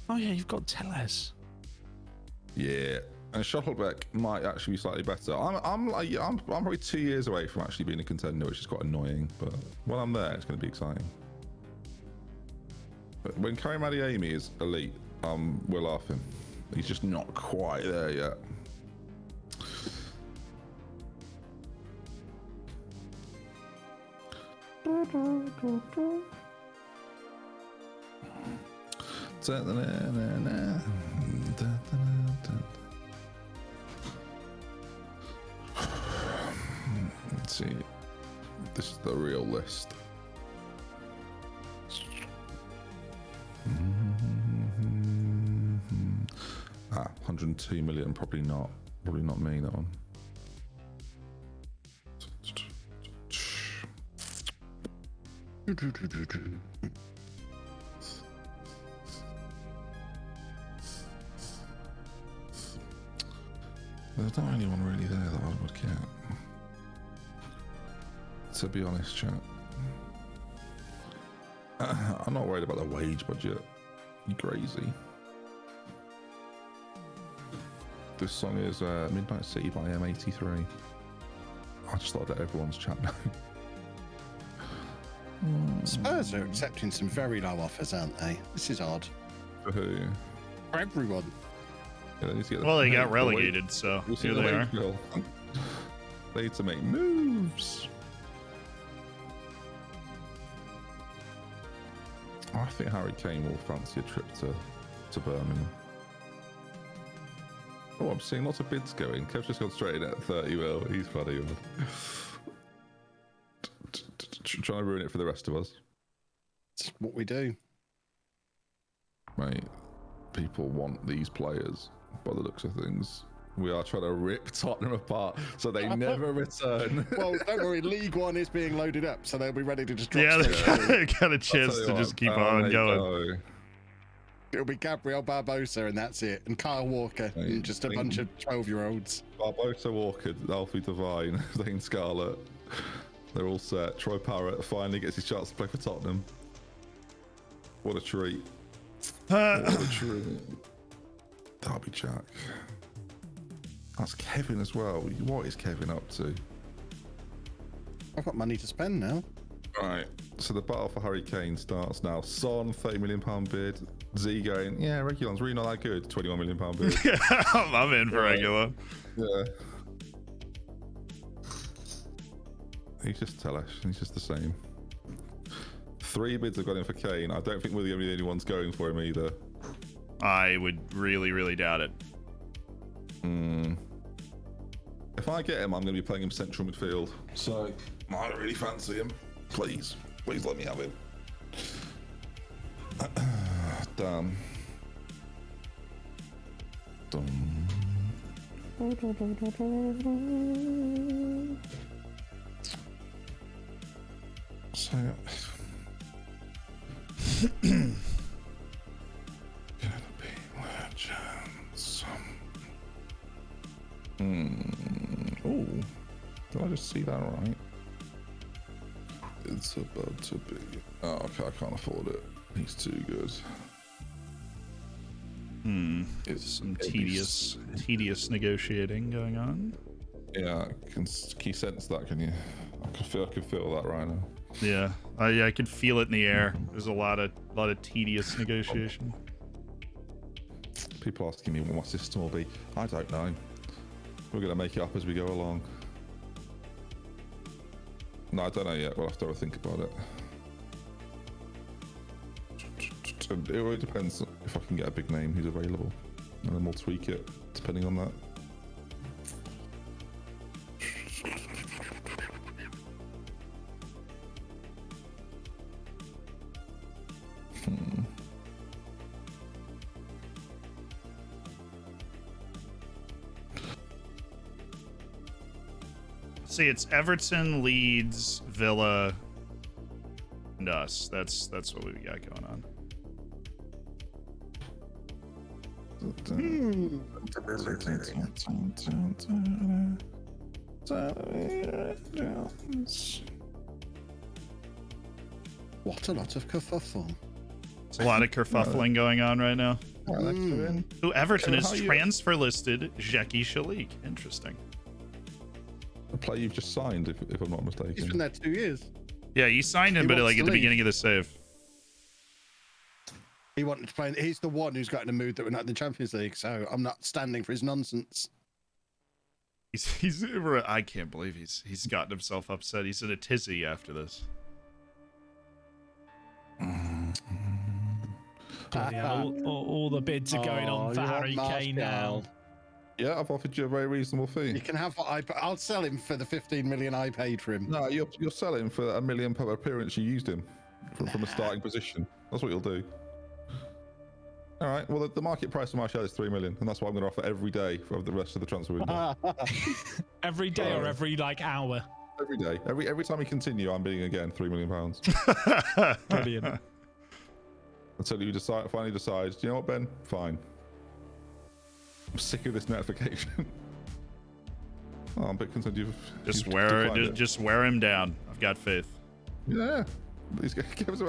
Oh yeah, you've got Tellez. Yeah, and Shuttlebeck might actually be slightly better. I'm probably 2 years away from actually being a contender, which is quite annoying. But when I'm there, it's going to be exciting. But when Karim Adeyemi is elite, we're laughing. He's just not quite there yet. Let's see. This is the real list. Ah, 102 million. Probably not. Probably not me. That one. There's not anyone really there that I would get. To be honest, chat. I'm not worried about the wage budget. You crazy. This song is Midnight City by M83. I just thought I'd let everyone's chat know. Spurs are accepting some very low offers, aren't they? This is odd. For who? For everyone. Yeah, they need to get Well, they got relegated, so here they are. They need to make moves. I think Harry Kane will fancy a trip to Birmingham. Oh, I'm seeing lots of bids going. Kev's just gone straight in at 30 mil. He's funny, man. Trying to ruin it for the rest of us. It's what we do. Mate, people want these players by the looks of things. We are trying to rip Tottenham apart so they never return. Well, don't worry, League One is being loaded up, so they'll be ready to just drop. Yeah, they got a chance to just keep on going. It'll be Gabriel Barbosa, and that's it. And Kyle Walker, and just a bunch of 12-year-olds. Barbosa, Walker, Alfie Devine, Zane Scarlett. They're all set. Troy Parrott finally gets his chance to play for Tottenham. What a treat. What a treat. Derby Jack. That's Kevin as well. What is Kevin up to? I've got money to spend now. Right. So the battle for Harry Kane starts now. Son, £30 million bid. Z going, yeah, Reguilon's really not that good. £21 million bid. I'm in for Reguilon. Yeah. He's just Telesh. He's just the same. 3 bids have gone in for Kane. I don't think we're the only ones going for him either. I would really, really doubt it. If I get him, I'm going to be playing him central midfield. So I don't really fancy him. Please let me have him. Damn. So gonna be legends. Oh, did I just see that right? It's about to be. Oh, okay, I can't afford it. He's too good. It's some tedious negotiating going on. Yeah, can you sense that? Can you? I can feel that right now. Yeah, I can feel it in the air. There's a lot of tedious negotiation. People asking me what my system will be. I don't know. We're gonna make it up as we go along. No, I don't know yet. We'll have to have a think about it. It really depends if I can get a big name who's available, and then we'll tweak it depending on that. See, it's Everton, Leeds, Villa, and us. That's what we got going on. What a lot of kerfuffle. There's a lot of kerfuffling going on right now. Who Everton is transfer listed Zeki Shalik. Interesting. A player you've just signed, if I'm not mistaken. He's been there 2 years. Yeah, you signed him, but like at the beginning of the save. He wanted to play. He's the one who's got in a mood that we're not in the Champions League, so I'm not standing for his nonsense. He's I can't believe he's gotten himself upset. He's in a tizzy after this. All the bids are going on for Harry Kane now. Yeah, I've offered you a very reasonable fee. You can have what I'll sell him for the 15 million I paid for him. No, you'll sell him for $1 million per appearance you used him from a starting position. That's what you'll do. All right. Well, the market price of my share is 3 million, and that's what I'm going to offer every day for the rest of the transfer window. Every day or every hour? Every day. Every time we continue, I'm bidding again £3 million. Brilliant. Until you finally decide, you know what, Ben? Fine. I'm sick of this notification. Oh, I'm a bit concerned you've just wear him down. I've got faith. Yeah. Kev's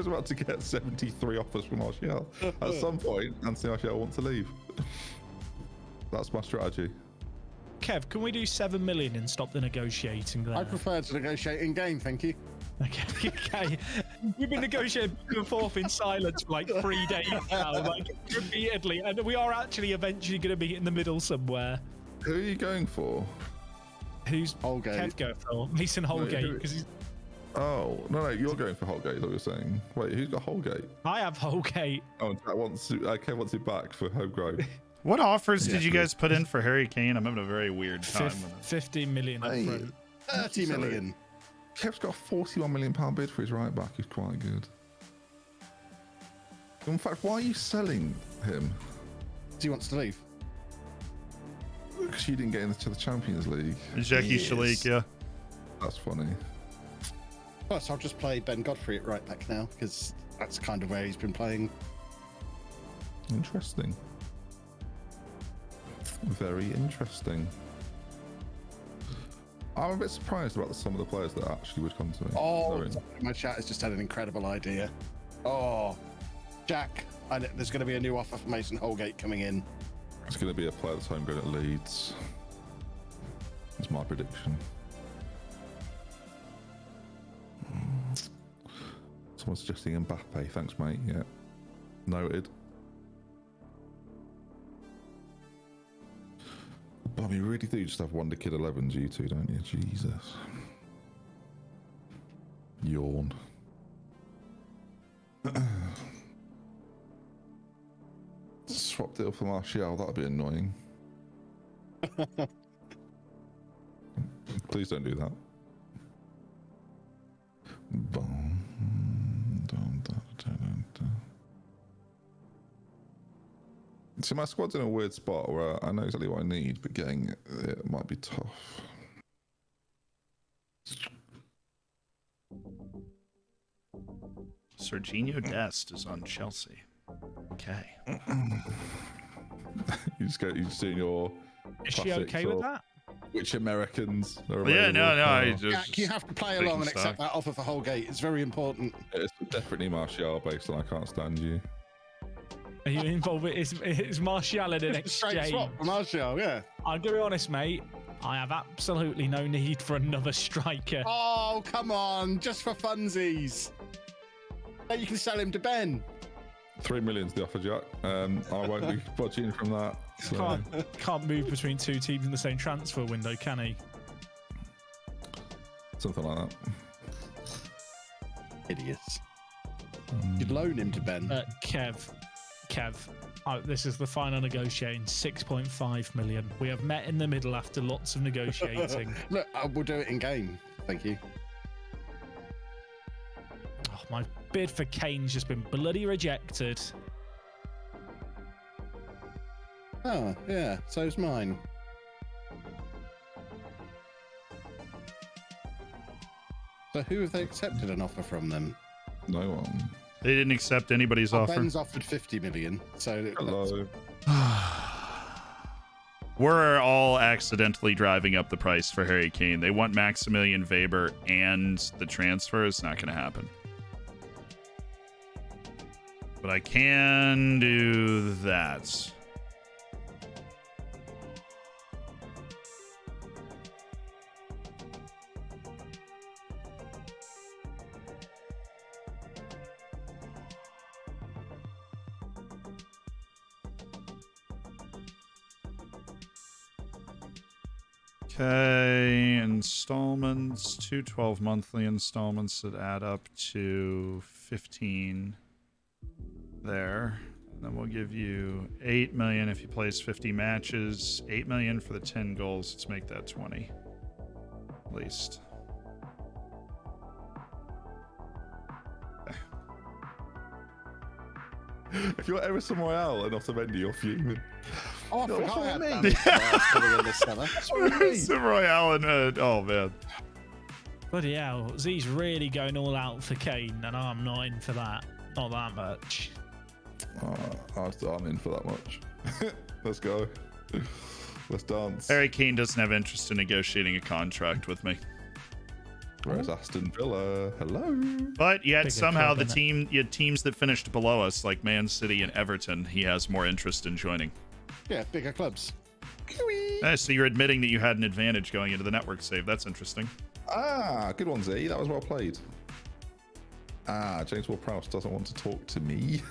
about to get 73 offers from Martial. At some point, Anthony Martial wants to leave. That's my strategy. Kev, can we do 7 million and stop the negotiating there? I prefer to negotiate in game, thank you. Okay. We've been negotiating back and forth in silence for like 3 days now, like repeatedly, and we are actually eventually going to be in the middle somewhere. Who are you going for? Who's Holgate? Kev going for? Mason Holgate, because he's. Oh no, you're going for Holgate. Is what you're saying? Wait, who's got Holgate? I have Holgate. Oh, Kev wants it back for homegrown. What offers did you guys put in for Harry Kane? I'm having a very weird time. 15 million up front. 30 million. Kev's got a £41 million bid for his right back. Who's quite good. In fact, why are you selling him? He wants to leave. Because you didn't get into the Champions League. Jackie Shalik, yeah. That's funny. Plus, I'll just play Ben Godfrey at right back now because that's kind of where he's been playing. Interesting. Very interesting. I'm a bit surprised about some of the players that actually would come to me. Oh, my chat has just had an incredible idea. Oh, Jack, there's going to be a new offer for Mason Holgate coming in. It's going to be a player that's homegrown at Leeds. That's my prediction. Someone's suggesting Mbappe. Thanks, mate. Yeah. Noted. But you really do just have Wonder Kid 11s, you two, don't you? Jesus. Yawn. Swapped it up for Martial. That'd be annoying. Please don't do that. See, my squad's in a weird spot where I know exactly what I need, but getting it might be tough. Serginho Dest is on Chelsea. Okay. You just doing your. Is she okay with that? Which Americans are Yeah, no. Jack, you have to play along and accept that offer for Holgate. It's very important. It's definitely Martial based on I can't stand you. Are you involved with is Martial in an exchange? Straight swap for Martial, yeah. I'm gonna be honest, mate. I have absolutely no need for another striker. Oh, come on, just for funsies. Now you can sell him to Ben. 3 million's the offer, Jack. I won't be budging from that. So. Can't move between two teams in the same transfer window, can he? Something like that. Idiots. You'd loan him to Ben. Kev, this is the final negotiating, 6.5 million. We have met in the middle after lots of negotiating. Look, we'll do it in game. Thank you. Oh, my bid for Kane's just been bloody rejected. Oh, yeah, so's mine. So who have they accepted an offer from then? No one. They didn't accept anybody's offer. Ben's offered 50 million. So hello. We're all accidentally driving up the price for Harry Kane. They want Maximilian Weber and the transfer. It's not going to happen. But I can do that. Okay, installments, 2 12-monthly installments that add up to 15 there. And then we'll give you 8 million if you place 50 matches, 8 million for the 10 goals. Let's make that 20 at least. If you're Emerson Royale and Otamendi, you're fuming. Oh, I forgot I had that. Emerson Royale and oh man. Bloody hell, Z's really going all out for Kane, and I'm not in for that. Not that much. I'm in for that much. Let's go. Let's dance. Harry Kane doesn't have interest in negotiating a contract with me. Where's Aston Villa? Hello. But yet somehow you had teams that finished below us, like Man City and Everton, he has more interest in joining. Yeah, bigger clubs. So you're admitting that you had an advantage going into the network save. That's interesting. Ah, good one, Z. That was well played. James Ward-Prowse doesn't want to talk to me.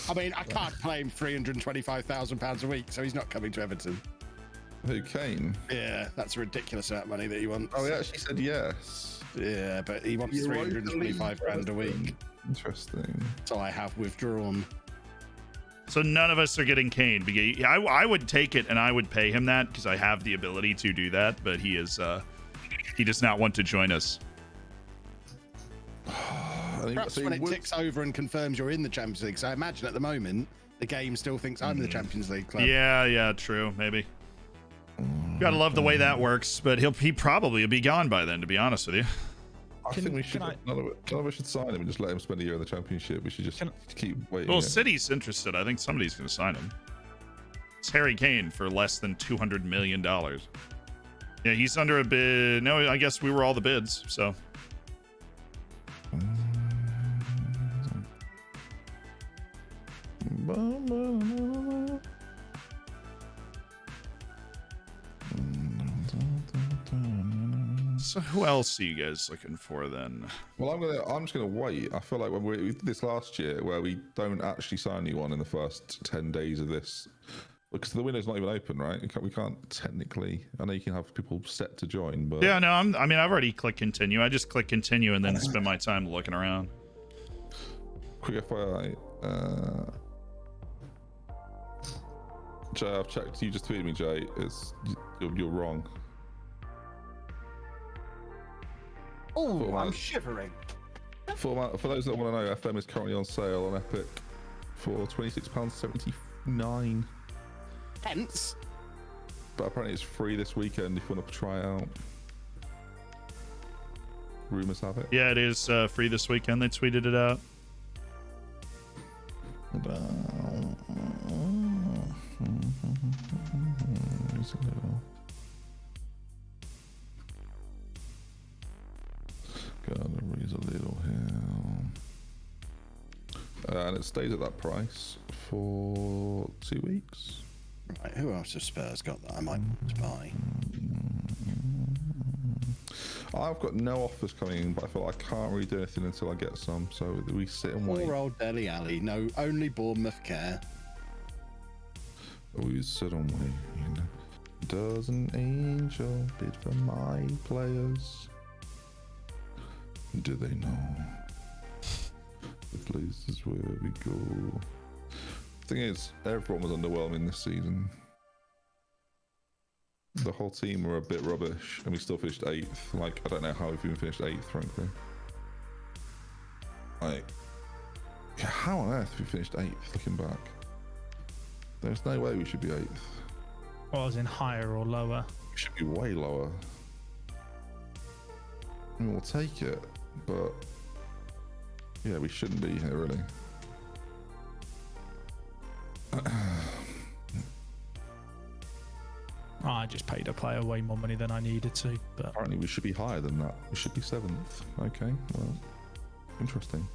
I mean, I can't pay him £325,000 a week, so he's not coming to Everton. Who, Kane? Yeah, that's a ridiculous amount of money that he wants. Oh, he actually said yes. Yeah, but he wants £325,000 a week. Interesting. So I have withdrawn. So none of us are getting Kane. I would take it and I would pay him that because I have the ability to do that, but he does not want to join us. Perhaps when it ticks over and confirms you're in the Champions League. So I imagine at the moment the game still thinks I'm in the Champions League club. Yeah, true. Maybe. Gotta love the way that works, but he probably will be gone by then, to be honest with you. I think we should. None of us should sign him and just let him spend a year in the Championship. We should just keep waiting. Well, City's interested. I think somebody's going to sign him. It's Harry Kane for less than $200 million. Yeah, he's under a bid. No, I guess we were all the bids, so. So who else are you guys looking for then? Well, I'm just gonna wait. I feel like when we did this last year, where we don't actually sign anyone in the first 10 days of this, because the window's not even open, right? We can't technically. I know you can have people set to join, but yeah, no, I mean, I've already clicked continue. I just click continue and then spend my time looking around. Quick FYI, Jay, I've checked. You just tweeted me, Jay. You're wrong. Oh, I'm shivering. For those that want to know, FM is currently on sale on Epic for £26.79. Pence. But apparently it's free this weekend if you want to try it out. Rumors have it. Yeah, it is free this weekend. They tweeted it out. Gotta raise a little here. And it stays at that price for 2 weeks. Right, who else has Spurs got that I might want to buy? I've got no offers coming in, but I feel like I can't really do anything until I get some. So we sit and wait. Poor old Dele Alli. No, only Bournemouth care. We sit and wait. Does an angel bid for my players? Do they know the places where we go? Thing is, everyone was underwhelming this season. The whole team were a bit rubbish, and we still finished 8th. Like, I don't know how we've even finished 8th, frankly. Like, how on earth have we finished 8th, looking back? There's no way we should be 8th. Well, as in higher or lower? We should be way lower. I mean, we'll take it, but yeah, we shouldn't be here, really. I just paid a player way more money than I needed to. But apparently we should be higher than that. We should be 7th. Okay, well, interesting.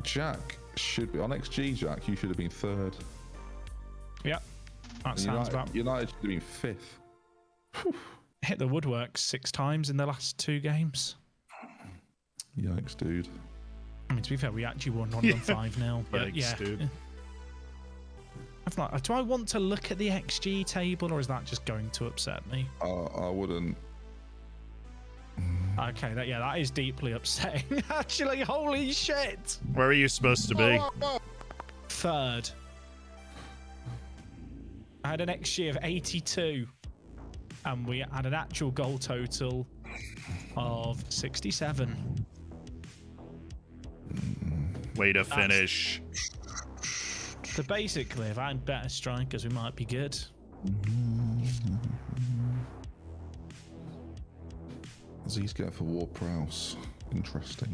Jack should be on XG. Jack, you should have been 3rd. Yeah, that sounds about. United should have been 5th. Whew. Hit the woodwork 6 times in the last 2 games. Yikes, dude. I mean, to be fair, we actually won 105-0. But Yikes, dude. Do I want to look at the XG table, or is that just going to upset me? I wouldn't. Okay, that is deeply upsetting. Actually, holy shit! Where are you supposed to be? 3rd. I had an XG of 82, and we had an actual goal total of 67. Way to finish. So basically, if I'm better strikers, we might be good. Z's going for Ward-Prowse. Interesting.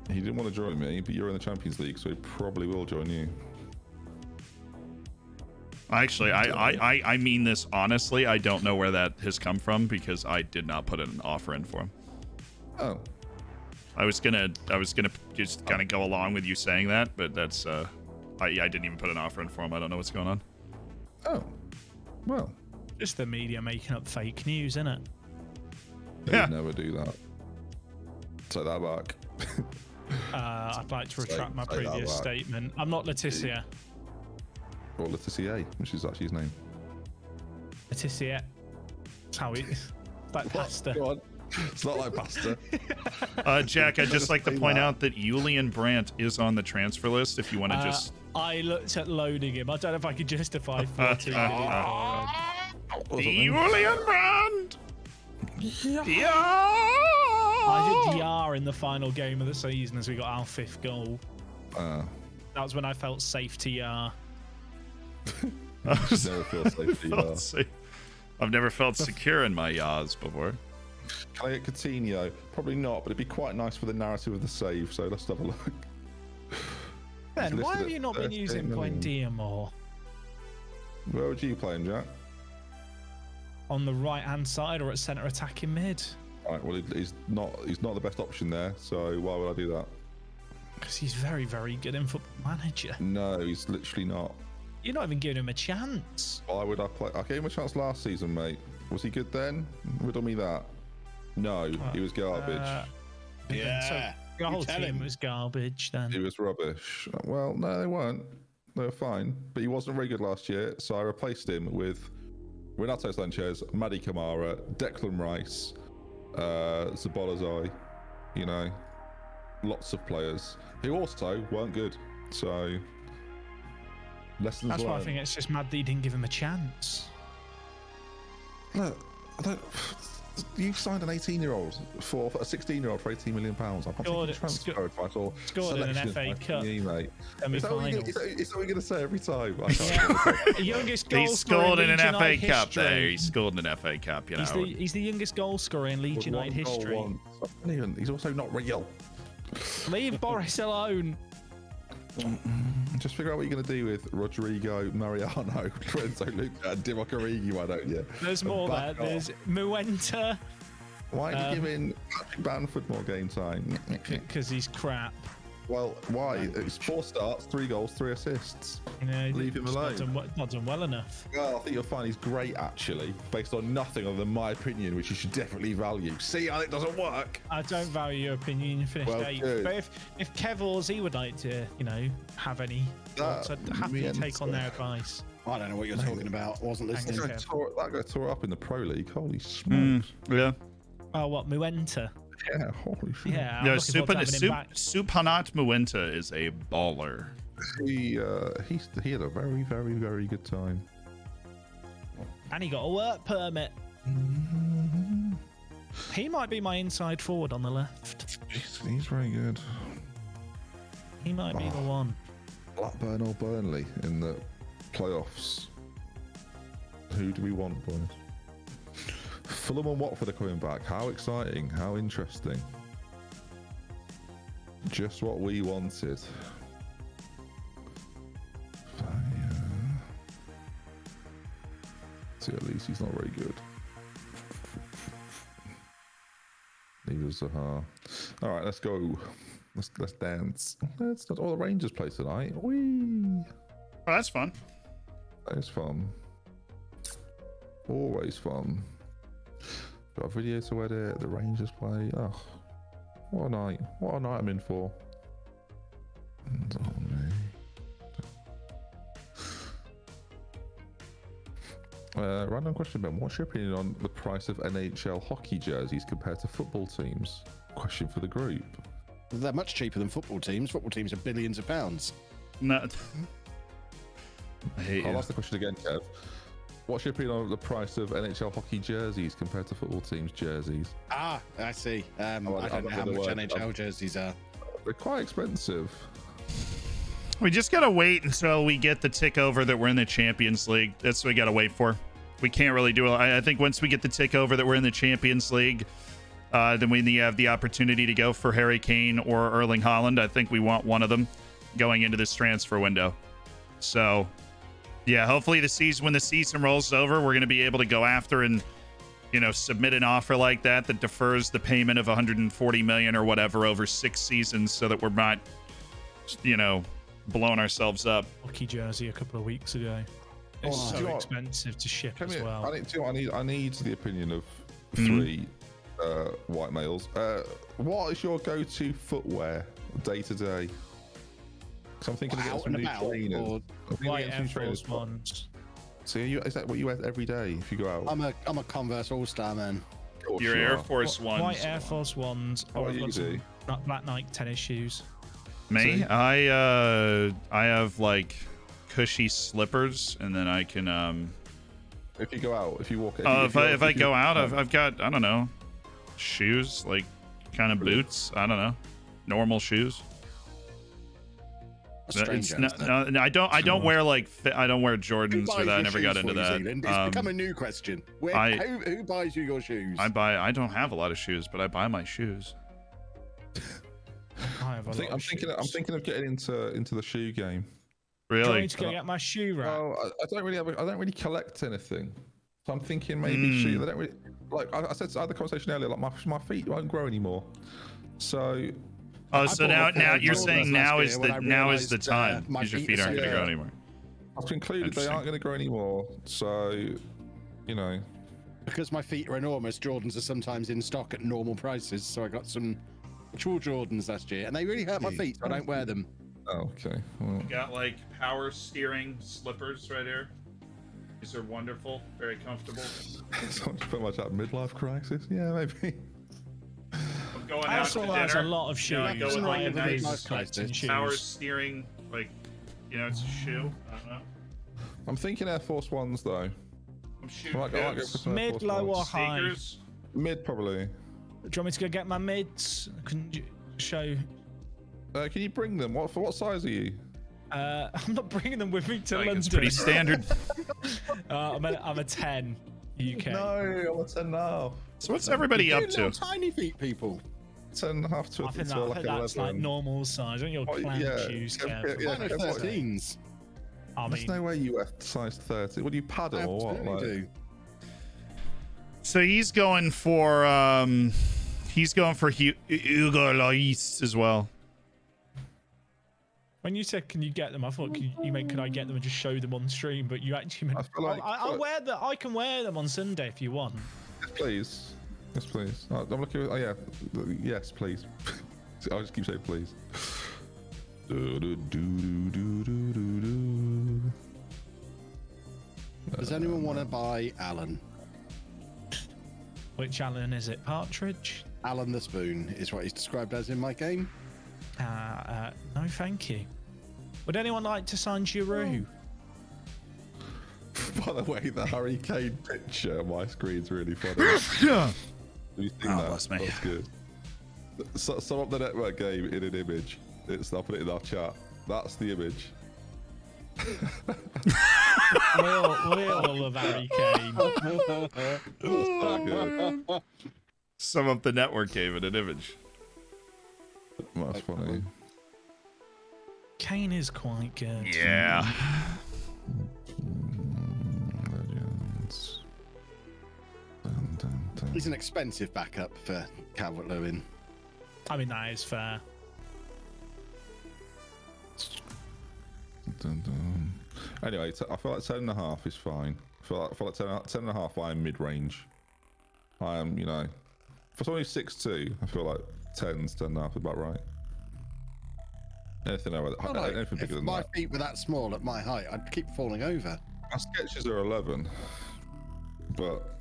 He didn't want to join me, but you're in the Champions League, so he probably will join you. Actually, I mean this honestly. I don't know where that has come from because I did not put an offer in for him. Oh. I was gonna just kind of go along with you saying that, but that's I didn't even put an offer in for him. I don't know what's going on. Oh, well, just the media making up fake news, isn't it? They'd never do that. Take that back. I'd like to retract my previous statement. I'm not Laetitia. Or Laetitia, which is actually his name. Laetitia. That's how it is. Like pasta. Go on. It's not like pasta. Jack, I'd just like to point out that Julian Brandt is on the transfer list if you want to just... I looked at loading him. I don't know if I could justify 14 million. Julian Brandt! Yeah! I did Yar in the final game of the season as we got our 5th goal. That was when I felt safe to Yar. Never feel safe to Yar. I've never felt secure in my Yars before. Can I get Coutinho? Probably not, but it'd be quite nice for the narrative of the save. So let's have a look. Ben, why have you not been using Buendia more? Where would you play him, Jack? On the right-hand side or at centre attacking mid? All right, well, he's not the best option there. So why would I do that? Because he's very, very good in Football Manager. No, he's literally not. You're not even giving him a chance. Why would I play? I gave him a chance last season, mate. Was he good then? Riddle me that. No, he was garbage. Yeah. So your whole team was garbage then. He was rubbish. Well, no, they weren't. They were fine. But he wasn't very good last year, so I replaced him with Renato Sanchez, Mady Kamara, Declan Rice, Zabolazai, you know, lots of players who also weren't good. So, lessons That's learned. why I think it's just mad that you didn't give him a chance. Look, you signed an 18-year-old for a 16-year-old for £18 million. I'm not taking transfer advice or scored in an FA Cup. Mate. Is that what you're going to say every time? Youngest goal He scored in an FA United Cup history. there. He scored in an FA Cup, you know. He's the youngest goal scorer in Leeds United history. He's also not real. Leave Boris alone. Just figure out what you're going to do with Rodrigo, Mariano, Lorenzo Luca, and Divock Origi, why don't you? There's more there. There's Muenta. Why are you giving Patrick Bamford more game time? Because he's crap. Well, why? It's 4 starts, 3 goals, 3 assists. Leave him alone. Not done well enough. Well, I think you'll find he's great, actually, based on nothing other than my opinion, which you should definitely value. See how it doesn't work? I don't value your opinion. You finished 8th. Good. But if Kev or Z would like to, have any thoughts, I'd happily take on their advice. I don't know what you're talking about. I wasn't listening. That guy tore up in the Pro League. Holy smokes. Yeah. Oh, what, Muenta? Yeah, holy shit. Yeah, No, Supanat Muenta is a baller. He had a very, very, very good time. And he got a work permit. He might be my inside forward on the left. He's very good. He might be the one. Blackburn or Burnley in the playoffs? Who do we want, boys? Fulham and Watford are coming back. How exciting. How interesting. Just what we wanted. See, at least he's not very good. Neither's Zaha. All right, let's go. Let's dance. That's all the Rangers play tonight. Whee! Oh, that's fun. That is fun. Always fun. Got a video to edit. The Rangers play. Oh, what a night! What a night I'm in for. Random question, Ben. What's your opinion on the price of NHL hockey jerseys compared to football teams? Question for the group. They're much cheaper than football teams. Football teams are billions of pounds. No. I hate I'll you. ask the question again, Kev. What's your opinion on the price of NHL hockey jerseys compared to football teams' jerseys? Ah, I see. I don't know how much NHL jerseys are. They're quite expensive. We just gotta wait until we get the tick over that we're in the Champions League. That's what we gotta wait for. We can't really do it. I think once we get the tick over that we're in the Champions League, then we have the opportunity to go for Harry Kane or Erling Haaland. I think we want one of them going into this transfer window. So, yeah, hopefully when the season rolls over, we're gonna be able to go after and, submit an offer like that defers the payment of 140 million or whatever over 6 seasons, so that we're not, blowing ourselves up. Hockey jersey a couple of weeks ago. It's so expensive to ship as well. I need the opinion of 3 white males. What is your go-to footwear day to day? Because I'm thinking of getting some new trainers. White Air Force Ones. So is that what you wear every day if you go out? I'm a Converse All-Star man. Your Air Force Ones. White Air Force Ones. What do you do? Black Nike tennis shoes. Me? I have like cushy slippers, and then I can If you go out, if you walk. If I go out, I've got, I don't know, shoes like kind of boots. I don't know. Normal shoes. Strange, No, I don't wear I don't wear Jordans or that. I never got into that. It's become a new question. Who buys you your shoes? I don't have a lot of shoes, but I buy my shoes. I'm thinking of getting into the shoe game. Really? Do you want me to go get my shoe rack? Well, I don't really collect anything. So I'm thinking maybe shoes. They don't really like. I said I had the conversation earlier. Like my feet won't grow anymore. So. Oh, so now you're saying now is the time because your feet aren't going to grow anymore. I've concluded they aren't going to grow anymore. So, you know. Because my feet are enormous, Jordans are sometimes in stock at normal prices. So I got some actual Jordans last year, and they really hurt my feet, so I don't wear them. Oh, okay. Well. Got like power steering slippers right here. These are wonderful, very comfortable. Someone pretty much that midlife crisis. Yeah, maybe. I'm going out to dinner. Has a lot of shoes. Go with like a nice shoes. power steering, like, it's a shoe. I don't know. I'm thinking Air Force Ones though. I'm shooting mid, low, or high? Sneakers? Mid probably. Do you want me to go get my mids? Can you show? Can you bring them? For what size are you? I'm not bringing them with me to London. It's pretty standard. I'm a 10 UK. No, I'm a 10 now. So what's everybody up to? Tiny feet people. 10 and a half to I think like that's like normal size. Aren't your clown shoes, Kev? Mine are 13s. There's no way you wear size 30. What do you paddle or what? Like? Do. So he's going for Hugo Lois as well. When you said, "Can you get them?" I thought you meant, "Can I get them and just show them on stream?" But you actually meant, "I'll wear them. I can wear them on Sunday if you want." Yes, please. Yes, please. I'm looking. Oh yeah. Yes, please. I'll just keep saying please. Does anyone want to buy Alan? Which Alan is it? Partridge? Alan the Spoon is what he's described as in my game. No, thank you. Would anyone like to sign Giroud? By the way, the hurricane picture on my screen's really funny. Yeah. Have you seen that? Bless me. That's good. Sum up the network game in an image. I'll put it in our chat. That's the image. we all love Harry Kane. So good. Sum up the network game in an image. That's funny. Kane is quite good. Yeah. Legends. He's an expensive backup for Calvert-Lewin. I mean, that is fair. Anyway, I feel like 10.5 is fine. I feel like 10.5 I am mid-range. I am, for someone who's 6'2", I feel like 10.5 is about right. Anything bigger than my that. feet were that small at my height, I'd keep falling over. My sketches are 11, but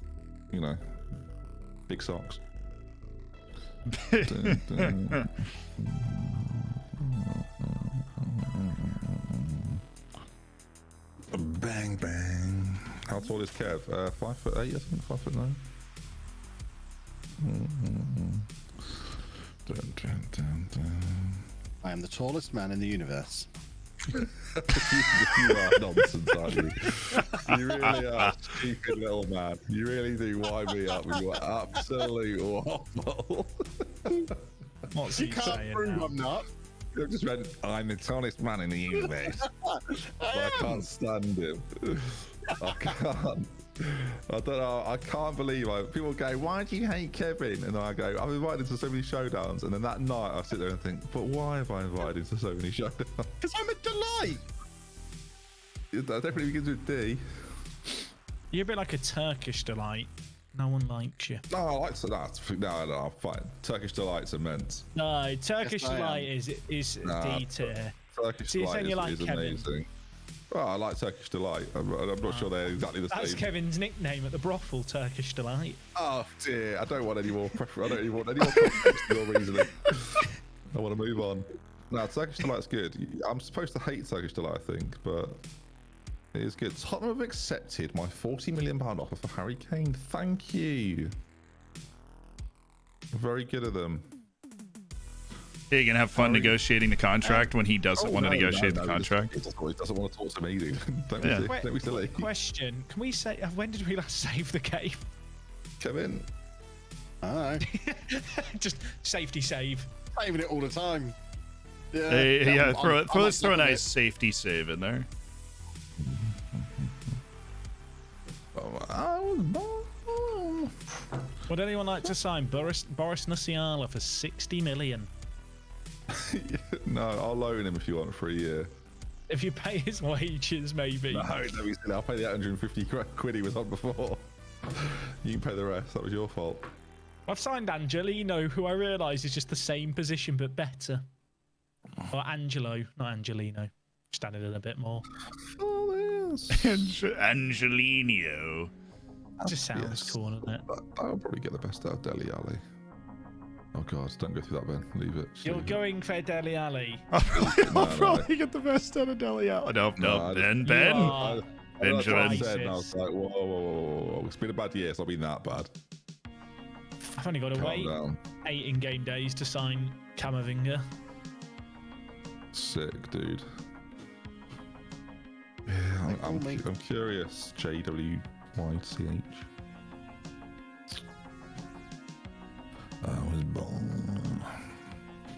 big socks. Bang bang. How tall is Kev? 5'8", I think. 5'9". I am the tallest man in the universe. You are nonsense, aren't you? You really are a stupid little man. You really do wind me up. You are absolute waffle. What's he saying now? I'm not. I just read, I'm the tallest man in the universe. I can't stand him. I can't. I don't know. I can't believe people go, why do you hate Kevin? And then I go, I'm invited to so many showdowns. And then that night I sit there and think, but why have I invited to so many showdowns? Because I'm a delight. That definitely begins with D. You're a bit like a Turkish delight. No one likes you. No, I like that. No, fine. Turkish delight's immense. No, Turkish delight is D tier. Turkish so delight you like is Kevin. amazing. Well, I like Turkish delight. I'm not sure they're exactly the same. That's Kevin's nickname at the brothel, Turkish delight. Oh dear, I don't want any more preference. I don't even want any more context to your reasoning. I want to move on. No, Turkish delight's good. I'm supposed to hate Turkish delight, I think, but it is good. Tottenham have accepted my £40 million offer for Harry Kane. Thank you. Very good of them. Are you gonna have fun negotiating the contract when he doesn't want to negotiate the contract? He doesn't want to talk to me, dude. Don't be silly. Question: can we say when did we last save the game? Come in. Alright. Just safety save. Saving it all the time. Yeah, let's throw a nice safety save in there. Would anyone like to sign Boris Nuciala for 60 million? No, I'll loan him if you want for a year. If you pay his wages, maybe. No, I'll pay the 150 quid he was on before. You can pay the rest. That was your fault. I've signed Angelino, who I realise is just the same position but better. Or Angelo, not Angelino. Just added in a bit more. Oh, yes. Angelino. Just sounds cool, doesn't it? I'll probably get the best out of Dele Alli. Oh god, don't go through that, Ben. Leave it. You're going for Dele Alli. I'll probably get the best out of Dele Alli. No, Ben. Benjamin. I was like, whoa. It's been a bad year. It's not been that bad. I've only got to wait 8 in-game days to sign Camavinga. Sick, dude. Yeah, I'm curious. JWYCH. I was born.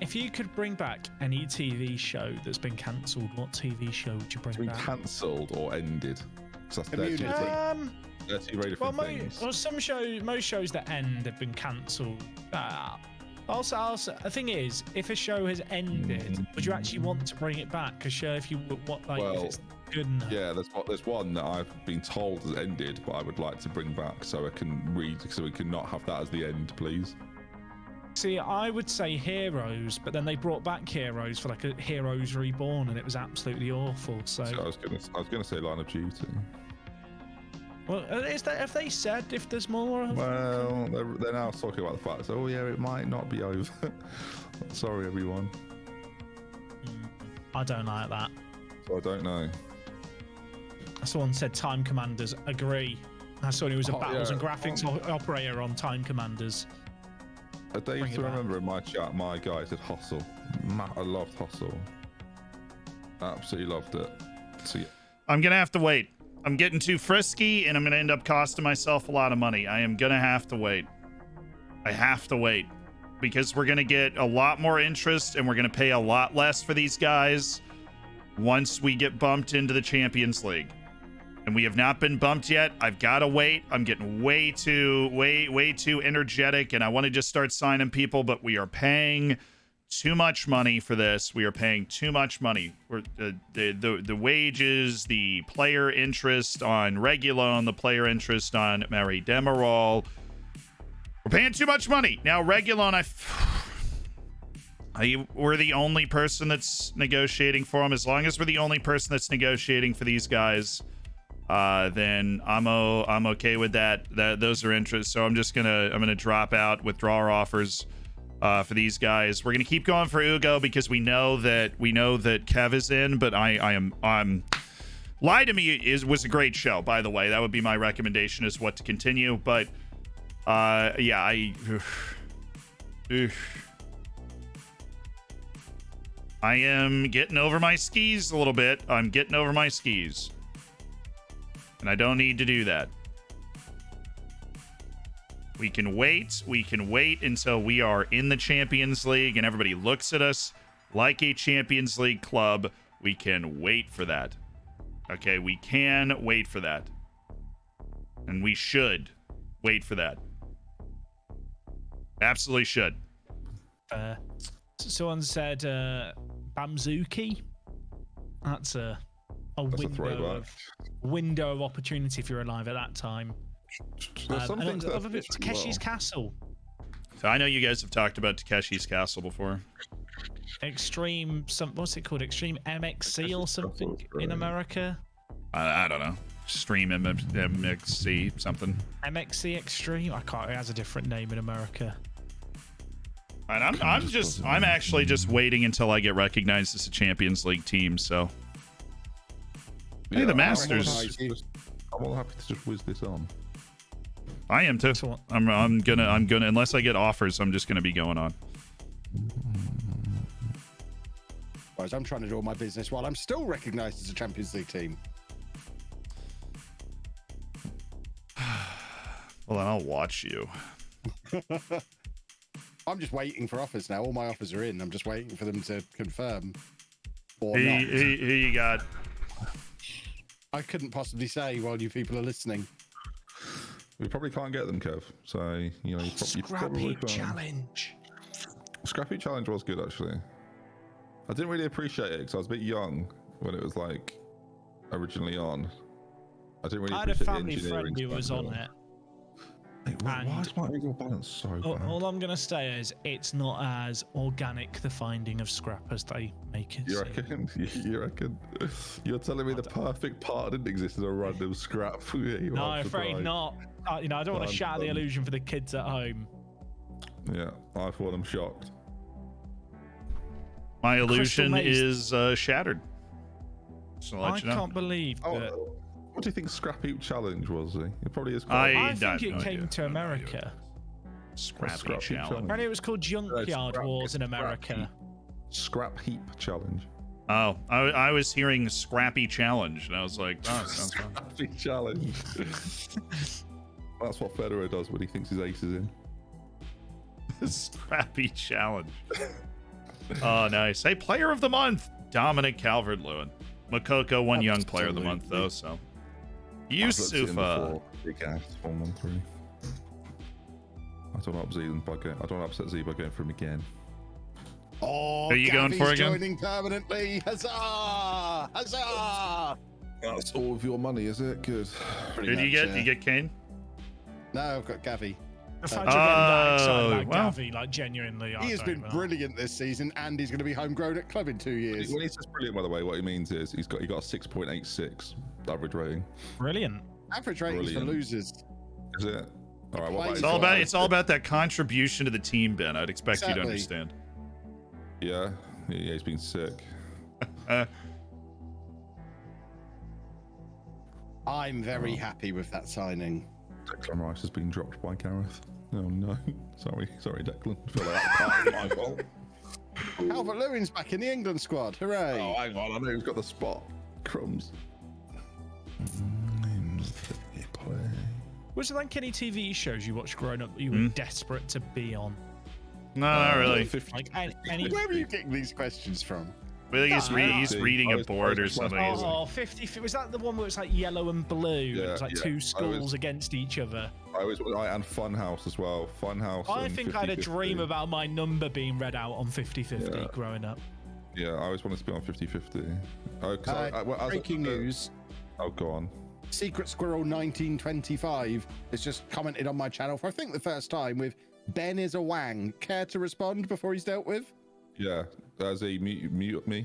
If you could bring back any TV show that's been cancelled, what TV show would you bring back? Cancelled or ended? That's very different things. Well, most shows that end have been cancelled. Also, the thing is, if a show has ended, would you actually want to bring it back? Because if it's good enough. Yeah, there's one that I've been told has ended, but I would like to bring back so I can so we can not have that as the end, please. See, I would say Heroes, but then they brought back Heroes for like a Heroes Reborn, and it was absolutely awful. So I was gonna say Line of Duty. Well, have they said if there's more? Well, they're now talking about the fact that, it might not be over. Sorry, everyone. I don't like that. So I don't know. Someone said Time Commanders. Agree. I saw he was a battles and graphics operator on Time Commanders. A day to remember in my chat, my guy said Hustle. I loved Hustle. Absolutely loved it. So, yeah. I'm going to have to wait. I'm getting too frisky, and I'm going to end up costing myself a lot of money. I am going to have to wait. I have to wait. Because we're going to get a lot more interest, and we're going to pay a lot less for these guys once we get bumped into the Champions League. And we have not been bumped yet. I've got to wait. I'm getting way too energetic, and I want to just start signing people, but we are paying too much money for this. We are paying too much money. The wages, the player interest on Regulon, the player interest on Mary Demirol. We're paying too much money. Now, Regulon, we're the only person that's negotiating for him. As long as we're the only person that's negotiating for these guys, then I'm okay with that. Those are interests. So I'm gonna drop out, withdraw our offers for these guys. We're gonna keep going for Ugo because we know that Kev is in, but I'm Lie to Me was a great show, by the way. That would be my recommendation is what to continue. But I am getting over my skis a little bit. I'm getting over my skis. And I don't need to do that. We can wait. We can wait until we are in the Champions League and everybody looks at us like a Champions League club. We can wait for that. Okay, we can wait for that. And we should wait for that. Absolutely should. Someone said Bamzuki. That's a window of opportunity if you're alive at that time. Takeshi's Castle. So I know you guys have talked about Takeshi's Castle before. Extreme, what's it called? Extreme MXC or something in America? I don't know. Stream MXC something. MXC Extreme? I can't. It has a different name in America. And I'm actually just waiting until I get recognized as a Champions League team. So. Hey, the Masters. I'm all happy to just whiz this on. I am too. I'm gonna unless I get offers, I'm just gonna be going on. Whereas I'm trying to do all my business while I'm still recognised as a Champions League team. Well, then I'll watch you. I'm just waiting for offers now. All my offers are in. I'm just waiting for them to confirm or Who not. you got? I couldn't possibly say while you people are listening. We probably can't get them, Kev. So, you know, Scrappy challenge. Scrappy challenge was good, actually. I didn't really appreciate it because I was a bit young when it was like originally on. I didn't really I had a appreciate family the engineering friend who was stuff on of it. Hey, why is my angle balance so bad? All I'm gonna say is it's not as organic the finding of scrap as they make it. You reckon? You reckon? You're telling me the perfect part didn't exist as a random scrap? No, I'm afraid not. I don't want to shatter the illusion for the kids at home. Yeah, I thought I'm shocked. My illusion is shattered. I can't believe that. What do you think Scrap Heap Challenge was? It probably is. I think it came to America. Scrappy Challenge. Apparently, it was called Junkyard Wars in America. Scrap Heap Challenge. Oh, I was hearing Scrappy Challenge, and I was like, oh, sounds fun. Scrappy Challenge. That's what Federer does when he thinks his ace is in. Scrappy Challenge. Oh, nice. Hey, Player of the Month, Dominic Calvert-Lewin. Makoko won Young Player of the Month, though, so. Yusufa. Big ass 1-1-3. I don't want to upset Z by going for him again. Oh, are you going for again? Joining permanently. Huzzah! Huzzah! That's all of your money, is it? Good. Who do you get? Do you get Kane? No, I've got Gavi. I found you getting that excited about well. Gavi, like genuinely. He has been brilliant this season, and he's going to be homegrown at club in 2 years. When he says brilliant, by the way, what he means is he got a 6.86 average rating. Brilliant. Average ratings for losers. Is it? All right. What It's all about that contribution to the team, Ben. I'd expect you to understand. Yeah, he's been sick. I'm very happy with that signing. Declan Rice has been dropped by Gareth. Oh no, sorry, Declan. I feel like that's partly my fault. Calvert-Lewin's back in the England squad. Hooray! Oh, hang on, I know who's got the spot. Crumbs. Was there like any TV shows you watched growing up that you were desperate to be on? No, not really. Like any. Where are you getting these questions from? I think he's reading a board or something. Oh, 50. Was that the one where it's like yellow and blue? Yeah, it was like two schools against each other. And Funhouse as well. Funhouse. I think I had a dream about my number being read out on 50-50 growing up. Yeah, I always wanted to be on 50-50. Breaking news. Oh, go on. Secret Squirrel 1925 has just commented on my channel for I think the first time with Ben is a wang. Care to respond before he's dealt with? Yeah, as he mute me.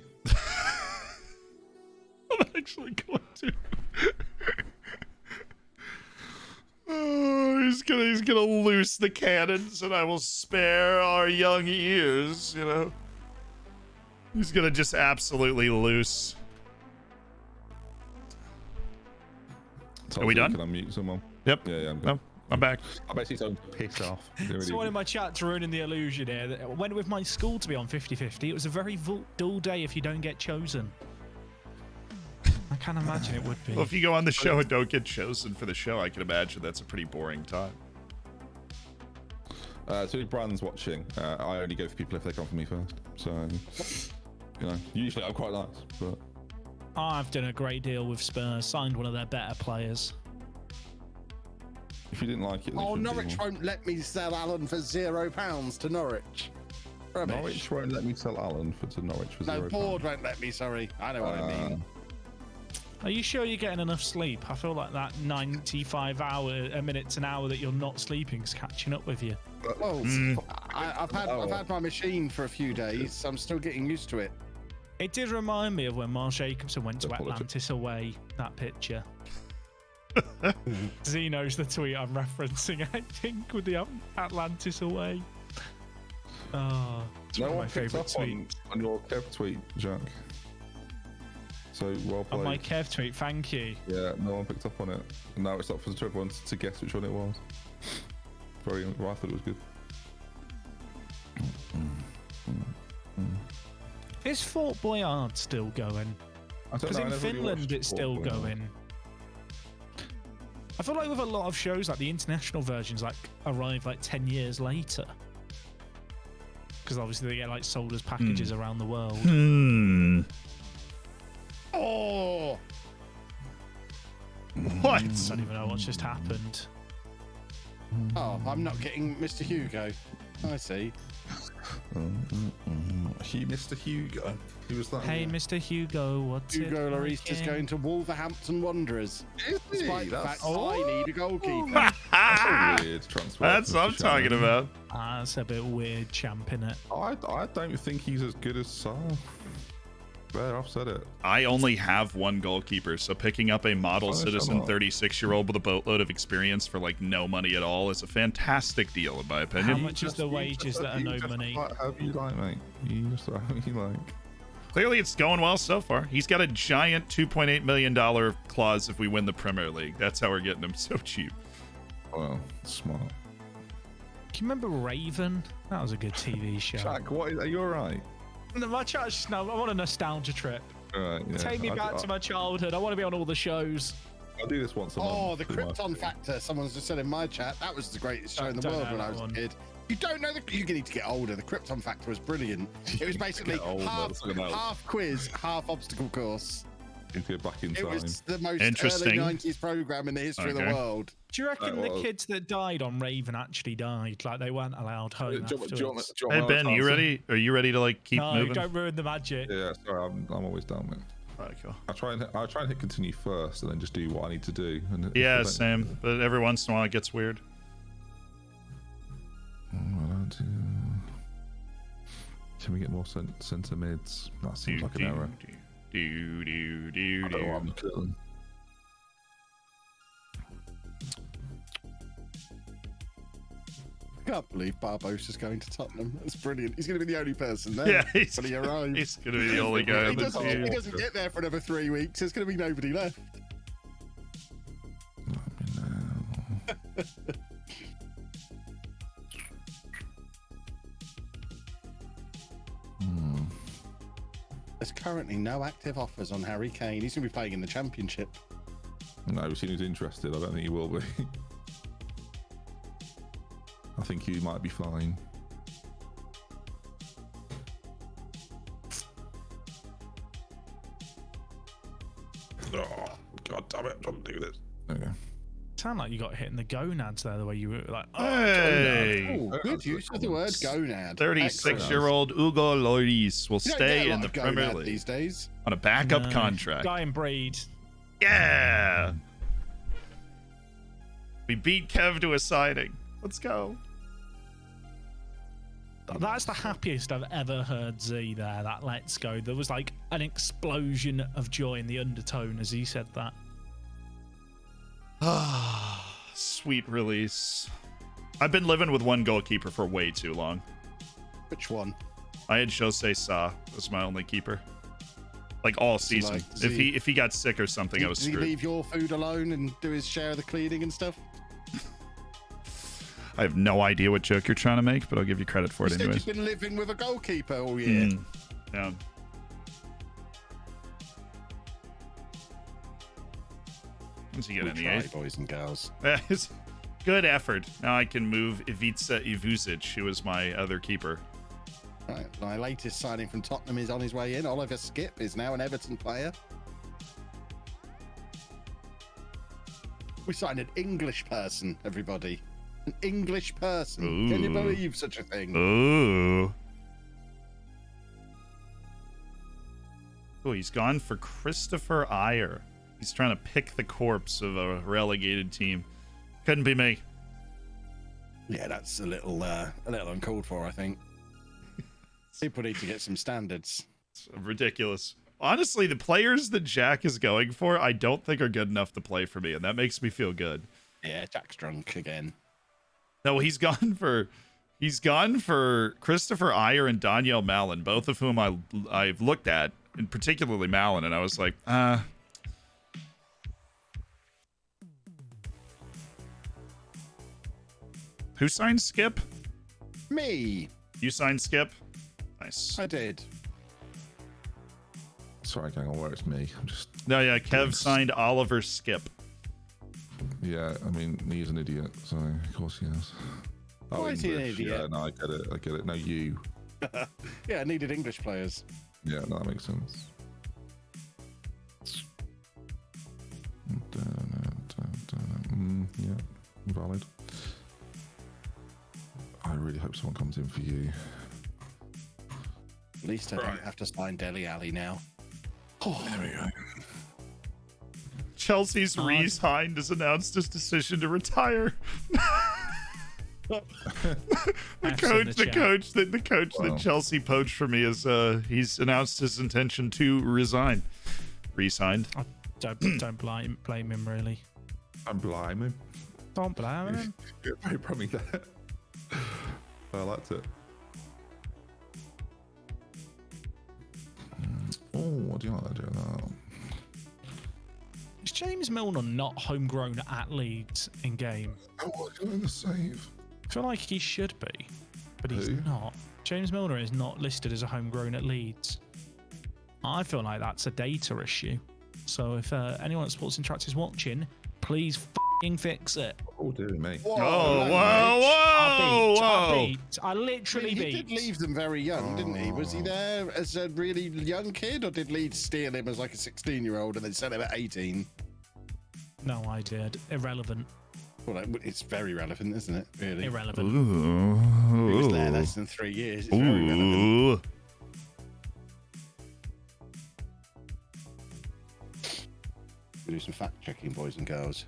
I'm actually going to. Oh, he's gonna loose the cannons, and I will spare our young ears. You know, he's gonna just absolutely loose. Are we done? Can I mute someone? Yep. Yeah, I'm good. No, I'm back. I basically told him to piss off. Someone in my chat's ruining the illusion here. I went with my school to be on 50-50. It was a very dull day if you don't get chosen. I can't imagine it would be. Well, if you go on the show and don't get chosen for the show, I can imagine that's a pretty boring time. So if Brand's watching, I only go for people if they come for me first. So, you know, usually I'm quite nice, but... I've done a great deal with Spurs, signed one of their better players. If you didn't like it... Oh, Norwich won't let me sell Alan for £0 to Norwich. Rubbish. Norwich won't let me sell Alan to Norwich for £0. No, board won't let me, sorry. I know what I mean. Are you sure you're getting enough sleep? I feel like that 95 minutes an hour that you're not sleeping is catching up with you. Well, I've had my machine for a few days, so I'm still getting used to it. It did remind me of when Marsh Jacobson went to Atlantis away, that picture. Z knows the tweet I'm referencing, I think, with the Atlantis away. Oh, it's one of my favourite tweets. On your Kev tweet, Jack. So well played. On my Kev tweet, thank you. Yeah, no one picked up on it. And now it's up for everyone to guess which one it was. I thought it was good. Is Fort Boyard still going? I don't Because know, I in never really Finland watched it's Fort still Boyard. going. I feel like with a lot of shows, like the international versions, like arrive like 10 years later. Because obviously they get like sold as packages around the world. Oh, What? I don't even know what's just happened. oh, I'm not getting Mr. Hugo. I see. Mr. Hugo. Who was that? Hey, Mr. Hugo, what's Hugo it Lloris like is in- going to Wolverhampton Wanderers. Is he? Despite the That's fact I need a goalkeeper. that's a weird transfer. That's what I'm Mr. talking Shannon. about. That's a bit weird, champing it. I don't think he's as good as Saul. There, I've said it. I only have one goalkeeper, so picking up a model Oh, citizen come on. 36-year-old with a boatload of experience for like no money at all is a fantastic deal, in my How opinion. much is the wages that are no money? Have you like, mate? You just have you like? Clearly, it's going well so far. He's got a giant $2.8 million clause if we win the Premier League. That's how we're getting him so cheap. Well, smart. Do you remember Raven? That was a good TV show. Jack, are you all right? My church, no, I want a nostalgia trip. All right, yeah. Take me back to my childhood. I want to be on all the shows. I'll do this once a month. Oh, the do my- Krypton Factor. Someone's just said in my chat that was the greatest show in the Don't world know when I that was one. a kid. You don't know you need to get older. The Krypton Factor was brilliant. It was basically Get older, half quiz, half obstacle course. Need to go back in It time. was the most Interesting. early 90s program in the history of the Okay. world. Do you reckon Well, the kids that died on Raven actually died? Like they weren't allowed home afterwards? Hey Ben, you ready? Are you ready to like keep No, moving? don't ruin the magic. Yeah, sorry, I'm always down with. Alright, cool. I'll try and hit continue first, and then just do what I need to do. And if I Yeah, don't- same. But every once in a while it gets weird. Can we get more centre mids? That seems like an error. I don't know what I'm killing. I can't believe Barbosa's going to Tottenham. That's brilliant. He's going to be the only person there Yeah, he's, when he arrives. he's gonna be the only guy on He the doesn't, team. he doesn't get there for another 3 weeks. There's going to be nobody left. There's currently no active offers on Harry Kane. He's going to be playing in the Championship. No, we've seen who's interested. I don't think he will be. I think he might be fine. Oh, God damn it! Don't do this. There we go. Sound like you got hit in the gonads there, the way you were like, oh, Hey, Oh, good use of the word gonad. 36-year-old Hugo Lloris will You don't get stay a lot in the of Premier gonad League these days. on a backup no. contract. Guy and breed. Yeah. We beat Kev to a signing. Let's go. That's the happiest I've ever heard Z there, that let's go. There was like an explosion of joy in the undertone as he said that. Ah, sweet release. I've been living with one goalkeeper for way too long. Which one? I had Jose Sa as my only keeper, like all So, season. like, If he got sick or something, I was Does he screwed. leave your food alone and do his share of the cleaning and stuff? I have no idea what joke you're trying to make, but I'll give you credit for You it said anyways. you've been living with a goalkeeper all year. Yeah. Once you get in the Try, eighth. boys and girls. It's good effort. Now I can move Ivica Ivuzic, who was my other keeper. Right, my latest signing from Tottenham is on his way in. Oliver Skip is now an Everton player. We signed an English person, everybody. An English person. Can you Ooh. believe such a thing? Ooh. Oh, he's gone for Christopher Ayer. He's trying to pick the corpse of a relegated team. Couldn't be me. Yeah, that's a little uncalled for, I think. People need to get some standards. It's ridiculous. Honestly, the players that Jack is going for, I don't think are good enough to play for me, and that makes me feel good. Yeah, Jack's drunk again. No, he's gone for Christopher Ayer and Daniel Mallon, both of whom I've looked at, and particularly Mallon, and I was like, Who signed Skip? Me, You signed Skip? Nice. I did. Sorry, gang on where it's me. I'm just. No, yeah, Kev signed Oliver Skip. Yeah, I mean, he's an idiot, so of course he is. Why is he an English, idiot? Yeah, no, I get it. I get it. No, you. Yeah, I needed English players. Yeah, no, that makes sense. Yeah, valid. I really hope someone comes in for you. At least I don't have to sign Deli Alley now. Oh, there we go. Chelsea's Reese Hind has announced his decision to retire. the coach that Chelsea poached for me is he's announced his intention to resign. Resigned. Don't blame him really. I'm blimey. Don't blame him. You're very promising there. I liked it. Oh, what do you like to do now? Is James Milner not homegrown at Leeds in game? Oh, what's going to save? I feel like he should be, but he's not. James Milner is not listed as a homegrown at Leeds. I feel like that's a data issue. So if anyone at Sports Interact is watching, please f***ing fix it. Oh, dear me. Whoa. I literally beat. He did leave them very young, didn't he? Was he there as a really young kid, or did Leeds steal him as like a 16-year-old and then sell him at 18? No, I did. Irrelevant. Well, it's very relevant, isn't it? Really irrelevant. Ooh. He was there less than 3 years. It's very relevant. Ooh. We'll do some fact checking, boys and girls.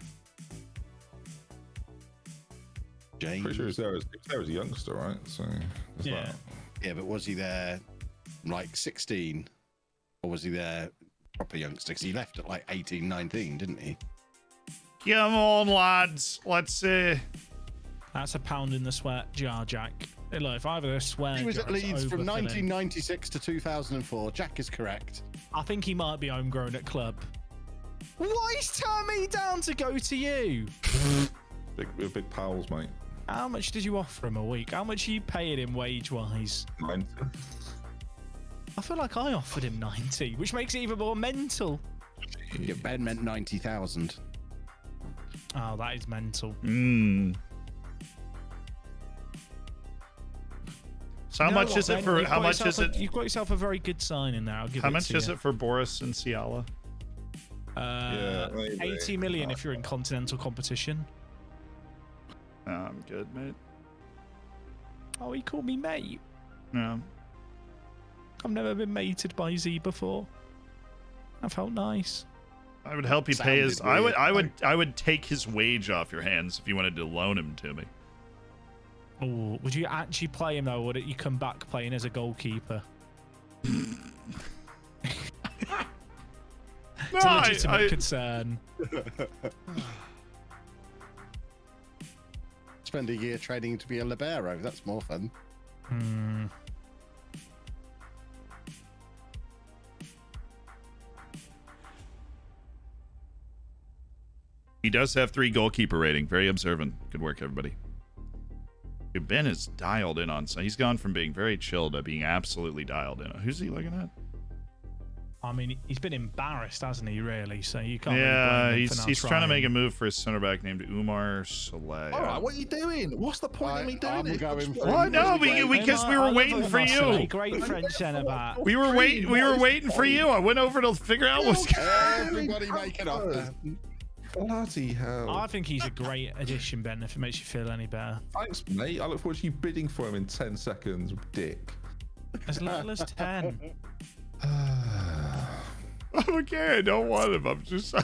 James. Pretty sure he was there as a youngster, right? So Yeah. Yeah, but was he there like 16? Or was he there proper youngster? Because he left at like 18, 19, didn't he? Come on, lads. Let's see. That's a pound in the sweat jar, Jack. Hey, look, if I ever swear He was at jar's Leeds from overfilling, 1996 to 2004. Jack is correct. I think he might be homegrown at club. Why is turning me down to go to you? big pals, mate. How much did you offer him a week? How much are you paying him wage-wise? 90. I feel like I offered him 90, which makes it even more mental. Yeah, Ben meant 90,000. Oh, that is mental. So how much is it for? How much is it? You've got yourself a very good sign in there. I'll give How it much to is you. it for Boris and Ciala? Yeah, maybe. 80 million if you're in continental competition. No, I'm good, mate. Oh, he called me mate. No. I've never been mated by Z before. That felt nice. I would help you pay his. I would take his wage off your hands if you wanted to loan him to me. Oh, would you actually play him though, or would you come back playing as a goalkeeper? It's a legitimate concern. Spend a year training to be a libero. That's more fun. He does have 3 goalkeeper rating. Very observant. Good work, everybody. Ben is dialed in on. So he's gone from being very chill to being absolutely dialed in. Who's he looking at? I mean, he's been embarrassed, hasn't he? Really. So you can't. Yeah, really he's trying to make a move for a center back named Umar Saleh. All right, what are you doing? What's the point of me doing this? Well, no, because we were waiting for you. Great French centre back. We were waiting for you. I went over to figure out what's going on. Everybody make it up. Bloody hell. I think he's a great addition, Ben, if it makes you feel any better. Thanks, mate. I look forward to you bidding for him in 10 seconds, dick. As little as 10. I'm okay. I don't want him. I'm just trying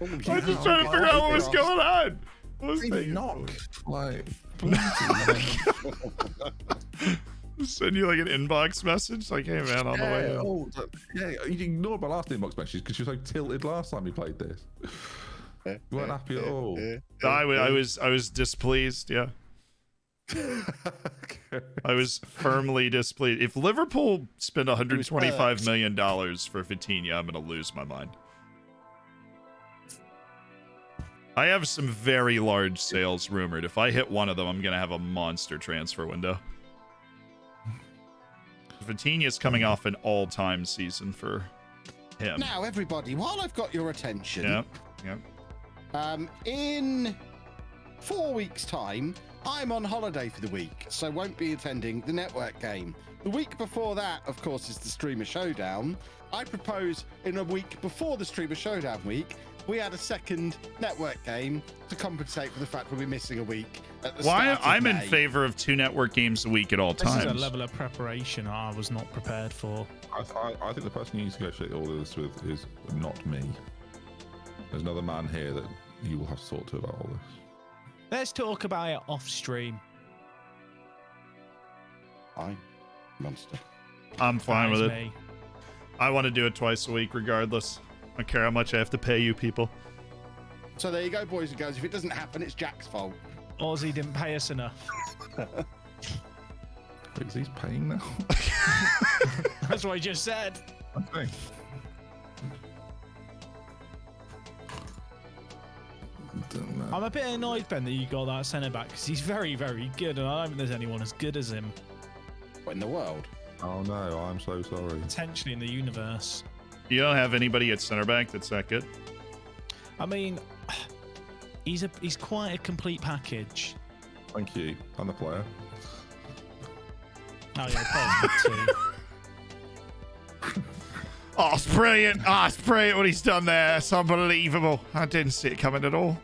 to figure out what was going on. What was Even knock. Like, send you like an inbox message like, hey man, on the way in. Yeah, you ignored my last inbox message because you were so tilted last time we played this. You weren't happy at all. I was displeased, yeah. I was firmly displeased. If Liverpool spend $125 million for Vitinha, I'm gonna lose my mind. I have some very large sales rumored. If I hit one of them, I'm gonna have a monster transfer window. Vitinha's coming off an all-time season for him. Now, everybody, while I've got your attention, in 4 weeks' time, I'm on holiday for the week, so won't be attending the network game. The week before that, of course, is the Streamer Showdown. I propose in a week before the Streamer Showdown week, we add a second network game to compensate for the fact we'll be missing a week. I'm in favor of 2 network games a week at all times. This is a level of preparation I was not prepared for. I think the person you need to negotiate all of this with is not me. There's another man here that you will have to talk to about all this. Let's talk about it off stream. Fine, monster. I'm fine with it. Me. I want to do it twice a week regardless. I don't care how much I have to pay you people. So there you go, boys and girls. If it doesn't happen, it's Jack's fault. Aussie didn't pay us enough. Because he's paying now. That's what I just said. Okay. I'm a bit annoyed, Ben, that you got that centre back because he's very, very good, and I don't think there's anyone as good as him. What in the world? Oh no, I'm so sorry. Potentially in the universe. You don't have anybody at center back that's that good? I mean, he's quite a complete package. Thank you. I'm the player. Oh yeah, probably too. Oh, it's brilliant. Oh, it's brilliant what he's done there. It's unbelievable. I didn't see it coming at all.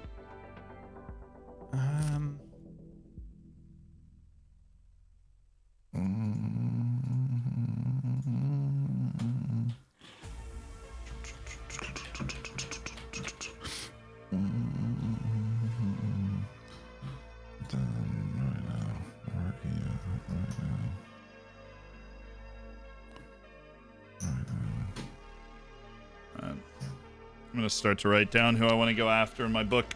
I'm going to start to write down who I want to go after in my book.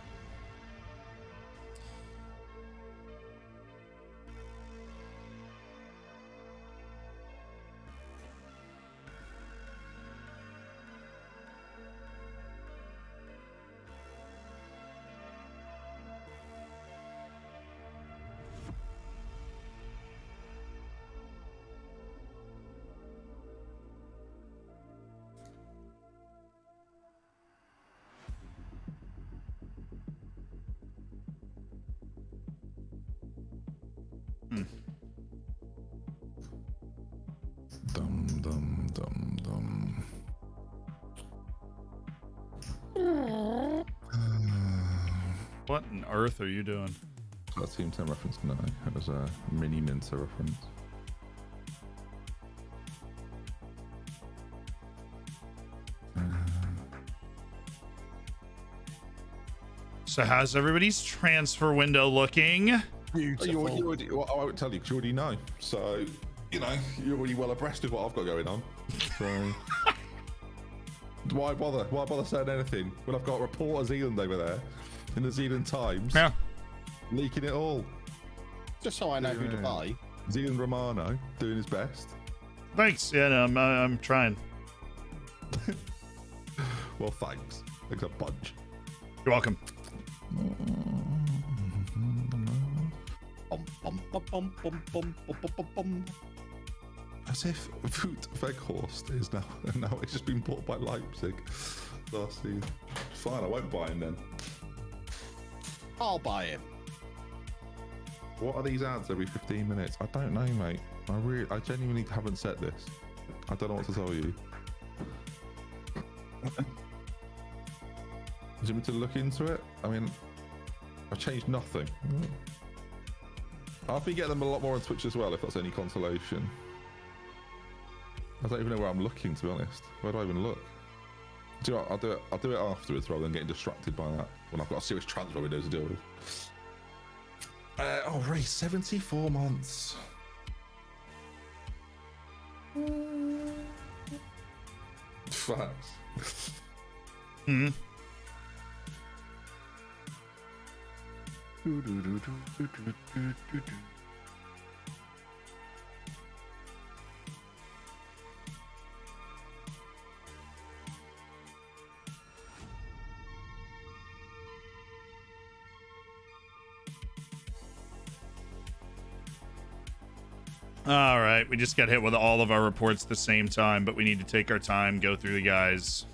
What on earth are you doing? That Team 10 reference? No, it was a mini Minter reference. So how's everybody's transfer window looking? Beautiful. I won't tell you because you already know. So, you know, you're already well abreast of what I've got going on. So, why bother? Why bother saying anything when I've got Reporter Zealand over there in the Zealand Times? Yeah. Leaking it all. Just so I know who to buy. Zealand Romano doing his best. Thanks. Yeah, no, I'm trying. Well, thanks. Thanks a bunch. You're welcome. As if Wout Weghorst is now it's just been bought by Leipzig last season. Fine, I won't buy him then. I'll buy him. What are these ads every 15 minutes? I don't know, mate. I genuinely haven't set this. I don't know what to tell you. Do you want me to look into it? I mean, I've changed nothing. I'll be getting them a lot more on Twitch as well, if that's any consolation. I don't even know where I'm looking, to be honest. Where do I even look? Do you know what? I'll do it afterwards rather than getting distracted by that when I've got a serious transfer window to deal with. Oh, Ray, 74 months. Facts. Hmm. All right, we just got hit with all of our reports at the same time, but we need to take our time, go through the guys,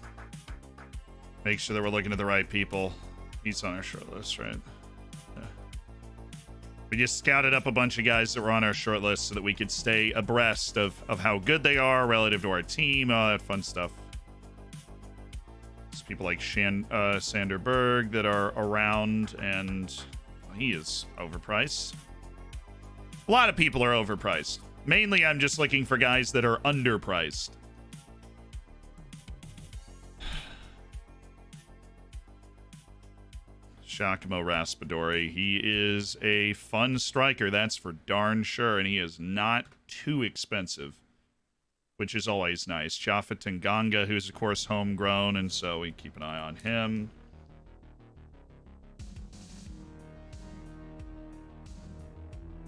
make sure that we're looking at the right people. He's on our short list, right? Yeah. We just scouted up a bunch of guys that were on our short list so that we could stay abreast of how good they are relative to our team, all that fun stuff. There's people like Sander Berg that are around, and he is overpriced. A lot of people are overpriced. Mainly, I'm just looking for guys that are underpriced. Giacomo Raspadori. He is a fun striker, that's for darn sure, and he is not too expensive, which is always nice. Jaffa Tanganga, who's, of course, homegrown, and so we keep an eye on him.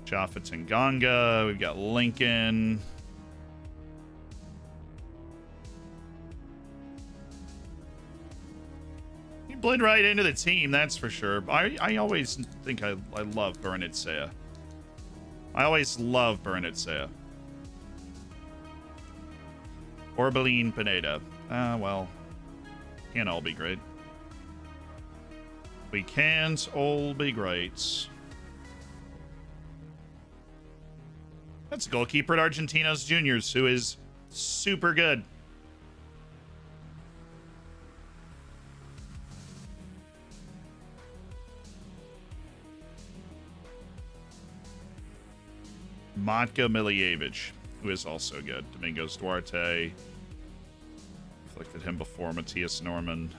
Jaffa Tanganga. We've got Lincoln. You blend right into the team, that's for sure. I always think I love Bernitsea. I always love Bernitsea. Orbelín Pineda. Well, can't all be great. We can't all be great. That's a goalkeeper at Argentinos Juniors who is super good. Matka Milijevic, who is also good. Domingos Duarte. I've looked at him before. Matthias Norman.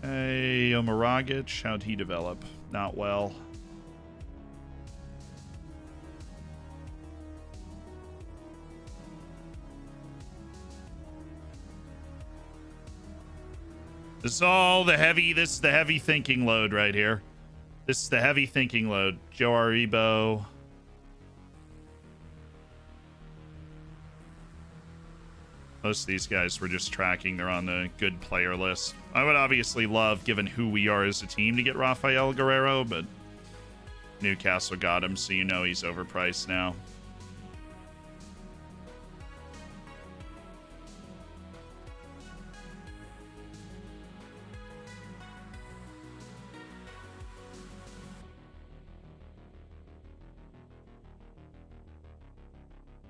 Hey, Omaragic, how'd he develop? Not well. This is all the heavy, this is the heavy thinking load right here. This is the heavy thinking load. Joe Aribo. Most of these guys we're just tracking. They're on the good player list. I would obviously love, given who we are as a team, to get Rafael Guerrero, but Newcastle got him, so you know he's overpriced now.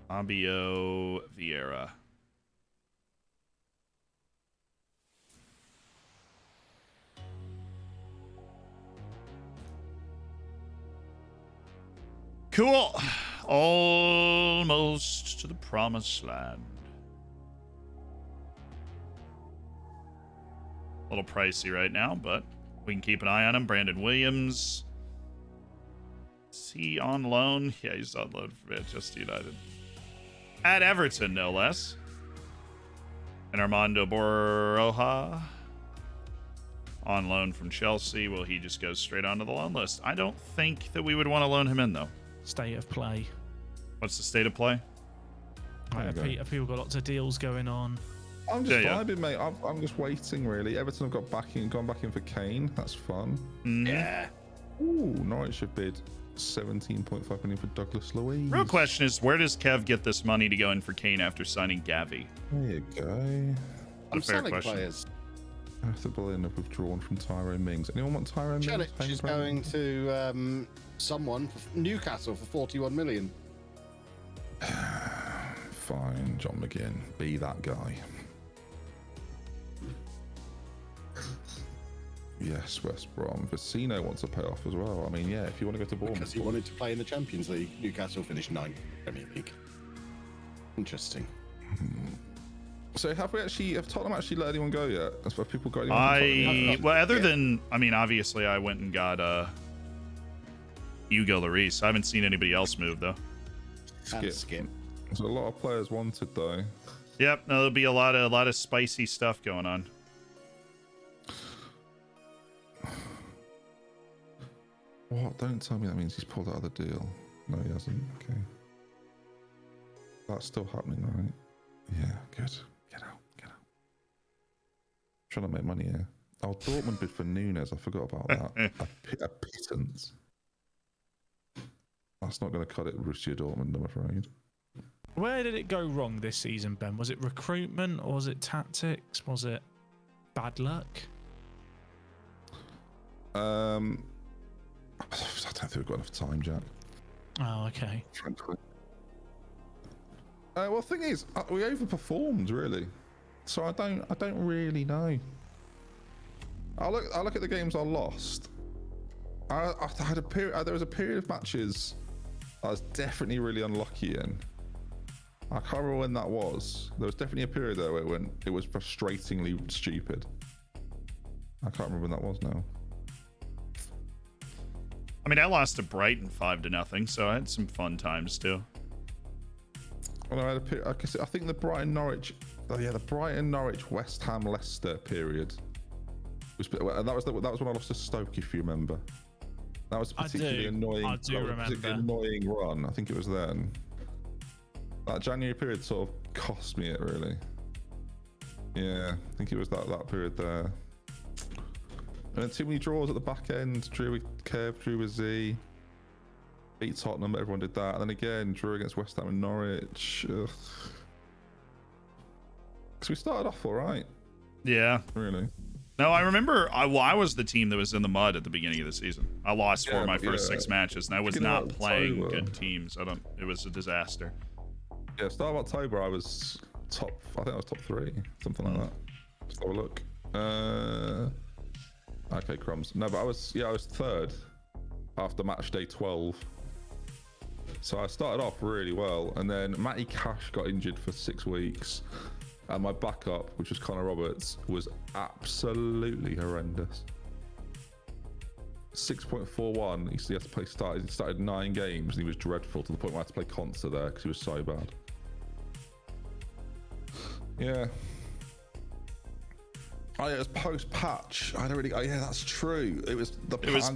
Fabio Vieira. Cool. Almost to the promised land. A little pricey right now, but we can keep an eye on him. Brandon Williams. Is he on loan? Yeah, he's on loan for Manchester United. At Everton, no less. And Armando Boroja. On loan from Chelsea. Will he just go straight onto the loan list? I don't think that we would want to loan him in, though. State of play. What's the state of play? People got lots of deals going on. I'm just vibing, mate. I'm just waiting, really. Everton have gone back in for Kane. That's fun. Yeah. Ooh, Norwich have bid 17.5 million for Douglas Luiz. Real question is, where does Kev get this money to go in for Kane after signing Gavi? There you go. I'm fair selling question. players. Arthur Berlin have withdrawn from Tyrone Mings. Anyone want Tyrone Mings? Chelich is going to someone, Newcastle, for 41 million. Fine, John McGinn. Be that guy. Yes, West Brom. Vecino wants to pay off as well. I mean, yeah, if you want to go to Bournemouth. Because he wanted to play in the Champions League. Newcastle finished 9th Premier League. Interesting. So have Tottenham actually let anyone go yet? Have people got anyone? Well, other than, I mean, obviously I went and got Hugo Lloris. I haven't seen anybody else move, though. Skip. There's a lot of players wanted, though. Yep, no, there'll be a lot of spicy stuff going on. What? Don't tell me that means he's pulled out of the deal. No, he hasn't. Okay. That's still happening, right? Yeah, good. Get out. Trying to make money here. Oh, Dortmund bid for Nunes. I forgot about that. a pittance. That's not going to cut it, Borussia Dortmund, I'm afraid. Where did it go wrong this season, Ben? Was it recruitment or was it tactics? Was it bad luck? I don't think we've got enough time, Jack. Oh, okay. Frankly. Well, the thing is, we overperformed really, so I don't really know. I look at the games I lost. I had a period. There was a period of matches I was definitely really unlucky in. I can't remember when that was. There was definitely a period there where it was frustratingly stupid. I can't remember when that was now. I mean, I lost to Brighton 5-0, so I had some fun times too. Well, I had a period. I think the Brighton Norwich, the Brighton Norwich West Ham Leicester period was that was when I lost to Stoke, if you remember. That was a particularly annoying. I do remember. Particularly annoying run. I think it was then. That January period sort of cost me it really. Yeah, I think it was that period there. And then too many draws at the back end. Drew with Kev, drew with Z. Beat Tottenham, but everyone did that. And then again, drew against West Ham and Norwich. Because we started off all right. Yeah. Really. No, I remember I was the team that was in the mud at the beginning of the season. I lost 4 of my first 6 matches, and I was not playing good teams. It was a disaster. Yeah, start of October, I was top. I think I was top 3, something like that. Let's have a look. Okay, crumbs. No, but I was 3rd after match day 12. So I started off really well, and then Matty Cash got injured for 6 weeks, and my backup, which was Connor Roberts, was absolutely horrendous. 6.41. He had to play He started 9 games, and he was dreadful to the point where I had to play Concer there because he was so bad. Yeah. Oh, yeah, it was post-patch. I don't really... Oh, yeah, that's true. It was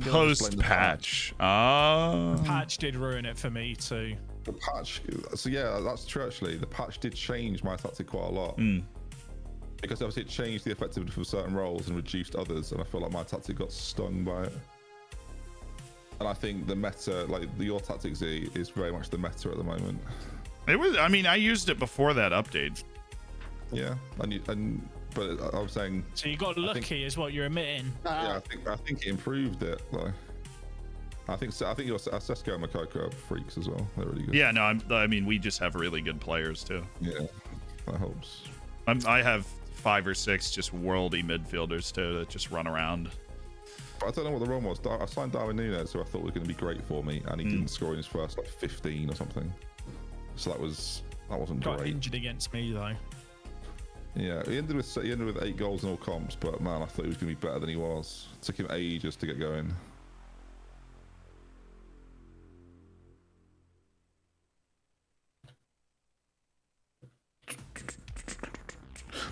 post-patch. Ah. Patch did ruin it for me too. The patch... So, yeah, that's true, actually. The patch did change my tactic quite a lot. Because, obviously, it changed the effectiveness of certain roles and reduced others, and I feel like my tactic got stung by it. And I think the meta, like, your tactic, Z, is very much the meta at the moment. It was... I mean, I used it before that update. Yeah, but I was saying. So you got lucky, is what you're admitting. Yeah, I think it improved it though. I think your Sesko and Makoko are freaks as well. They're really good. Yeah, no, I mean we just have really good players too. Yeah, that helps. I have 5 or 6 just worldy midfielders too that just run around. But I don't know what the wrong was. I signed Darwin Nunes, who I thought was going to be great for me, and he didn't score in his first 15 or something. So that wasn't got great. Injured against me though. Yeah, he ended with 8 goals in all comps, but man, I thought he was going to be better than he was. It took him ages to get going.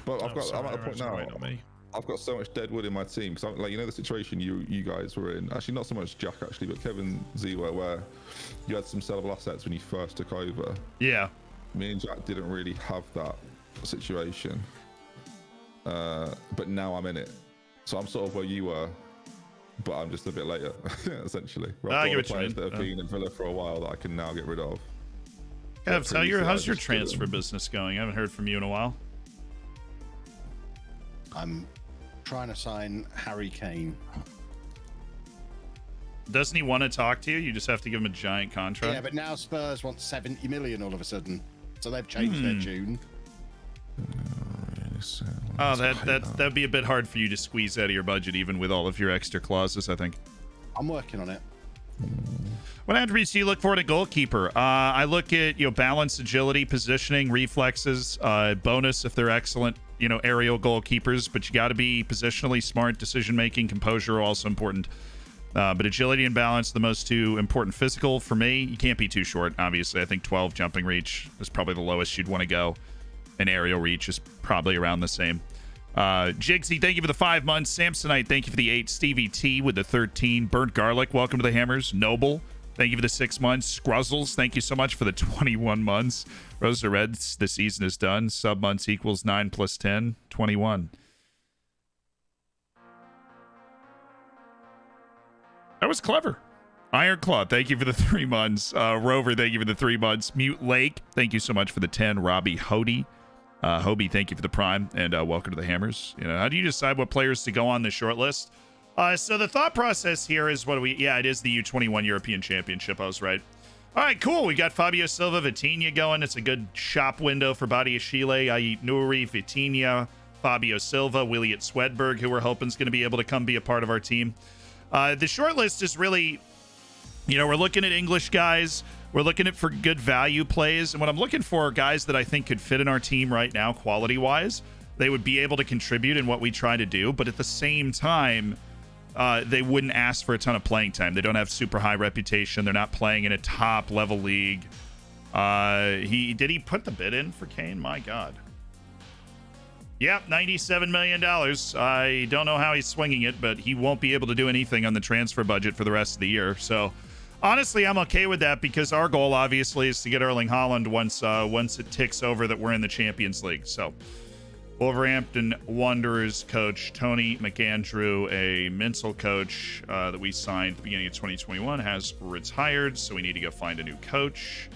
But I'm at a point now. I've got so much dead wood in my team because, like, the situation you guys were in. Actually, not so much Jack, actually, but Kevin Z, where you had some sellable assets when you first took over. Yeah. Me and Jack didn't really have that situation, but now I'm in it, so I'm sort of where you were, but I'm just a bit later. Essentially, I get what you mean. That have been in Villa for a while that I can now get rid of. Kev, how's your transfer business going? I haven't heard from you in a while. I'm trying to sign Harry Kane. Doesn't he want to talk to you? You just have to give him a giant contract. Yeah, but now Spurs want 70 million all of a sudden, so they've changed their tune. Oh, that'd be a bit hard for you to squeeze out of your budget, even with all of your extra clauses, I think. I'm working on it. What attributes do you look for in a goalkeeper? I look at balance, agility, positioning, reflexes, bonus if they're excellent, aerial goalkeepers. But you got to be positionally smart, decision making, composure are also important. But agility and balance, the most 2 important. Physical for me, you can't be too short. Obviously, I think 12 jumping reach is probably the lowest you'd want to go. And aerial reach is probably around the same. Jigsy, thank you for the 5 months. Samsonite, thank you for the 8. Stevie T with the 13. Burnt Garlic, welcome to the Hammers. Noble, Thank you for the 6 months. Scruzzles, thank you so much for the 21 months. Rosa Reds, the season is done. Sub months equals 9 plus 10, 21. That was clever. Ironclaw, thank you for the 3 months. Rover, thank you for the 3 months. Mute Lake, thank you so much for the 10. Robbie Hody. Hobie, thank you for the Prime, and welcome to the Hammers. You know, how do you decide what players to go on the short list? So the thought process here is it is the U21 European Championship. I was right. All right, cool. We got Fabio Silva, Vitinha going. It's a good shop window for Badiashile, Ait Nouri, Vitinha, Fabio Silva, Williat Swedberg, who we're hoping is going to be able to come be a part of our team. The short list is really, you know, we're looking at English guys. We're looking at for good value plays. And what I'm looking for are guys that I think could fit in our team right now, quality-wise. They would be able to contribute in what we try to do. But at the same time, they wouldn't ask for a ton of playing time. They don't have super high reputation. They're not playing in a top-level league. Did he put the bid in for Kane? My God. Yep, $97 million. I don't know how he's swinging it, but he won't be able to do anything on the transfer budget for the rest of the year. So, honestly, I'm okay with that because our goal, obviously, is to get Erling Haaland once it ticks over that we're in the Champions League. So, Wolverhampton Wanderers coach Tony McAndrew, a mental coach that we signed at the beginning of 2021, has retired. So, we need to go find a new coach.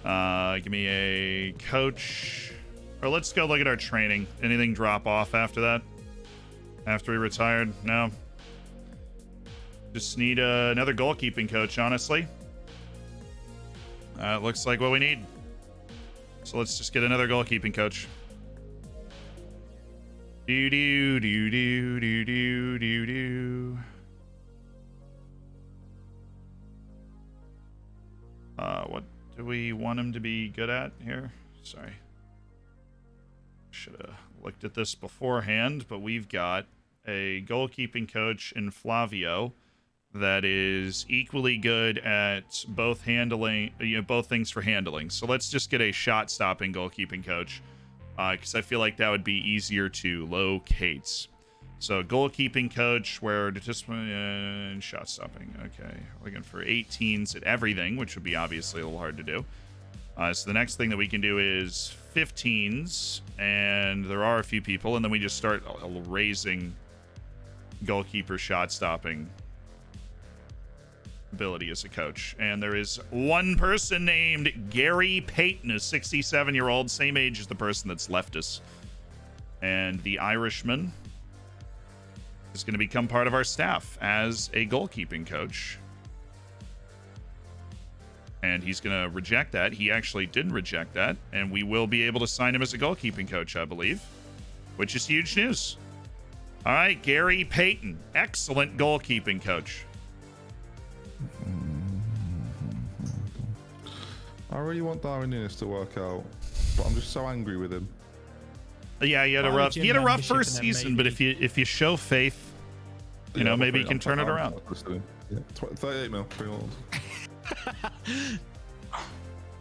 Give me a coach. Or let's go look at our training. Anything drop off after that? After he retired? No. Just need another goalkeeping coach, honestly. Looks like what we need. So let's just get another goalkeeping coach. What do we want him to be good at here? Sorry. Should have looked at this beforehand, but we've got a goalkeeping coach in Flavio that is equally good at both handling, both things for handling. So let's just get a shot-stopping goalkeeping coach, because I feel like that would be easier to locate. So goalkeeping coach, where just shot-stopping. Okay, looking for 18s at everything, which would be obviously a little hard to do. So the next thing that we can do is 15s, and there are a few people, and then we just start raising goalkeeper shot-stopping ability as a coach. And there is one person named Gary Payton, a 67-year-old, same age as the person that's left us. And the Irishman is going to become part of our staff as a goalkeeping coach. And he's going to reject that. He actually didn't reject that. And we will be able to sign him as a goalkeeping coach, I believe. Which is huge news. All right, Gary Payton. Excellent goalkeeping coach. I really want Darwin Nunes to work out. But I'm just so angry with him. Yeah, he had a rough first season. But if you show faith, you know, maybe you can turn it around. Yeah, 38 mil. Pretty old.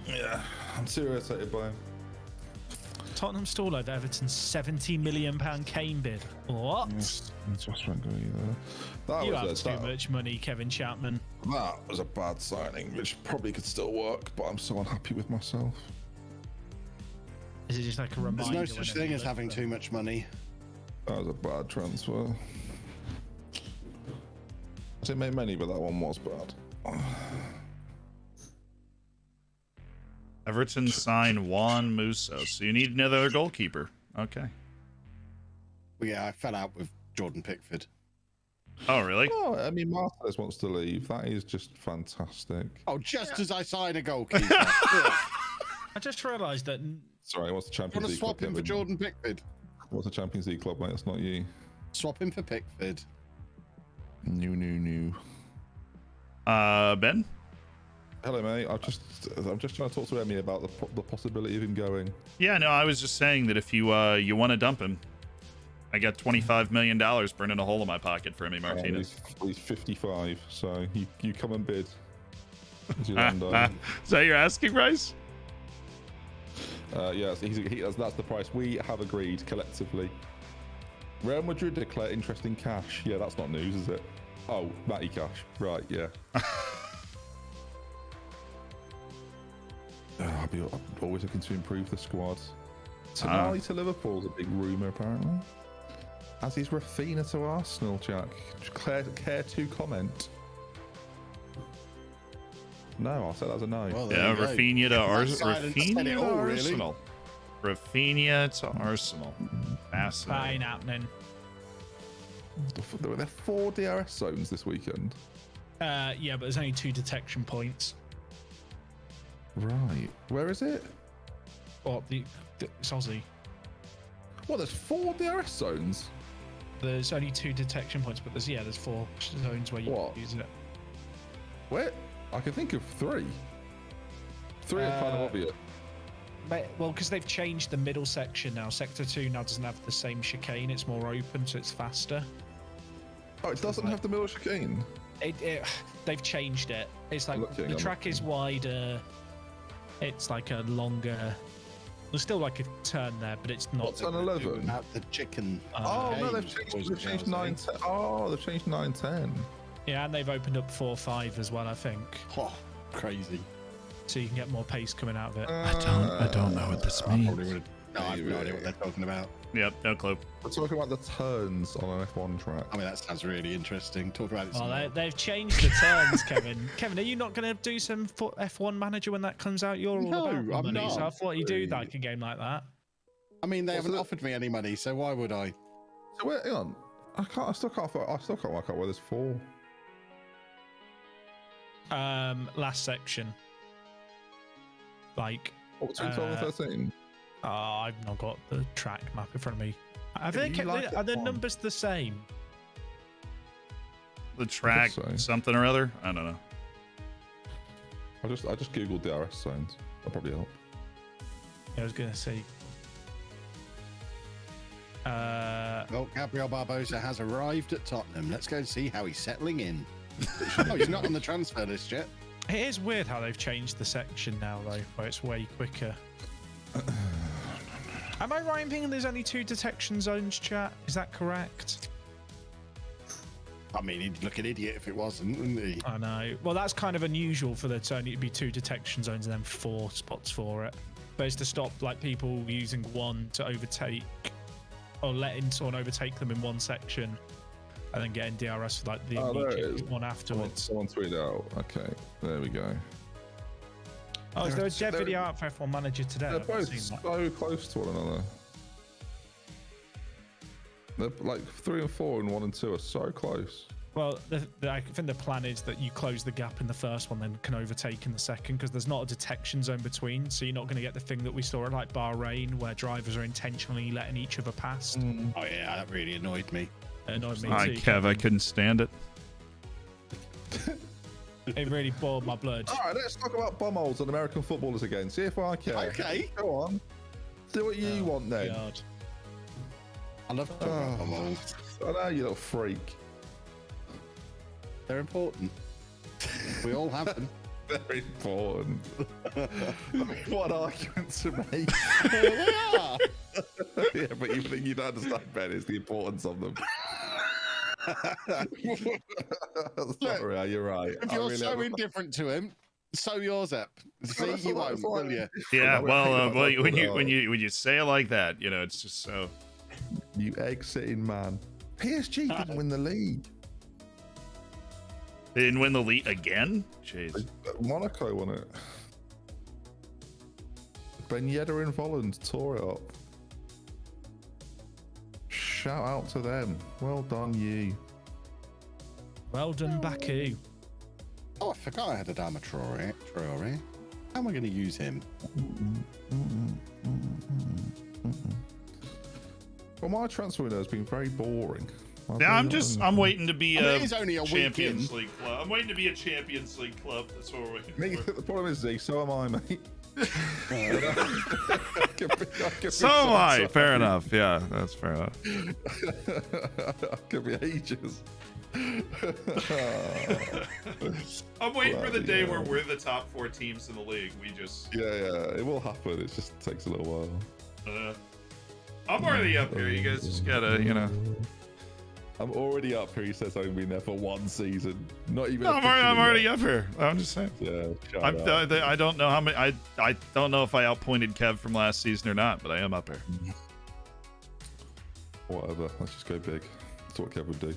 Yeah, I'm too irritated by him. Tottenham stall over Everton's £70 million Kane bid. What? Yes, just won't go either. You have too much money, Kevin Chapman. That was a bad signing, which probably could still work, but I'm so unhappy with myself. Is it just like a reminder? There's no such thing as having too much money. That was a bad transfer. I didn't make many, but that one was bad. Everton signed Juan Musso, so you need another goalkeeper. Okay. Well, yeah, I fell out with Jordan Pickford. Oh, really? Oh, I mean, Martinez wants to leave. That is just fantastic. Oh, just as I sign a goalkeeper. I just realised that. Sorry, what's the Champions League? Want to swap him for Jordan Pickford? What's the Champions League club, mate? That's not you. Swap him for Pickford. New. Ben? Hello, mate. I'm just trying to talk to Emmy about the possibility of him going. Yeah, no, I was just saying that if you want to dump him, I got $25 million burning a hole in my pocket for Emmy Martinez. He's 55, so you come and bid. Is that your asking price? Yes, that's the price we have agreed collectively. Real Madrid declare interest in cash. Yeah, that's not news, is it? Oh, Matty Cash. Right, yeah. I'm always looking to improve the squad. Tonali to Liverpool is a big rumour, apparently. As is Rafinha to Arsenal, Jack. Care to comment? No, I'll say that as a no. Well, yeah, Rafinha to Arsenal. Rafinha to Arsenal. Fascinating. Ain't happening. There were 4 DRS zones this weekend. Yeah, but there's only 2 detection points. Right. Where is it? What, it's Aussie. What, there's 4 DRS zones? There's only 2 detection points, but there's 4 zones where you can use it. Where? I can think of 3. 3 are kind of obvious. Well, because they've changed the middle section now. Sector 2 now doesn't have the same chicane. It's more open, so it's faster. Oh, it doesn't have the middle chicane? They've changed it. It's like the track is wider. It's like a longer... There's still like a turn there, but it's not... What's on 11? About the chicken. No, they've changed 9-10. Oh, they've changed 9-10. Yeah, and they've opened up 4-5 as well, I think. Oh, crazy. So you can get more pace coming out of it. I don't know what this means. No, I have no idea what they're talking about. Yep, no clue. We're talking about the turns on an F1 track. I mean, that sounds really interesting. Talk about it. Oh, they've changed the turns, Kevin. Kevin, are you not going to do some F1 Manager when that comes out? You're all about money, not. So I thought you'd do like a game like that. I mean, they haven't offered me any money, so why would I? So wait, hang on. I still can't work out where there's 4. Last section. Like. What, between 12 and 13? I've not got the track map in front of me. Are the numbers the same? The track, something or other? I don't know. I just googled DRS zones. That'll probably help. Yeah, I was gonna say. Well, Gabriel Barbosa has arrived at Tottenham. Let's go and see how he's settling in. Oh, he's not on the transfer list yet. It is weird how they've changed the section now, though, where it's way quicker. Am I right in thinking there's only 2 detection zones, chat? Is that correct? I mean, he'd look an idiot if it wasn't, wouldn't he? I know. Well, that's kind of unusual for there to only be 2 detection zones and then 4 spots for it. But it's to stop like people using one to overtake or letting someone overtake them in one section and then getting DRS for like the immediate one afterwards. Someone tweeted out. Okay, there we go. Oh, is there a dev video out for F1 Manager today? They're both so close to one another. They're like 3 and 4 and 1 and 2 are so close. Well, I think the plan is that you close the gap in the first one, then can overtake in the second, because there's not a detection zone between, so you're not going to get the thing that we saw at like Bahrain, where drivers are intentionally letting each other past. Oh yeah, that really annoyed me. It annoyed me too. Kev, I couldn't stand it. It really boiled my blood. All right, let's talk about bumholes and American footballers again. See if I care. Okay. Go on. Do what you want then. God. I love talking about bumholes. I know, you little freak. They're important. We all have them. They're important. What argument to make? They are. Yeah, but you think you don't understand, Ben, is the importance of them. Sorry, you're right. If you're so indifferent to him, sew yours up. See, you won't, will you? Yeah, well, when you say it like that, you know, it's just so. You egg-sitting man. PSG didn't win the league. They didn't win the league again? Jeez. Monaco won it. Ben Yedder and Volland tore it up. Shout out to them. Well done, you. Well done, Baku. Oh, I forgot I had a Adama Traore. How am I going to use him? Well, my transfer window has been very boring. Yeah, I'm waiting to be a Champions League club. I'm waiting to be a Champions League club. That's what we're waiting for. The problem is, Z, so am I, mate. So am I. Fair enough. Yeah, that's fair enough. Could be ages. I'm waiting for the day where we're the top 4 teams in the league. We just yeah, it will happen. It just takes a little while. I'm already up here. You guys just gotta, you know. I'm already up here. He says I've been there for 1 season. Not even. No, I'm already up here. I'm just saying. Yeah. I don't know how many. I don't know if I outpointed Kev from last season or not, but I am up here. Whatever. Let's just go big. That's what Kev would do.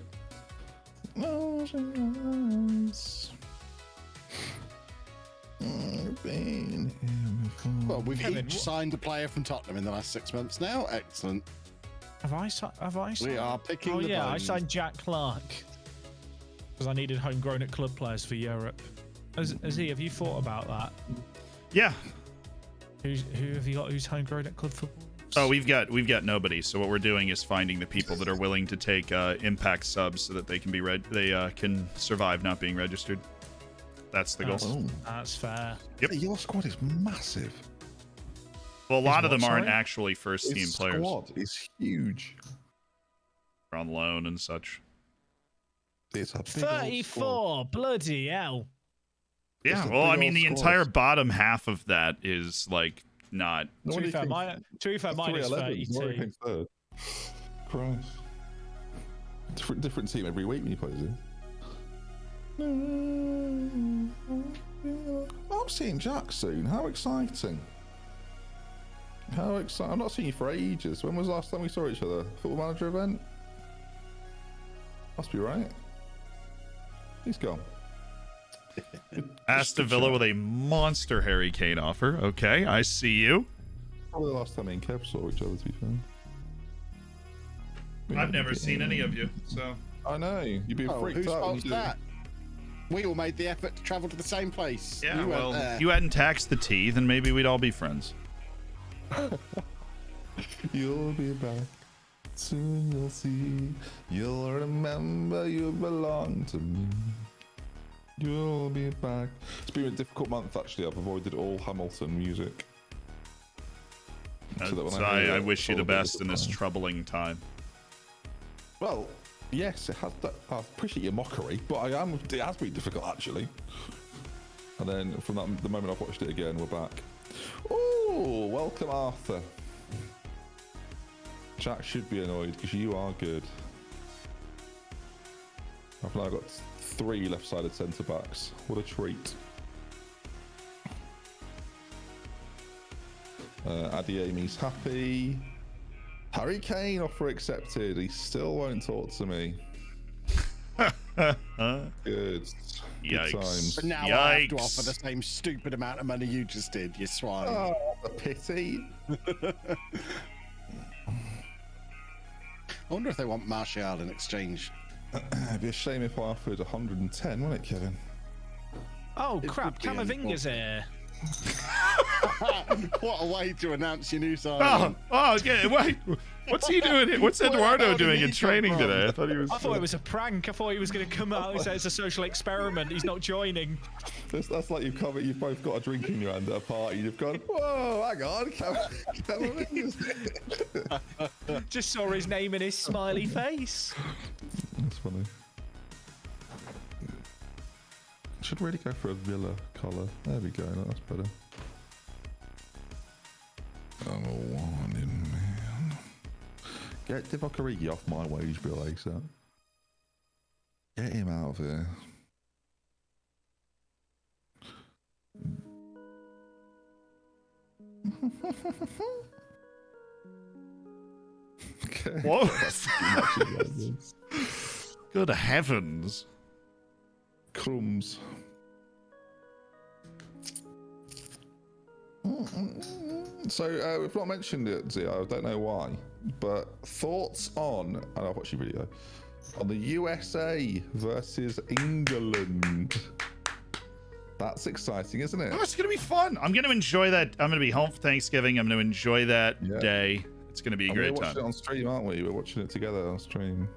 Well, we've each signed a player from Tottenham in the last 6 months now. Excellent. Have I signed? We are picking. Oh the yeah, bones. I signed Jack Clark because I needed homegrown at club players for Europe. Have you thought about that? Yeah. Who have you got? Who's homegrown at club football? Oh, we've got nobody. So what we're doing is finding the people that are willing to take impact subs so that they can be can survive not being registered. That's the goal. That's fair. Yep. Your squad is massive. Well, a lot of them aren't actually first team players. Squad is huge. They're on loan and such. It's a big 34. Bloody hell. Yeah. Well, I mean, the entire bottom half of that is like not. To be fair, mine is 32. Christ. Different team every week when you play this. I'm seeing Jack soon. How exciting! How exciting! I've not seen you for ages. When was the last time we saw each other? Football Manager event? Must be right. He's gone. Aston Villa with a monster Harry Kane offer. Okay, I see you. Probably the last time me and Kev saw each other, to be fair. I've never seen any of you, so. I know. You'd be freaked out. Who's that? We all made the effort to travel to the same place. Yeah, well, if you hadn't taxed the tea, then maybe we'd all be friends. You'll be back. Soon you'll see. You'll remember you belong to me. You'll be back. It's been a difficult month, actually. I've avoided all Hamilton music. So I wish you the best in this troubling time. Well, yes, it has. I appreciate your mockery, but it has been difficult, actually. And then from the moment I've watched it again, we're back. Oh, welcome, Arthur. Jack should be annoyed because you are good. I've now got 3 left-sided centre backs. What a treat. Adiemi's happy. Harry Kane offer accepted. He still won't talk to me. Good. Good times. But now I have to offer the same stupid amount of money you just did, you swine. Oh, a pity. I wonder if they want Martial in exchange. It'd be a shame if I offered 110, wouldn't it, Kevin? Oh, crap. Camavinga's here. What a way to announce your new signing. Okay. Wait. What's he doing? What's Eduardo doing in training today? I thought it was a prank. I thought he was going to come out and say it's a social experiment. He's not joining. That's like you've both got a drink in your hand at a party. You've gone, whoa, hang on. Just saw his name in his smiley face. That's funny. Should really go for a Villa collar. There we go. That's better. I'm a warning man. Get Divock Origi off my wage bill, ASAP. Get him out of here. Okay. What was that? Good heavens. Crumbs. So we've not mentioned it, Zia. I don't know why, but thoughts on, and I've watched your video, on the USA versus England. That's exciting, isn't it? Oh, it's going to be fun. I'm going to enjoy that. I'm going to be home for Thanksgiving. I'm going to enjoy that day. It's going to be a great time. We're watching it on stream, aren't we? We're watching it together on stream.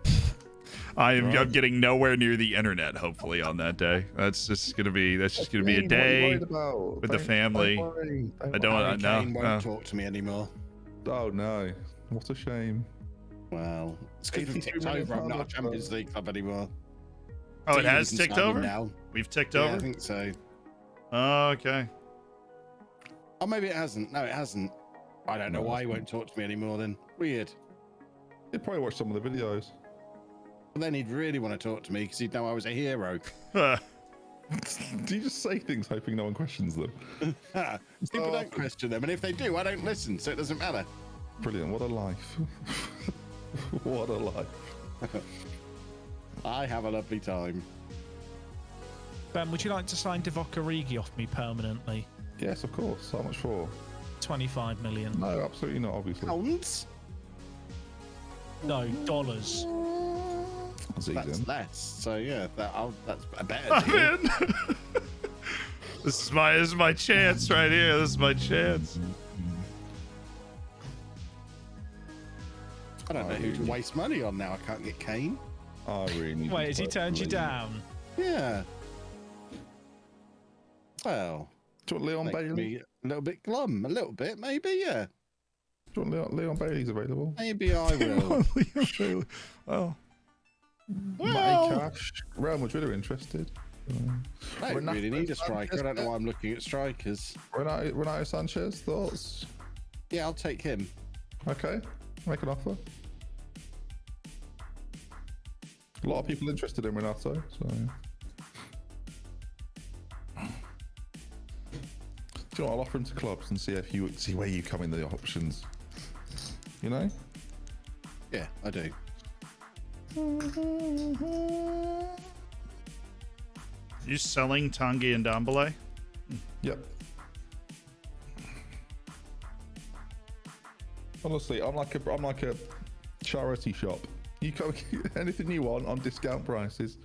I'm getting nowhere near the internet. Hopefully on that day. That's just gonna be a day with the family. I don't know. Kane won't talk to me anymore. Oh no! What a shame. Well, it's because we've ticked over. I'm not a Champions League club anymore. Oh, it has ticked over. Now. We've ticked over. I think so. Oh, okay. Oh, maybe it hasn't. No, it hasn't. I don't know why he won't talk to me anymore. Then weird. He'd probably watch some of the videos. Well, then he'd really want to talk to me because he'd know I was a hero. Do you just say things hoping no one questions them? People don't question them, and if they do, I don't listen, so it doesn't matter. Brilliant. What a life. What a life. I have a lovely time. Ben, would you like to sign Divock Origi off me permanently? Yes, of course. How much for? 25 million. No, absolutely not, obviously. Pounds? No, dollars. That's less. So yeah, that's a better I'm deal. in. This is my chance right here. This is my chance. I don't know who to waste money on now. I can't get Kane. I really need Wait, has he turned you down? Yeah. Well, Do you want Leon makes Bailey? me a little bit glum. A little bit, maybe. Yeah. Do you want Leon Bailey's available? Maybe I will. Oh. Matty Cash. Real Madrid are interested. I don't really need a striker. I don't know why I'm looking at strikers. Renato Sanchez, thoughts? Yeah, I'll take him. Okay, make an offer. A lot of people interested in Renato, so. Do you know what, I'll offer him to clubs and see where you come in the options. You know? Yeah, I do. You selling Tanguy and Dombele? Yep. Honestly, I'm like a charity shop. You come anything you want on discount prices.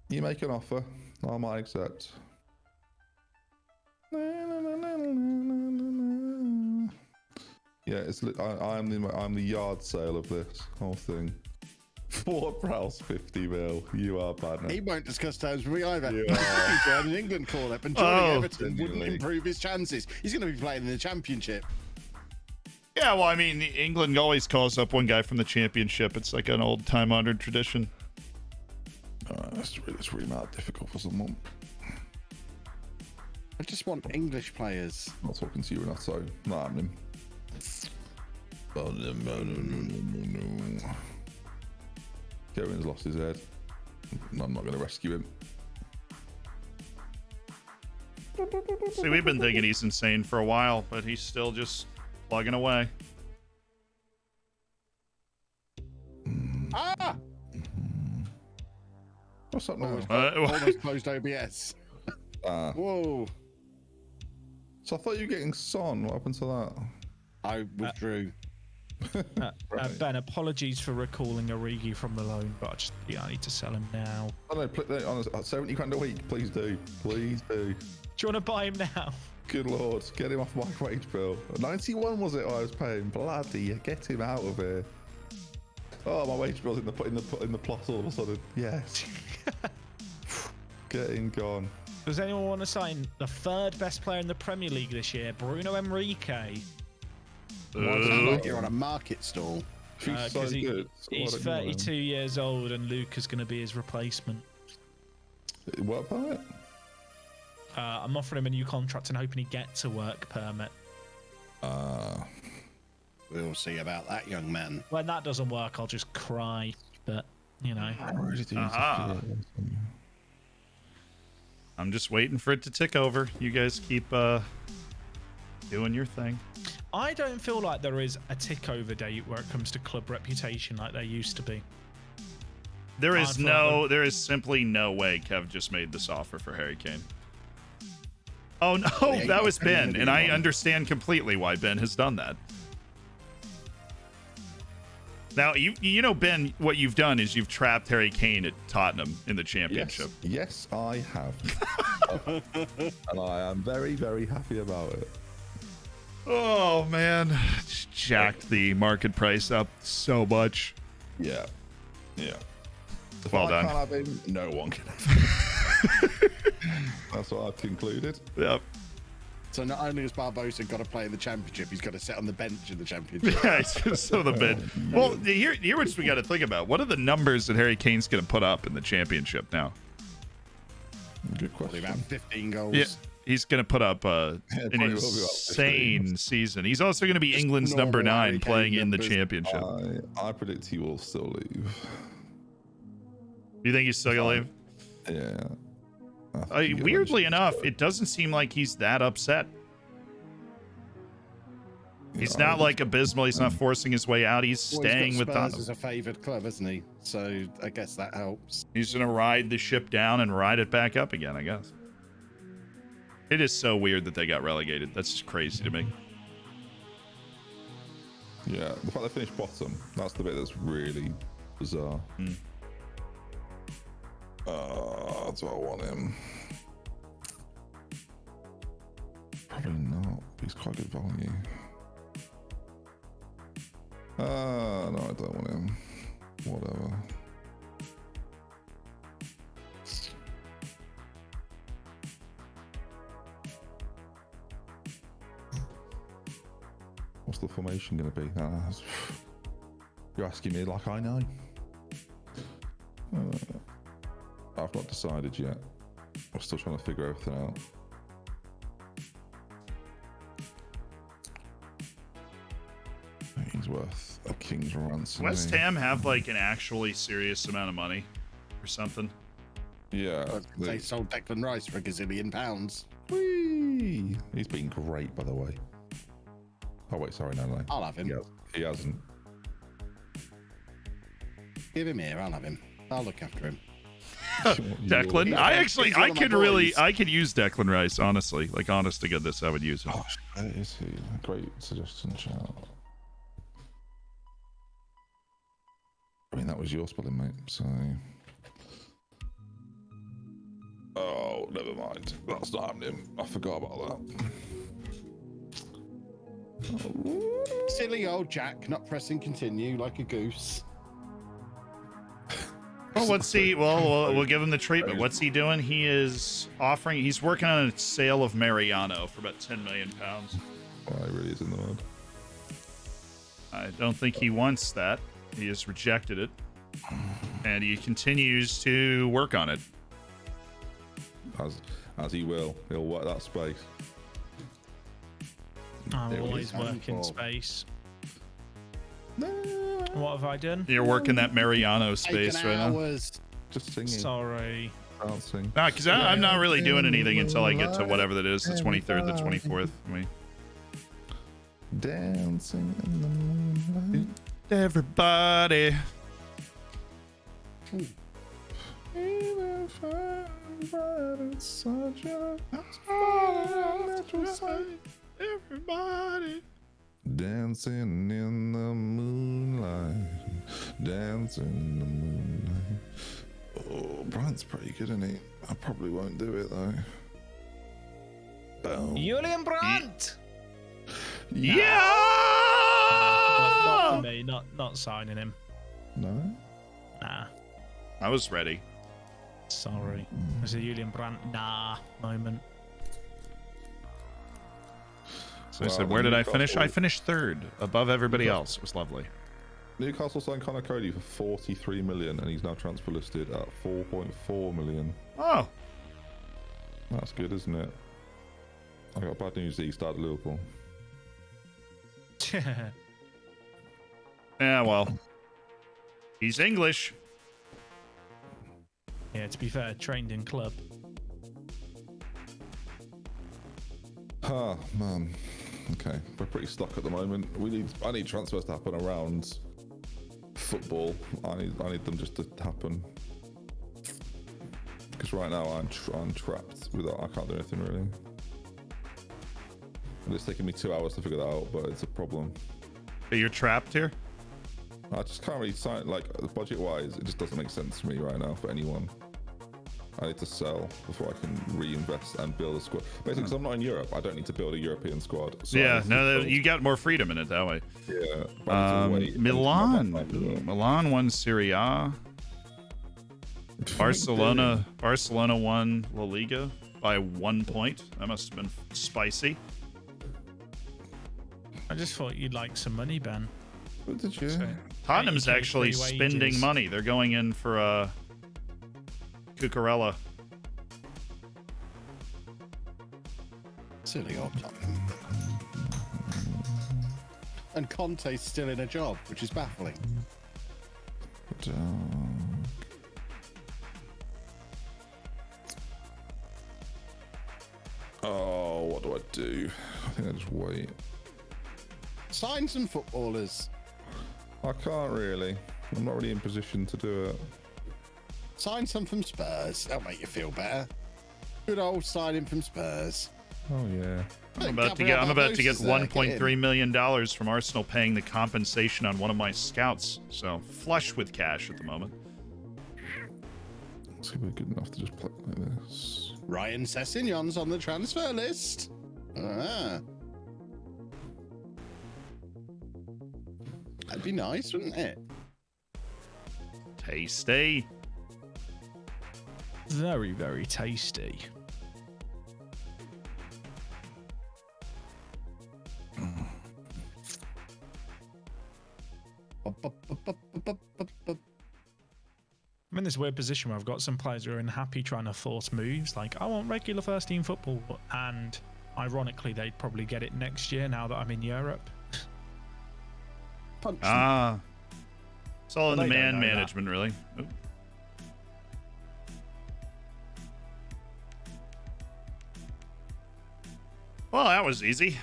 You make an offer, I might accept. Yeah, I'm the yard sale of this whole thing. Ford Prowse 50 mil. You are bad. He won't discuss terms with me either. You He's had an England call up, and joining Everton wouldn't genuinely. improve his chances. He's going to be playing in the Championship. Yeah, well, I mean, England always calls up one guy from the championship. It's like an old time honored tradition. It's really not difficult for someone. I just want English players. I'm not talking to you, Renato. Not happening. No. Kevin's lost his head. I'm not going to rescue him. See, we've been thinking he's insane for a while, but he's still just plugging away. Ah! What's up now? Almost closed OBS. Whoa. So I thought you were getting Son. What happened to that? I withdrew. Ben, apologies for recalling Origi from the loan, but I need to sell him now. Oh no, on 70 grand a week. Please do. Please do. Do you want to buy him now? Good lord, get him off my wage bill. 91 was it I was paying? Bloody, get him out of here. Oh, my wage bill's in the plus all of a sudden. Yes. Getting gone. Does anyone want to sign the third best player in the Premier League this year, Bruno Henrique? Like you're on a market stall. He's so good. He's 32 years old, and Luke is going to be his replacement. Work permit? I'm offering him a new contract and hoping he gets a work permit. We'll see about that, young man. When that doesn't work, I'll just cry. But, you know. I'm just waiting for it to tick over. You guys keep doing your thing. I don't feel like there is a tick over date where it comes to club reputation like there used to be. There is simply no way Kev just made this offer for Harry Kane. Oh no, that was Ben, and I understand completely why Ben has done that. Now, you know, Ben, what you've done is you've trapped Harry Kane at Tottenham in the championship. Yes, I have. And I am very, very happy about it. Oh, man. Just jacked the market price up so much. Yeah. Yeah. If Well I done. can't have him, no one can have him. That's what I've concluded. Yep. So not only has Barbosa got to play in the Championship, he's got to sit on the bench in the Championship. Yeah, it's just so the bid. Well, here what we got to think about. What are the numbers that Harry Kane's going to put up in the championship now? Good Probably question. about 15 goals. Yeah, he's going to put up an probably will be about insane 15. season. He's also going to be Just England's normal number 9 Harry Kane playing in the numbers. championship. I predict he will still leave. You think he's still gonna leave? Yeah. Weirdly enough, it doesn't seem like he's that upset. He's not like abysmal. He's not forcing his way out. He's staying with Spurs Tottenham. as a favoured club, isn't he? So I guess that helps. He's gonna ride the ship down and ride it back up again, I guess. It is so weird that they got relegated. That's just crazy to me. Yeah, the fact they finished bottom, that's the bit that's really bizarre. Do I want him? Probably not. He's quite good value. No, I don't want him. Whatever. What's the formation going to be? You're asking me like I know. I've not decided yet. I'm still trying to figure everything out. He's worth a king's ransom. West Ham have like an actually serious amount of money or something. Yeah. They sold Declan Rice for £1 gazillion. Whee! He's been great, by the way. Oh wait, sorry, no. I'll have him. He hasn't. Give him here. I'll have him. I'll look after him. Declan, I could use Declan Rice, honestly. Like, honest to goodness, I would use him. Oh, is he? Great suggestion, Charles. I mean, that was your spelling, mate, so... Oh, never mind. That's not happening. I forgot about that. Silly old Jack, not pressing continue like a goose. Well, let's see. Well, we'll give him the treatment. What's he doing? He's working on a sale of Mariano for about £10 million. Oh, he really is in the mud. I don't think he wants that. He has rejected it. And he continues to work on it. As he will. He'll work that space. I always work in space. What have I done? You're working that Mariano space right now. Just singing. Sorry. Dancing. No, because I'm not really doing anything until I get to whatever that is, the 23rd, the 24th. I mean, dancing in the moonlight. Everybody. Everybody. Dancing in the moonlight. Dancing in the moonlight. Oh, Brandt's pretty good, isn't he? I probably won't do it though. Boom. Julian Brandt! Yeah! Not for me, not signing him. No? Nah. I was ready. Sorry. It was a Julian Brandt moment. So I said, where did I finish? I finished third, above everybody else. It was lovely. Newcastle signed Connor Cody for 43 million, and he's now transfer listed at 4.4 million. Oh. That's good, isn't it? I got bad news that he started Liverpool. Yeah, well. He's English. Yeah, to be fair, trained in club. Ah, man. Okay, we're pretty stuck at the moment. I need transfers to happen around football. I need them just to happen. Because right now I'm trapped without. I can't do anything really. And it's taking me 2 hours to figure that out, but it's a problem. But you're trapped here? I just can't really sign, like, budget-wise, it just doesn't make sense to me right now for anyone. I need to sell before I can reinvest and build a squad. Basically, because I'm not in Europe, I don't need to build a European squad. So yeah, no, you got more freedom in it that way. Yeah. Milan won Serie A. Barcelona won La Liga by 1 point. That must have been spicy. I just thought you'd like some money, Ben. What did you? So, Tottenham's actually spending money. They're going in for Cucurella. Silly old Tottenham. And Conte's still in a job, which is baffling. Oh, what do I do? I think I just wait. Sign some footballers. I can't really. I'm not really in position to do it. Sign some from Spurs. That'll make you feel better. Good old signing from Spurs. Oh yeah. I'm about to get 1.3 million dollars from Arsenal paying the compensation on one of my scouts. So flush with cash at the moment. Let's see if we're good enough to just play like this. Ryan Sessegnon's on the transfer list. Ah. That'd be nice, wouldn't it? Tasty. Very, very tasty. I'm in this weird position where I've got some players who are unhappy trying to force moves. Like, I want regular first team football. And ironically, they'd probably get it next year now that I'm in Europe. It's all in the man management, really. Oop. Well, that was easy.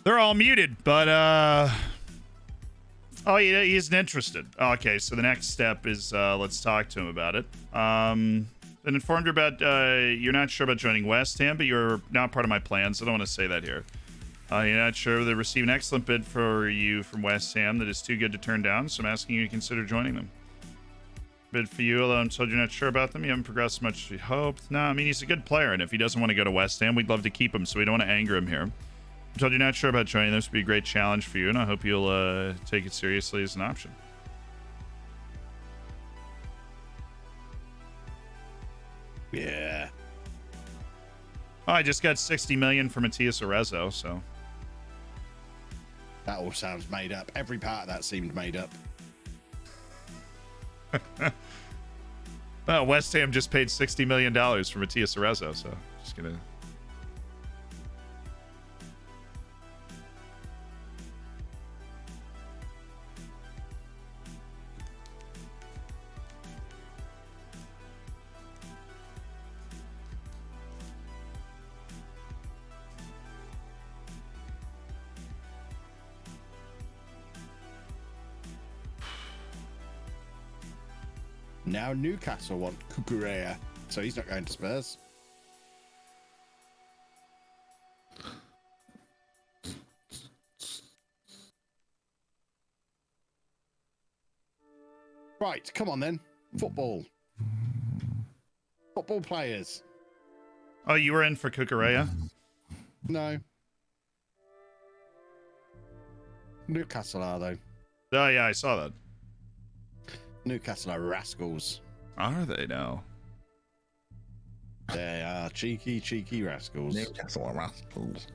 They're all muted, but oh, he isn't interested. Okay, so the next step is let's talk to him about it. Been informed about you're not sure about joining West Ham, but you're not part of my plans. I don't want to say that here. You're not sure they received an excellent bid for you from West Ham that is too good to turn down, so I'm asking you to consider joining them. Bid for you, although I'm told you're not sure about them. You haven't progressed as much as you hoped. No, I mean, he's a good player, and if he doesn't want to go to West Ham, we'd love to keep him, so we don't want to anger him here. I'm told you're not sure about joining. This would be a great challenge for you, and I hope you'll take it seriously as an option. Yeah. Oh, I just got 60 million for Matias Arezzo, so That all sounds made up. Every part of that seemed made up. Well, West Ham just paid $60 million for Matias Arezzo, so just gonna. Now Newcastle want Cucurella, so he's not going to Spurs. Right, come on then. Football. Football players. Oh, you were in for Cucurella? No. Newcastle are, though. Oh, yeah, I saw that. Newcastle are rascals. Are they now? They are cheeky, cheeky rascals. Newcastle are rascals.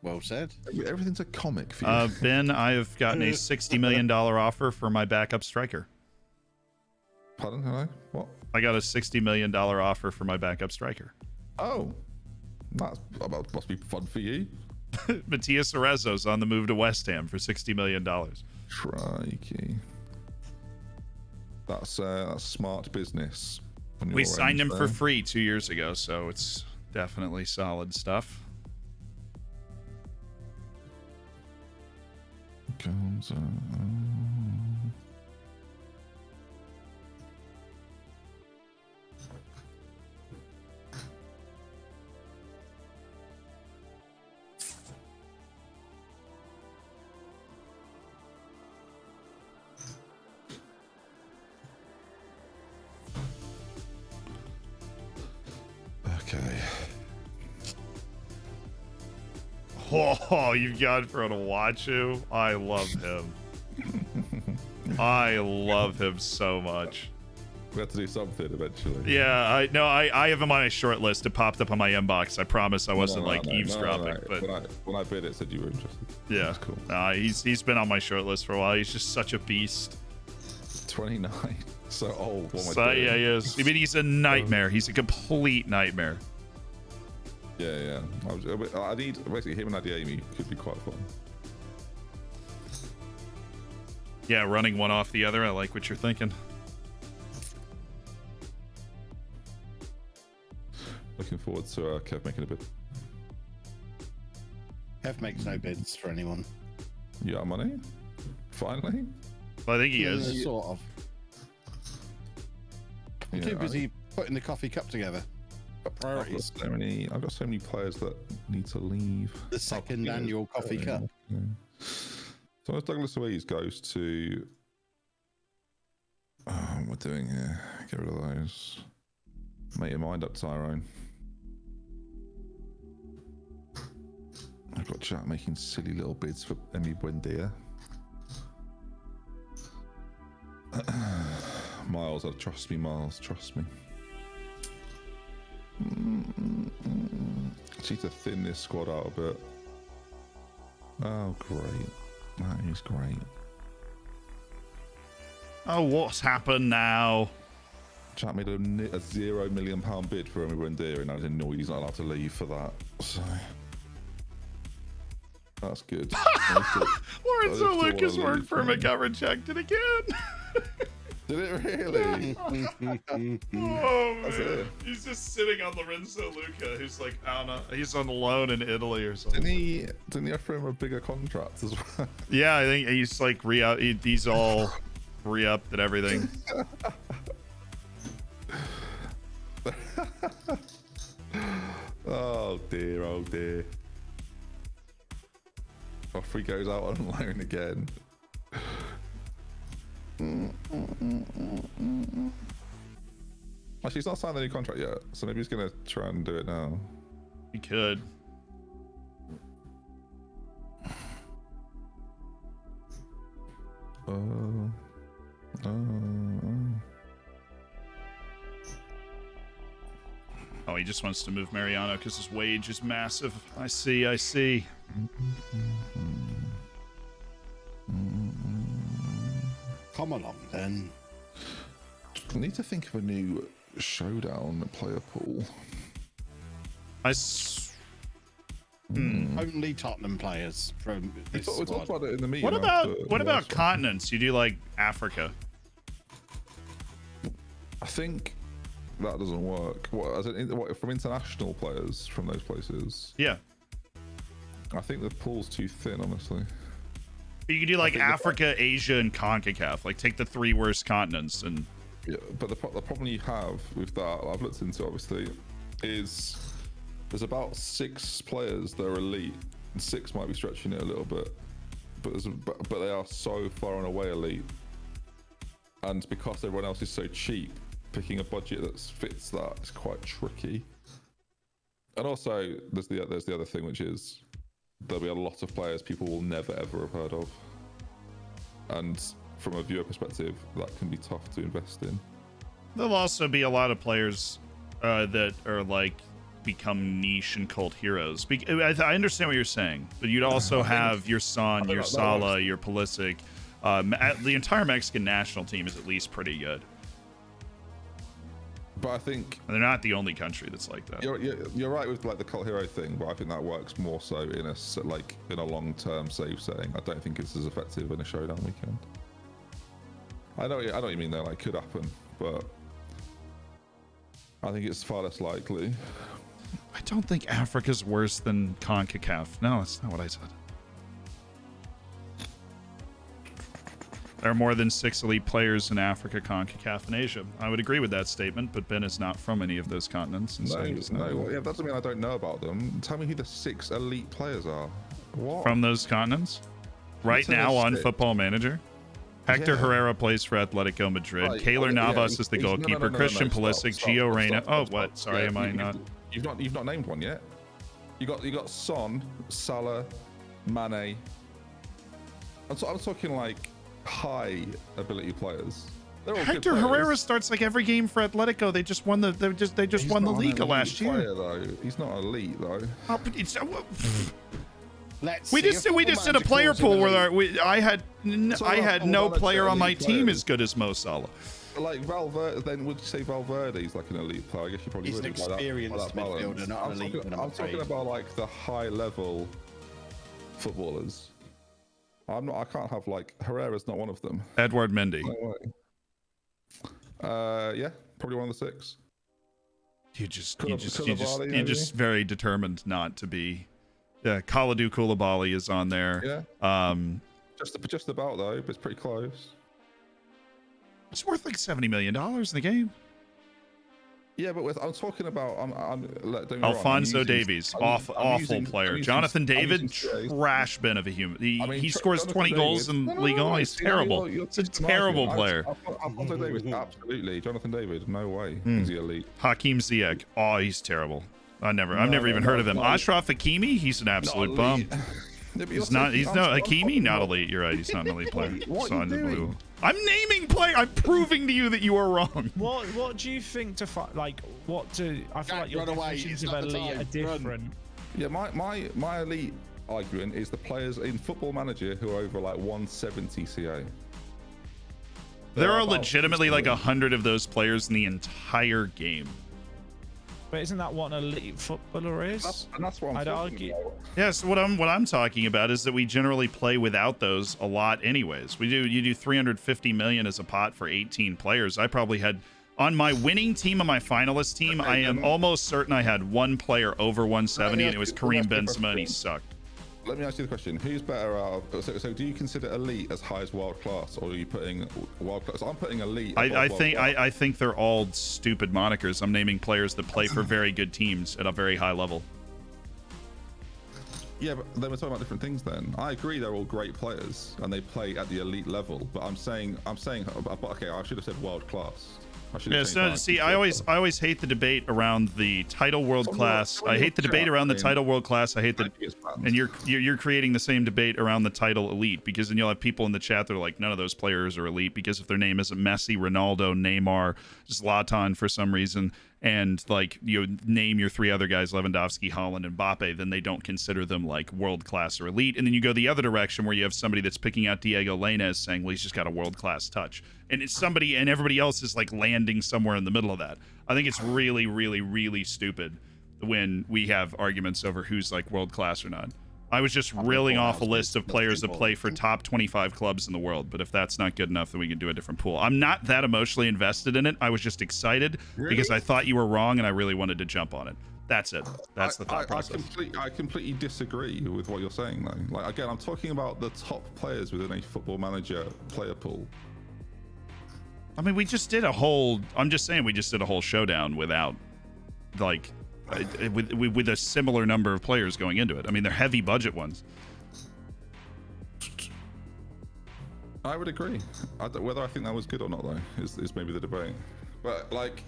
Well said. Everything's a comic for you. Ben, I have gotten a $60 million offer for my backup striker. Pardon? Hello? What? I got a $60 million offer for my backup striker. Oh. That must be fun for you. Matias Arezzo's on the move to West Ham for $60 million. Crikey. That's smart business. We signed him for free 2 years ago, so it's definitely solid stuff. Comes okay. Oh, you've got Frodo. I love him. I love him so much. We have to do something eventually. Yeah, I have him on my short list. It popped up on my inbox. I promise I wasn't eavesdropping. No. But when I bid it, said you were interested. yeah, that's cool. He's been on my short list for a while. He's just such a beast. 29. So old. What am I So, doing? yeah, he is. I mean, he's a nightmare. He's a complete nightmare. Yeah. I need basically him and Adiemi could be quite fun. Yeah, running one off the other. I like what you're thinking. Looking forward to Kev making a bid. Kev makes no bids for anyone. You got money? Finally? Well, I think he is. Sort of. I'm too busy putting the coffee cup together. Got priorities. I've got so many players that need to leave. The second annual coffee cup. Yeah. So as Douglas Luiz goes to what we're doing here. Get rid of those. Make your mind up, Tyrone. I've got chat making silly little bids for Emi Buendia. Miles, trust me, Miles, trust me. Just need to thin this squad out a bit. Oh, great. That is great. Oh, what's happened now? Chat made a £0 million bid for Emi Buendia, and I was annoyed he's not allowed to leave for that. So that's good. Lorenzo Lucas worked for McGovern checked it again. Did it really? Oh man, he's just sitting on Lorenzo Luca, who's like, I don't know, he's on loan in Italy or something. Didn't he offer him a bigger contract as well? Yeah, I think he's like he's all re-upped and everything. Oh dear, oh dear. Off he goes out on loan again. Actually, he's not signed the new contract yet, so maybe he's gonna try and do it now. He could. Oh, he just wants to move Mariano because his wage is massive. I see. Come along then. I need to think of a new showdown player pool. Only Tottenham players from this We squad. talked about it in the meeting. What about continents? You do like Africa. I think that doesn't work. What from international players from those places? Yeah. I think the pool's too thin, honestly. You can do like Africa, Asia, and CONCACAF. Like take the 3 worst continents and. Yeah, but the problem you have with that, I've looked into obviously, is there's about 6 players that are elite, and 6 might be stretching it a little bit, but they are so far and away elite, and because everyone else is so cheap, picking a budget that fits that is quite tricky. And also, there's the other thing, which is there'll be a lot of players people will never ever have heard of, and from a viewer perspective, that can be tough to invest in. There'll also be a lot of players that are like become niche and cult heroes. I understand what you're saying, but you'd also have your Son, your Salah, your Pulisic. The entire Mexican national team is at least pretty good. But I think and they're not the only country that's like that. You're right with like the cult hero thing, but I think that works more so in a long-term save setting. I don't think it's as effective in a showdown weekend. I know what you mean though, like could happen, but I think it's far less likely. I don't think Africa's worse than CONCACAF. No, that's not what I said. There are more than 6 elite players in Africa, CONCACAF, and Asia. I would agree with that statement, but Ben is not from any of those continents. And That doesn't mean I don't know about them. Tell me who the 6 elite players are. What? From those continents? Right now on Football Manager? Hector Herrera plays for Atletico Madrid. Right. Keylor Navas is the goalkeeper. Christian Pulisic, Gio Reyna. Oh, what? Sorry, am I not? You've not named one yet. You got Son, Salah, Mane. I'm talking like high ability players. Hector Herrera starts like every game for Atletico. They just won the won the Liga last year. Though. He's not elite though. Oh, but it's, we just did a player pool where I had no player on my team as good as Mo Salah. like Valverde, then would you say Valverde's like an elite player? I guess you probably He's would. an experienced midfielder, not an elite one, I'm I'm talking about like the high level footballers. I can't have like Herrera's not one of them. Edward Mendy. No way. Yeah, probably one of the 6. You're just very determined not to be. Yeah, Kalidou Koulibaly is on there. Yeah. Just about though, but it's pretty close. It's worth like $70 million in the game. Yeah, but I'm talking about Alphonso Davies, awful player. Jonathan David, trash bin of a human. He scores 20 goals in Ligue 1. He's terrible. He's a terrible player. Alphonso Davies, absolutely. Jonathan David, no way. Is he elite? Hakeem Ziyech, oh, he's terrible. I've never even heard of him. Ashraf Hakimi, he's an absolute bum. He's not Hakimi, not elite. You're right. He's not an elite player. What are you doing? I'm naming play. I'm proving to you that you are wrong. What do you think to like? What do I feel like your definitions of elite are different? Yeah, my elite argument is the players in Football Manager who are over like 170 CA. There are legitimately like 100 of those players in the entire game. But isn't that what an elite footballer is? That's what I'd argue. Yes, what I'm talking about is that we generally play without those a lot anyways. You do 350 million as a pot for 18 players. I probably had on my winning team and my finalist team, I am almost certain I had one player over 170 and it was Karim Benzema and he sucked. Let me ask you the question: who's better out of? So do you consider elite as high as world class, or are you putting world class? I'm putting elite. I think they're all stupid monikers. I'm naming players that play for very good teams at a very high level. Yeah, but then we're talking about different things. Then I agree they're all great players and they play at the elite level. But I'm saying, okay, I should have said world class. Yeah, so see, I always hate the debate around the title world class. I hate the debate around the title world class. I hate that, and you're creating the same debate around the title elite, because then you'll have people in the chat that are like, none of those players are elite because if their name isn't Messi, Ronaldo, Neymar, Zlatan for some reason, and like you name your 3 other guys, Lewandowski, Haaland, and Mbappe, then they don't consider them like world class or elite. And then you go the other direction where you have somebody that's picking out Diego Lainez saying, well, he's just got a world class touch, and it's somebody, and everybody else is like landing somewhere in the middle of that. I think it's really, really, really stupid when we have arguments over who's like world class or not. I was just reeling off a list of players that play for top 25 clubs in the world, but if that's not good enough, then we can do a different pool. I'm not that emotionally invested in it. I was just excited because I thought you were wrong and I really wanted to jump on it. That's it. That's the thought process. I completely disagree with what you're saying, though. Like, again, I'm talking about the top players within a Football Manager player pool. I mean, we just did a whole showdown without, like, with a similar number of players going into it. I mean, they're heavy budget ones. I would agree. Whether I think that was good or not, though, is maybe the debate. But, like,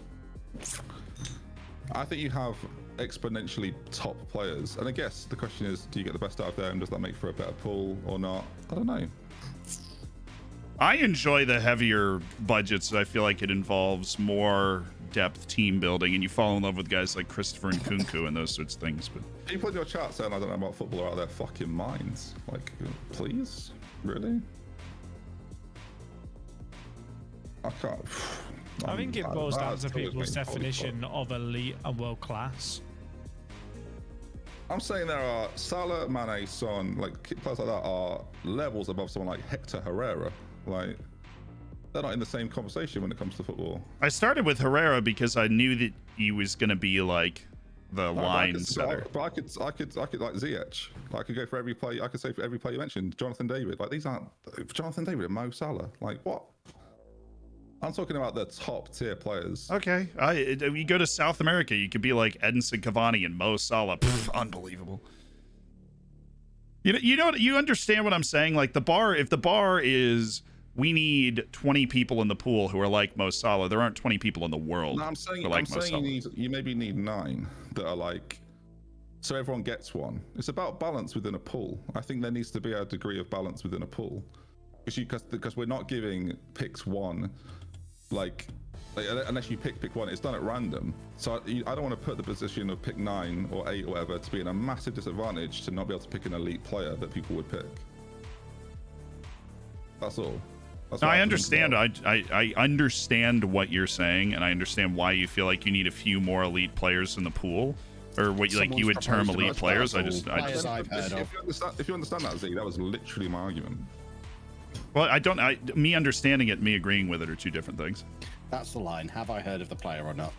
I think you have exponentially top players. And I guess the question is, do you get the best out of them? Does that make for a better pool or not? I don't know. I enjoy the heavier budgets. I feel like it involves more depth team building, and you fall in love with guys like Christopher and Nkunku and those sorts of things. But people in your chat saying I don't know about football are out of their fucking minds. Like, please? Really? I can't. I think it boils down to people's definition of elite and world class. I'm saying there are Salah, Mane, Son, like players like that are levels above someone like Hector Herrera. Like, they're not in the same conversation when it comes to football. I started with Herrera because I knew that he was going to be like the line setter. But I could like Ziyech. I could go for every play. I could say for every play you mentioned, Jonathan David. Like, these aren't Jonathan David and Mo Salah. Like, what? I'm talking about the top tier players. Okay, you go to South America, you could be like Edinson Cavani and Mo Salah. Unbelievable. You understand what I'm saying? Like, if the bar is we need 20 people in the pool who are like Mo Salah, there aren't 20 people in the world. No, I'm saying you maybe need 9 that are like, so everyone gets one. It's about balance within a pool. I think there needs to be a degree of balance within a pool, because we're not giving picks one, like unless you pick one, it's done at random. So I don't want to put the position of pick 9 or 8 or whatever to be in a massive disadvantage to not be able to pick an elite player that people would pick. That's all. That's No, what I happens. understand. I understand what you're saying, and I understand why you feel like you need a few more elite players in the pool, or what you would term proposed elite to players. players I've heard of. If you understand that, Z, that was literally my argument. well, me understanding it, me agreeing with it are two different things. That's the line. Have I heard of the player or not?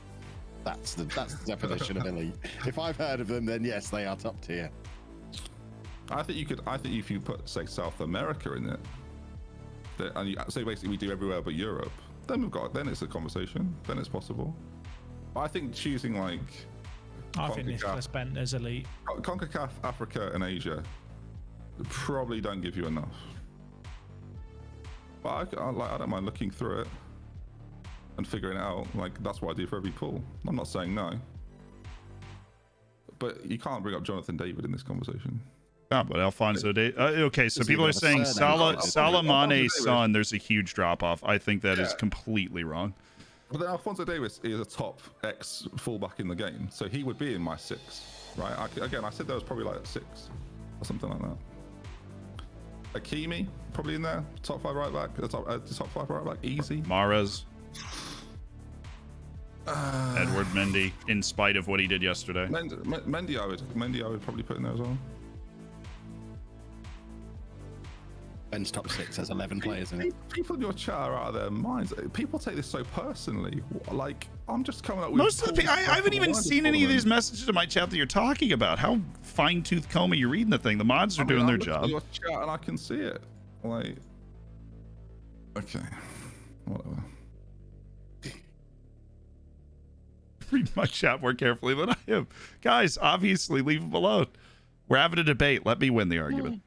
That's the definition of elite. If I've heard of them, then yes, they are top tier. I think if you put, say, South America in it, and you say basically we do everywhere but Europe, then it's a conversation. Then it's possible. But I think choosing like I think Nicholas Bentner's elite. CONCACAF, Africa, and Asia probably don't give you enough. But I don't mind looking through it and figuring it out. Like, that's what I do for every pool. I'm not saying no. But you can't bring up Jonathan David in this conversation. Yeah, but Alfonso Davies. Okay, so people are saying Salah Mane's son, there's a huge drop off. I think that is completely wrong. But then Alfonso Davies is a top X fullback in the game, so he would be in my 6, right? I said there was probably like 6 or something like that. Hakimi probably in there, top 5 right back, top 5 right back, easy. Mahrez, Edward Mendy, in spite of what he did yesterday. Mendy, I would probably put in there as well. Ben's top 6 has 11 players in it. People in your chat are out of their minds. People take this so personally. Like, I'm just coming up with. Most of the people, I haven't even seen any of these messages in my chat that you're talking about. How fine-tooth comb are you reading the thing? The mods are doing their job. Your chat and I can see it. Like, okay, whatever. Read my chat more carefully than I am. Guys, obviously, leave them alone. We're having a debate. Let me win the argument.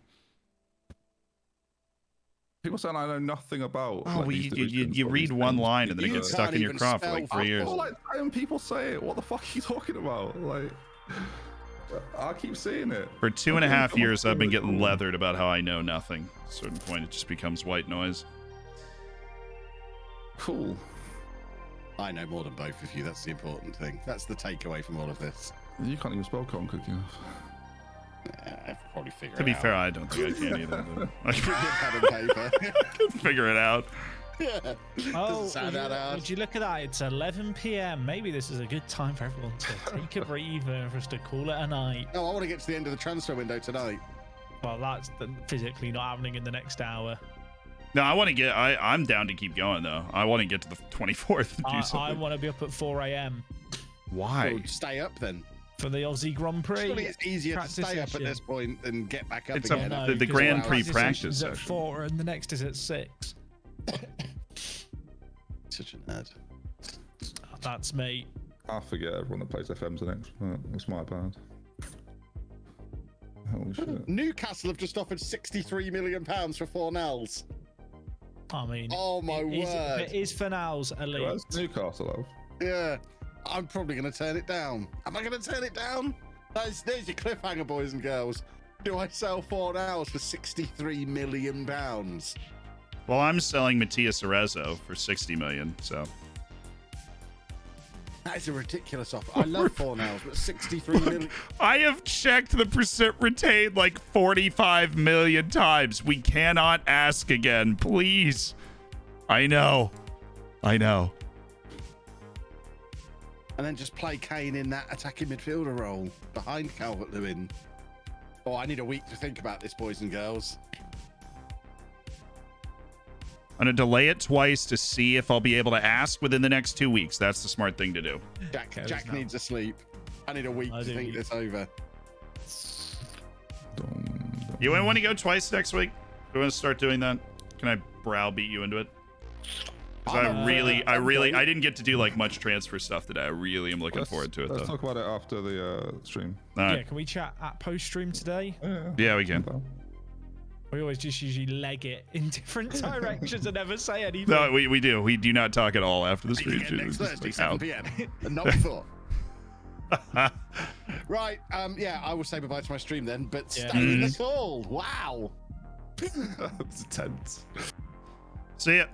People saying I know nothing about. Oh, like, you read one line and then it gets stuck in your craw for like 3 years. Like, people say it. What the fuck are you talking about? Like, I keep seeing it. For 2.5 years, I've been getting leathered about how I know nothing. At a certain point, it just becomes white noise. Cool. I know more than both of you. That's the important thing. That's the takeaway from all of this. You can't even spell Conker enough. I've probably figured it out. To be fair, I don't think I can either. I can figure it out. Yeah. Oh, would you look at that? It's 11 p.m. Maybe this is a good time for everyone to take a breather and for us to call it a night. No, I want to get to the end of the transfer window tonight. Well, that's physically not happening in the next hour. No, I want to get. I'm down to keep going though. I want to get to the 24th and do something. I want to be up at 4 a.m. Why? Well, stay up then. For the Aussie Grand Prix. Surely it's easier to stay up at this point than get back up it's again. The Grand Prix practice is at session. 4 and the next is at 6. Such an ad. That's me. I forget everyone that plays FM's the next. That's my bad. Holy shit. Newcastle have just offered £63 million for Fornells. I mean, oh my word! It is Fornells elite. Well, that's Newcastle have. Yeah. I'm probably going to turn it down. Am I going to turn it down? There's your cliffhanger, boys and girls. Do I sell Fornells for £63 million? Well, I'm selling Matias Arezzo for 60 million. So that is a ridiculous offer. I love Fornells, but 63 million. I have checked the percent retained like 45 million times. We cannot ask again, please. I know. And then just play Kane in that attacking midfielder role behind Calvert-Lewin. Oh, I need a week to think about this, boys and girls. I'm going to delay it twice to see if I'll be able to ask within the next 2 weeks. That's the smart thing to do. Jack needs a sleep. I need a week to think this over. You want to go twice next week? Do you want to start doing that? Can I browbeat you into it? I didn't get to do like much transfer stuff today. I really am looking forward to it though. Let's talk about it after the stream. All right. Yeah, can we chat at post stream today? Yeah, we can. We always just usually leg it in different directions and never say anything. No, we do. We do not talk at all after the stream. Next Thursday, 7 p.m. And not before. Right. Yeah, I will say goodbye to my stream then, but stay in the call. Wow. That's intense. See ya.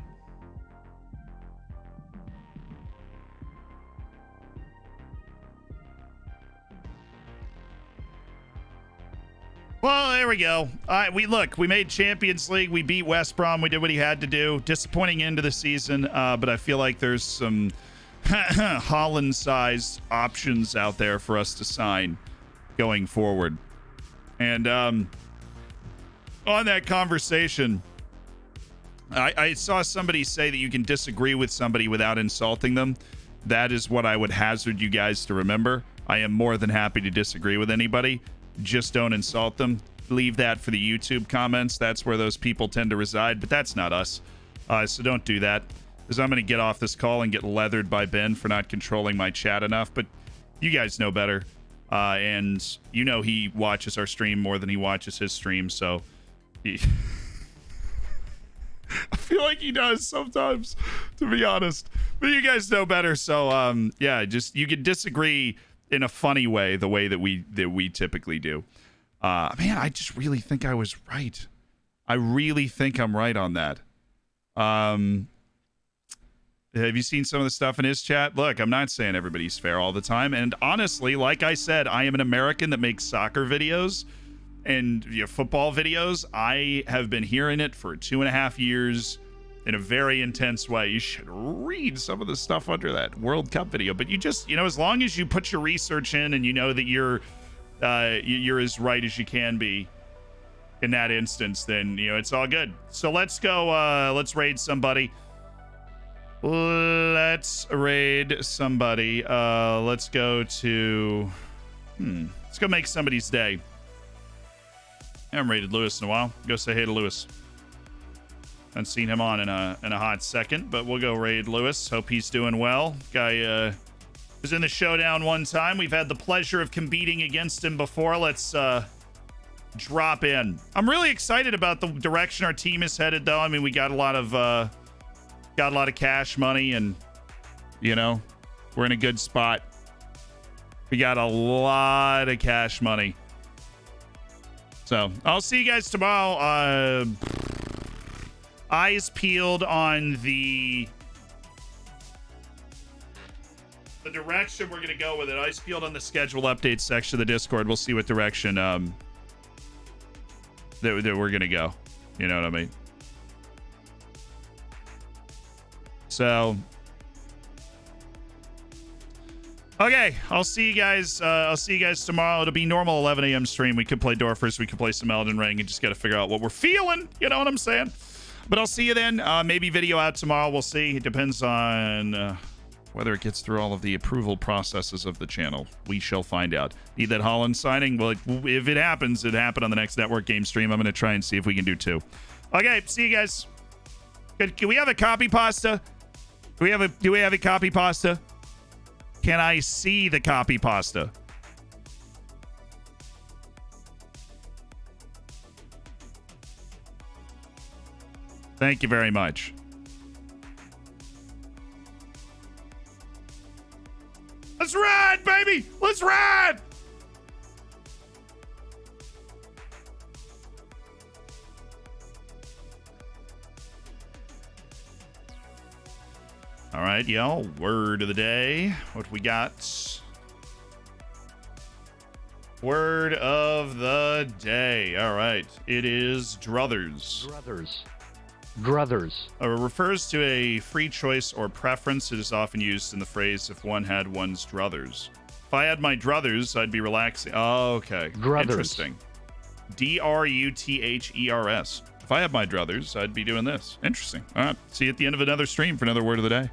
Well, there we go. We made Champions League. We beat West Brom. We did what he had to do. Disappointing end of the season, but I feel like there's some Holland-sized options out there for us to sign going forward. And on that conversation, I saw somebody say that you can disagree with somebody without insulting them. That is what I would hazard you guys to remember. I am more than happy to disagree with anybody. Just don't insult them. Leave that for the YouTube comments. That's where those people tend to reside, but that's not us. So don't do that, because I'm going to get off this call and get leathered by Ben for not controlling my chat enough. But you guys know better. And you know he watches our stream more than he watches his stream, so I feel like he does sometimes, to be honest. But you guys know better, so yeah, just you can disagree in a funny way, the way that we typically do. Man, I just really think I was right. I really think I'm right on that. Have you seen some of the stuff in his chat? Look, I'm not saying everybody's fair all the time. And honestly, like I said, I am an American that makes soccer videos and football videos. I have been hearing it for 2.5 years in a very intense way. You should read some of the stuff under that World Cup video. But you just, as long as you put your research in and you know that you're as right as you can be in that instance, then, it's all good. So let's go, let's raid somebody. Let's raid somebody. Let's go to, let's go make somebody's day. I haven't raided Lewis in a while. Go say hey to Lewis. Haven't seen him on in a hot second, but we'll go raid Lewis. Hope he's doing well. Guy was in the showdown one time. We've had the pleasure of competing against him before. Let's drop in. I'm really excited about the direction our team is headed, though. I mean, we got a lot of cash money, and we're in a good spot. We got a lot of cash money. So I'll see you guys tomorrow. Eyes peeled on the direction we're going to go with it. Eyes peeled on the schedule update section of the Discord. We'll see what direction that we're going to go. You know what I mean? So, okay, I'll see you guys tomorrow. It'll be normal 11 a.m. stream. We could play Dorfers, we could play some Elden Ring, and just got to figure out what we're feeling. You know what I'm saying? But I'll see you then. Maybe video out tomorrow. We'll see. It depends on whether it gets through all of the approval processes of the channel. We shall find out. Need that Holland signing? Well, if it happens, it happened on the next network game stream. I'm going to try and see if we can do 2. Okay, see you guys. Can we have a copy pasta? Do we have a copy pasta? Can I see the copy pasta? Thank you very much. Let's ride, baby! Let's ride! All right, y'all. Word of the day. What we got? Word of the day. All right. It is druthers. Druthers. Refers to a free choice or preference. It is often used in the phrase, if one had one's druthers. If I had my druthers, I'd be relaxing. Oh, okay. Druthers. Interesting. Druthers. If I had my druthers, I'd be doing this. Interesting. All right. See you at the end of another stream for another word of the day.